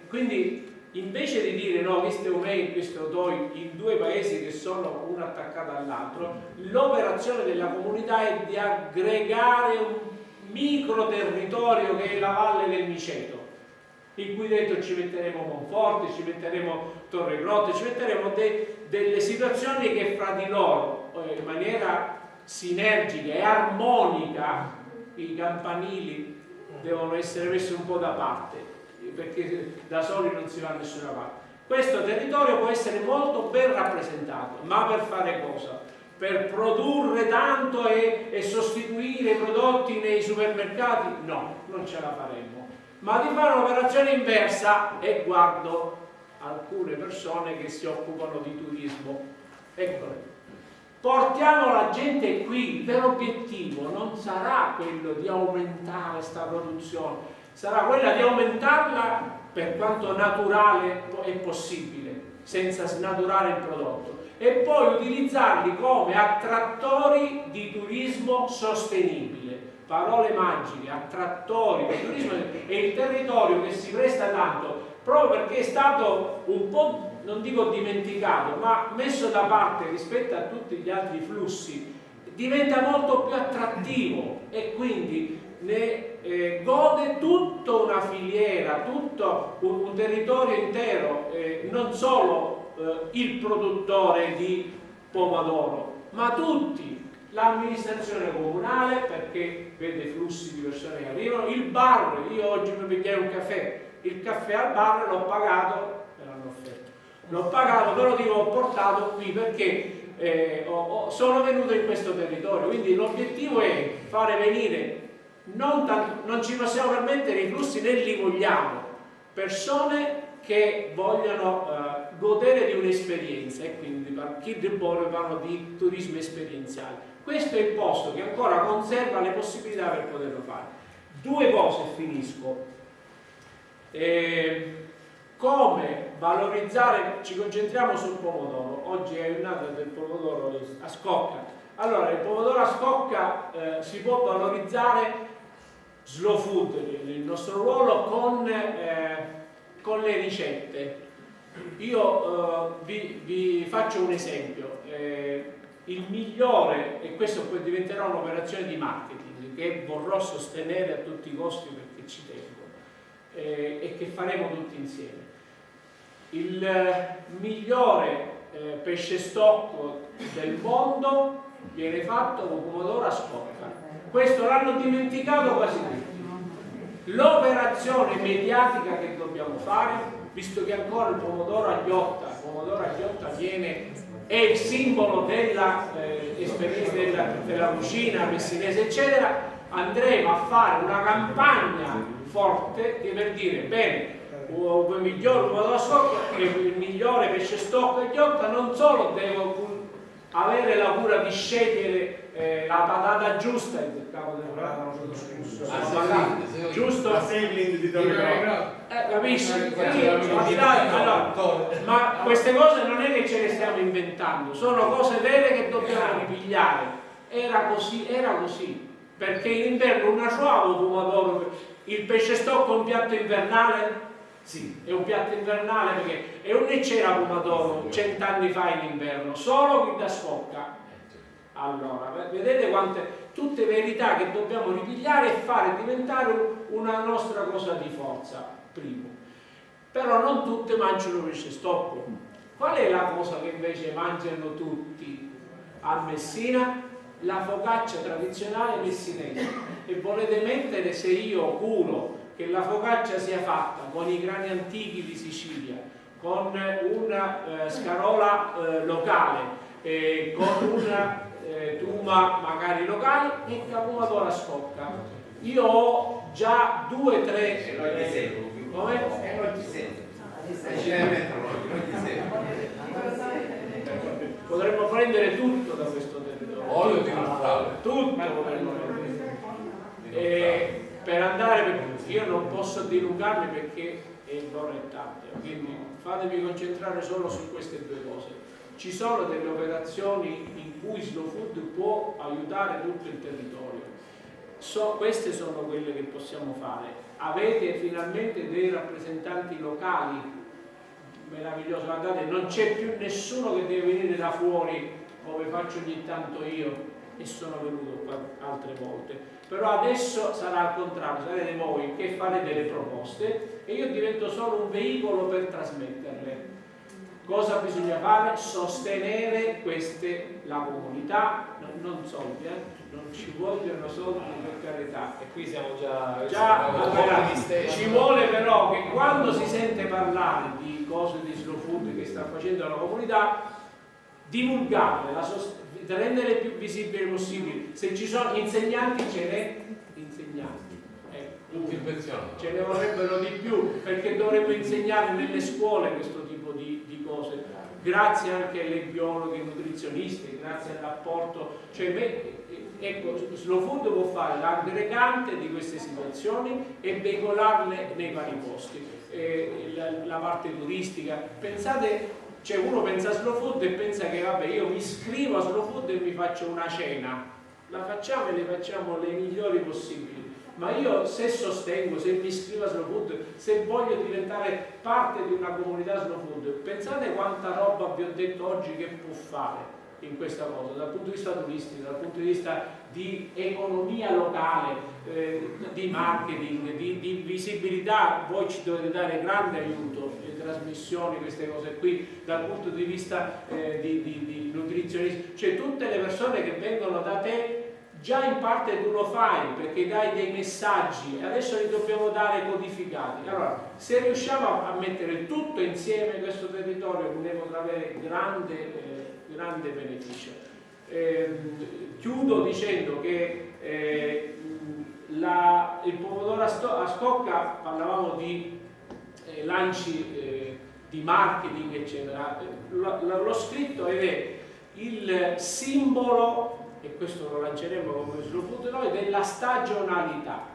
Quindi invece di dire no, questo è un E, questo è un DOI in due paesi che sono uno attaccato all'altro, l'operazione della comunità è di aggregare un micro territorio che è la valle del Miceto, in cui dentro ci metteremo Monforte, ci metteremo Torre Grotte, ci metteremo delle situazioni che fra di loro in maniera sinergica e armonica, i campanili devono essere messi un po' da parte, perché da soli non si va da nessuna parte. Questo territorio può essere molto ben rappresentato, ma per fare cosa? Per produrre tanto e sostituire i prodotti nei supermercati? No, non ce la faremmo. Ma di fare un'operazione inversa, e guardo alcune persone che si occupano di turismo, eccole. Portiamo la gente qui, il vero obiettivo non sarà quello di aumentare questa produzione, sarà quella di aumentarla per quanto naturale è possibile, senza snaturare il prodotto, e poi utilizzarli come attrattori di turismo sostenibile. Parole magiche, attrattori di turismo, e il territorio che si presta tanto, proprio perché è stato un po', non dico dimenticato, ma messo da parte rispetto a tutti gli altri flussi, diventa molto più attrattivo e quindi ne gode tutta una filiera, tutto un territorio intero, non solo il produttore di pomodoro, ma tutti, l'amministrazione comunale, perché vede flussi di persone che arrivano, il bar, io oggi mi pigliai un caffè, il caffè al bar l'ho pagato, me l'hanno offerto, l'ho pagato, però dico ho portato qui perché sono venuto in questo territorio, quindi l'obiettivo è fare venire, non ci possiamo permettere i flussi né li vogliamo, persone che vogliono godere di un'esperienza, e quindi chi del Borgo parla di turismo esperienziale. Questo è il posto che ancora conserva le possibilità per poterlo fare. Due cose, finisco. Come valorizzare, ci concentriamo sul pomodoro, oggi è giornata del pomodoro a scocca. Allora, il pomodoro a scocca si può valorizzare slow food, il nostro ruolo, con le ricette. Io vi faccio un esempio. Il migliore, e questo poi diventerà un'operazione di marketing che vorrò sostenere a tutti i costi perché ci tengo, e che faremo tutti insieme. Il migliore pesce stocco del mondo viene fatto con pomodoro a scocca. Questo l'hanno dimenticato quasi tutti. L'operazione mediatica che dobbiamo fare, visto che ancora il pomodoro a ghiotta è il simbolo della esperienza della cucina messinese, eccetera, andremo a fare una campagna forte per dire, bene, il migliore pomodoro a scocca, il migliore pesce stocco e ghiotta, non solo devo avere la cura di scegliere la patata giusta, il capo del giusto, capisci? Ma queste cose non è che ce le stiamo inventando, sono cose vere che dobbiamo ripigliare. Era così, perché in inverno non trovavo pomodoro. Il pesce stocco è un piatto invernale? Sì, è un piatto invernale perché e non c'era pomodoro 100 anni fa in inverno, solo qui da scocca. Allora, vedete quante tutte verità che dobbiamo ripigliare e fare diventare una nostra cosa di forza, primo. Però non tutte mangiano pesce stocco. Qual è la cosa che invece mangiano tutti a Messina? La focaccia tradizionale messinese. E volete mettere, se io curo che la focaccia sia fatta con i grani antichi di Sicilia, con una scarola locale, con una tuma magari locale e pomodoro a scocca. Io ho già 2 o 3 potremmo prendere tutto da questo territorio, olio di mufrale, tutto potremmo prendere. Per andare, io non posso dilungarmi perché l'ora è tanta, quindi fatemi concentrare solo su queste due cose. Ci sono delle operazioni in cui Slow Food può aiutare tutto il territorio. Queste sono quelle che possiamo fare. Avete finalmente dei rappresentanti locali meraviglioso, guardate, non c'è più nessuno che deve venire da fuori come faccio ogni tanto io, e sono venuto qua altre volte, però adesso sarà al contrario, sarete voi che farete le proposte e io divento solo un veicolo per trasmetterle. Cosa bisogna fare? Sostenere la comunità, non soldi, non ci vogliono soldi per carità. E qui siamo già allora, ci vuole però che quando si sente parlare di cose di slow food che sta facendo la comunità, divulgarle, rendere più visibile possibile. Se ci sono insegnanti, ce ne vorrebbero di più, perché dovremmo insegnare nelle scuole questo tipo di cose, grazie anche alle biologhe nutrizioniste, grazie all'apporto, ecco, Slow Food può fare l'aggregante di queste situazioni e veicolarle nei vari posti. La parte turistica, pensate, uno pensa a Slow Food e pensa che vabbè, io mi iscrivo a Slow Food e mi faccio una cena, la facciamo e le facciamo le migliori possibili. Ma io se sostengo, se mi iscrivo a Slow Food, se voglio diventare parte di una comunità Slow Food, pensate quanta roba vi ho detto oggi che può fare in questa cosa, dal punto di vista turistico, dal punto di vista di economia locale, di marketing, di visibilità. Voi ci dovete dare grande aiuto, le trasmissioni, queste cose qui, dal punto di vista di nutrizionismo, cioè tutte le persone che vengono da te. Già in parte tu lo fai perché dai dei messaggi e adesso li dobbiamo dare codificati. Allora, se riusciamo a mettere tutto insieme, questo territorio ne potrà avere grande beneficio. Chiudo dicendo che il pomodoro a scocca, parlavamo di lanci di marketing, eccetera. L'ho scritto ed è il simbolo, e questo lo lanceremo come Slow Food noi, della stagionalità.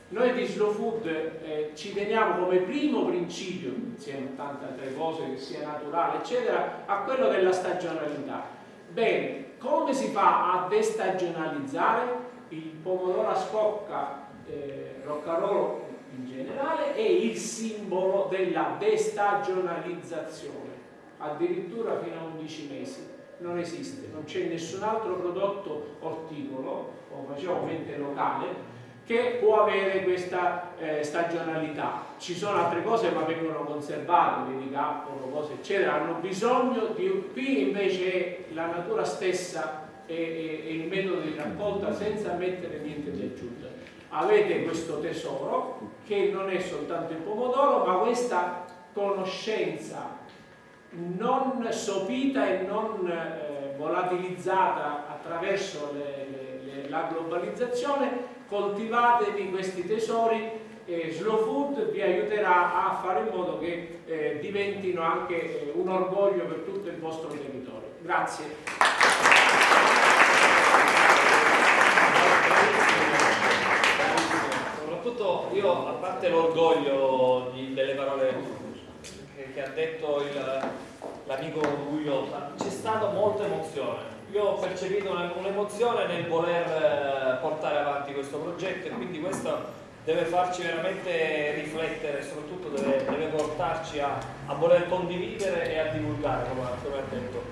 Noi di Slow Food ci teniamo come primo principio, insieme a tante altre cose, che sia naturale eccetera, a quello della stagionalità. Bene, come si fa a destagionalizzare? Il pomodoro a scocca Roccarolo in generale è il simbolo della destagionalizzazione, addirittura fino a 11 mesi. Non esiste, non c'è nessun altro prodotto orticolo o facilmente locale che può avere questa stagionalità. Ci sono altre cose ma vengono conservate, vedi cappolo, cose eccetera, hanno bisogno di... Qui invece è la natura stessa e il metodo di raccolta senza mettere niente di aggiunta. Avete questo tesoro che non è soltanto il pomodoro, ma questa conoscenza non sopita e non volatilizzata attraverso la globalizzazione. Coltivatevi questi tesori e Slow Food vi aiuterà a fare in modo che diventino anche un orgoglio per tutto il vostro territorio. Grazie. Soprattutto io, a parte l'orgoglio delle parole che ha detto l'amico Gugliotta, c'è stata molta emozione. Io ho percepito un'emozione nel voler portare avanti questo progetto e quindi questo deve farci veramente riflettere, soprattutto deve portarci a voler condividere e a divulgare, come ha detto.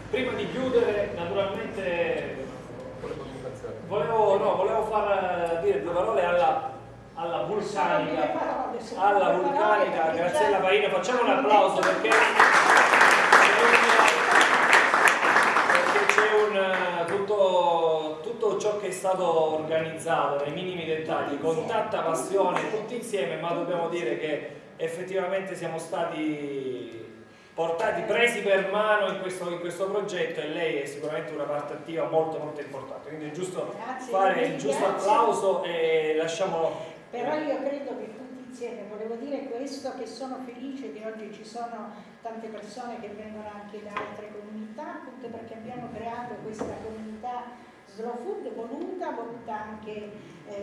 Prima di chiudere, naturalmente volevo far dire due parole alla vulcanica Graziella Parina. Facciamo un applauso perché c'è tutto ciò che è stato organizzato nei minimi dettagli, con tanta passione, tutti insieme, ma dobbiamo dire che effettivamente siamo stati presi per mano in questo progetto e lei è sicuramente una parte attiva molto molto importante, quindi è giusto fare il giusto applauso e lasciamolo. Però io credo che tutti insieme, volevo dire questo, che sono felice che oggi ci sono tante persone che vengono anche da altre comunità, appunto perché abbiamo creato questa comunità Slow Food voluta anche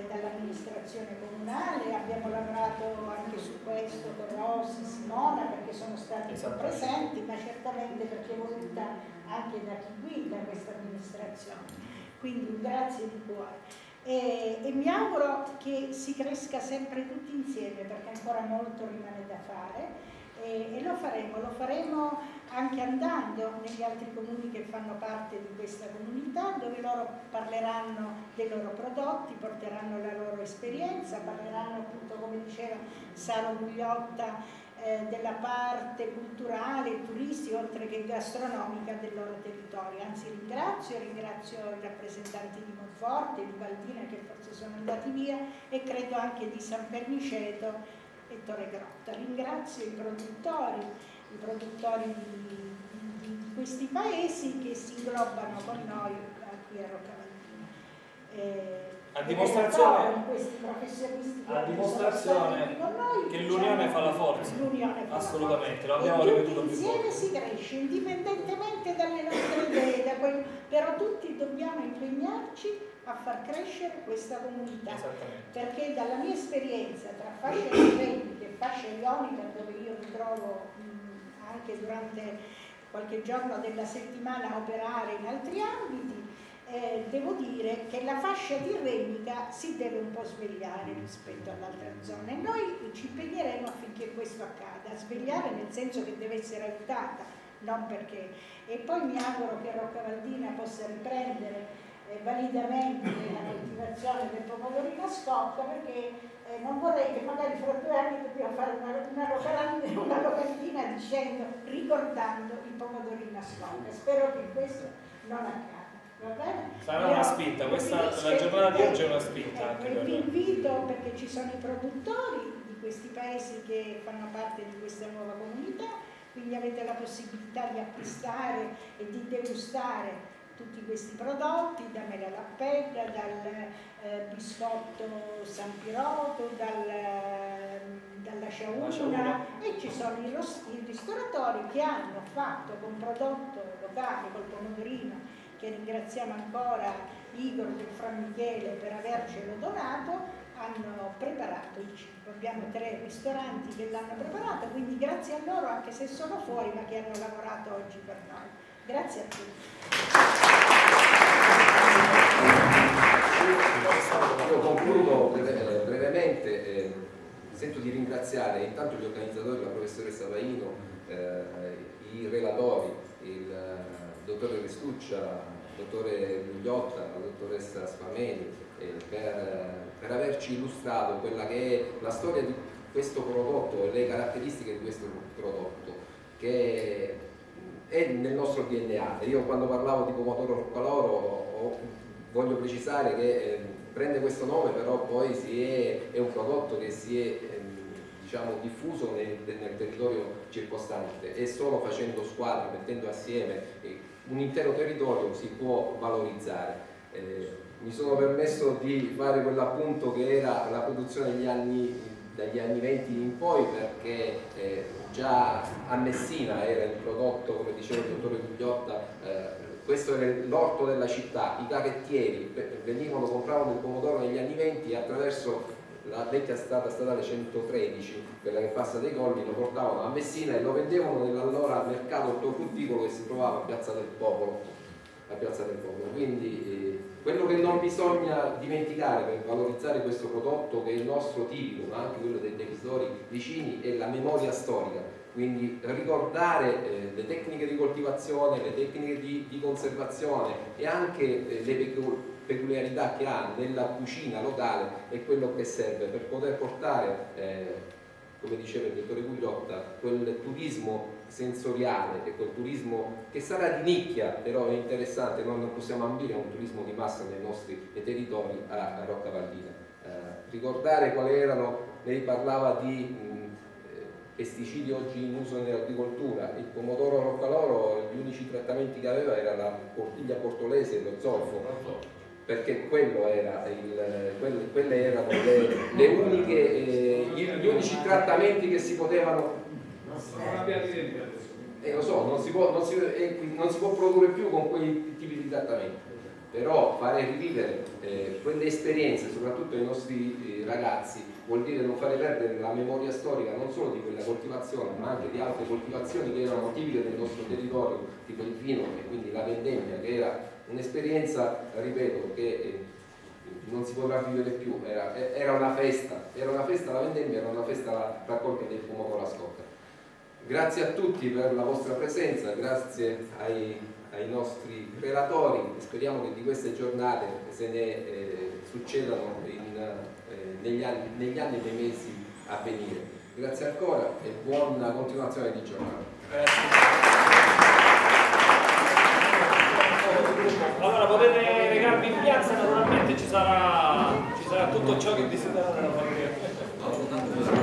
dall'amministrazione comunale. Abbiamo lavorato anche su questo con Rossi, Simona, perché sono stati presenti, ma certamente perché è voluta anche da chi guida questa amministrazione. Quindi un grazie di cuore. E mi auguro che si cresca sempre tutti insieme, perché ancora molto rimane da fare, e lo faremo anche andando negli altri comuni che fanno parte di questa comunità, dove loro parleranno dei loro prodotti, porteranno la loro esperienza, parleranno appunto, come diceva Saro Gugliotta, della parte culturale e turistica oltre che gastronomica del loro territorio. Anzi ringrazio i rappresentanti di Monforte, di Valdina che forse sono andati via, e credo anche di San Perniceto e Torre Grotta. Ringrazio i produttori di questi paesi che si inglobano con noi qui a Roccavaldina. A dimostrazione, questi professionisti che l'unione fa la forza. Assolutamente, lo abbiamo ripetuto più volte. Insieme si cresce, indipendentemente dalle nostre idee, però tutti dobbiamo impegnarci a far crescere questa comunità. Perché dalla mia esperienza tra fascia ionica e fascia ionica, dove io mi trovo anche durante qualche giorno della settimana a operare in altri ambiti, devo dire che la fascia tirrenica si deve un po' svegliare rispetto all'altra zona, e noi ci impegneremo affinché questo accada, svegliare nel senso che deve essere aiutata, non perché. E poi mi auguro che Roccavaldina possa riprendere validamente la coltivazione del pomodorino a scocca, perché non vorrei che magari fra 2 anni dobbiamo fare una locandina ricordando il pomodorino a scocca. Spero che questo non accada. Va bene? Sarà una spinta, la giornata di oggi è una spinta anche per vi invito, perché ci sono i produttori di questi paesi che fanno parte di questa nuova comunità, quindi avete la possibilità di acquistare e di degustare tutti questi prodotti, da mela lappetta, dal biscotto San Piroto, dalla sciauna, e ci sono i ristoratori che hanno fatto con prodotto locale, col pomodorino, che ringraziamo ancora Igor del Fra Michele per avercelo donato, hanno preparato il cibo. Abbiamo 3 ristoranti che l'hanno preparato, quindi grazie a loro, anche se sono fuori, ma che hanno lavorato oggi per noi. Grazie a tutti. Io concludo brevemente. Sento di ringraziare intanto gli organizzatori, la professoressa Vaino, i relatori, il dottore Restuccia, il dottore Gugliotta, la dottoressa Spameni, per averci illustrato quella che è la storia di questo prodotto e le caratteristiche di questo prodotto, che è nel nostro DNA. Io quando parlavo di pomodoro roccaloro voglio precisare che prende questo nome, però poi è un prodotto che si è diciamo, diffuso nel territorio circostante, e solo facendo squadra, mettendo assieme un intero territorio si può valorizzare. Mi sono permesso di fare quell'appunto che era la produzione dagli anni 20 in poi, perché già a Messina era il prodotto, come diceva il dottore Gugliotta, questo era l'orto della città, i cavettieri compravano il pomodoro negli anni 20 e attraverso la vecchia strada statale 113, quella che passa dei Colli, lo portavano a Messina e lo vendevano nell'allora mercato ortofrutticolo che si trovava a Piazza del Popolo. Quindi quello che non bisogna dimenticare per valorizzare questo prodotto, che è il nostro tipico, ma anche quello dei territori vicini, è la memoria storica. Quindi ricordare le tecniche di coltivazione, le tecniche di conservazione e anche le peculiarità che ha nella cucina locale è quello che serve per poter portare, come diceva il dottore Gugliotta, quel turismo sensoriale, e quel turismo che sarà di nicchia, però è interessante. Noi non possiamo ambire a un turismo di massa nei nostri territori a Roccavaldina. Ricordare quali erano, lei parlava di pesticidi oggi in uso nell'agricoltura, il pomodoro roccaloro, gli unici trattamenti che aveva era la portiglia portolese e lo zolfo, perché quelle erano le uniche, gli unici trattamenti che si potevano. Lo so, non si può produrre più con quei tipi di trattamenti, però fare rivivere quelle esperienze, soprattutto ai nostri ragazzi, vuol dire non fare perdere la memoria storica non solo di quella coltivazione, ma anche di altre coltivazioni che erano tipiche del nostro territorio, tipo il vino e quindi la vendemmia, che era un'esperienza, ripeto, che non si potrà vivere più. Era una festa la vendemmia, era una festa la raccolta del pomodoro a scocca. Grazie a tutti per la vostra presenza, grazie ai nostri relatori, speriamo che di queste giornate se ne succedano negli anni e nei mesi a venire. Grazie ancora e buona continuazione di giornata. Allora potete recarvi in piazza, naturalmente ci sarà tutto ciò che desiderate da fare.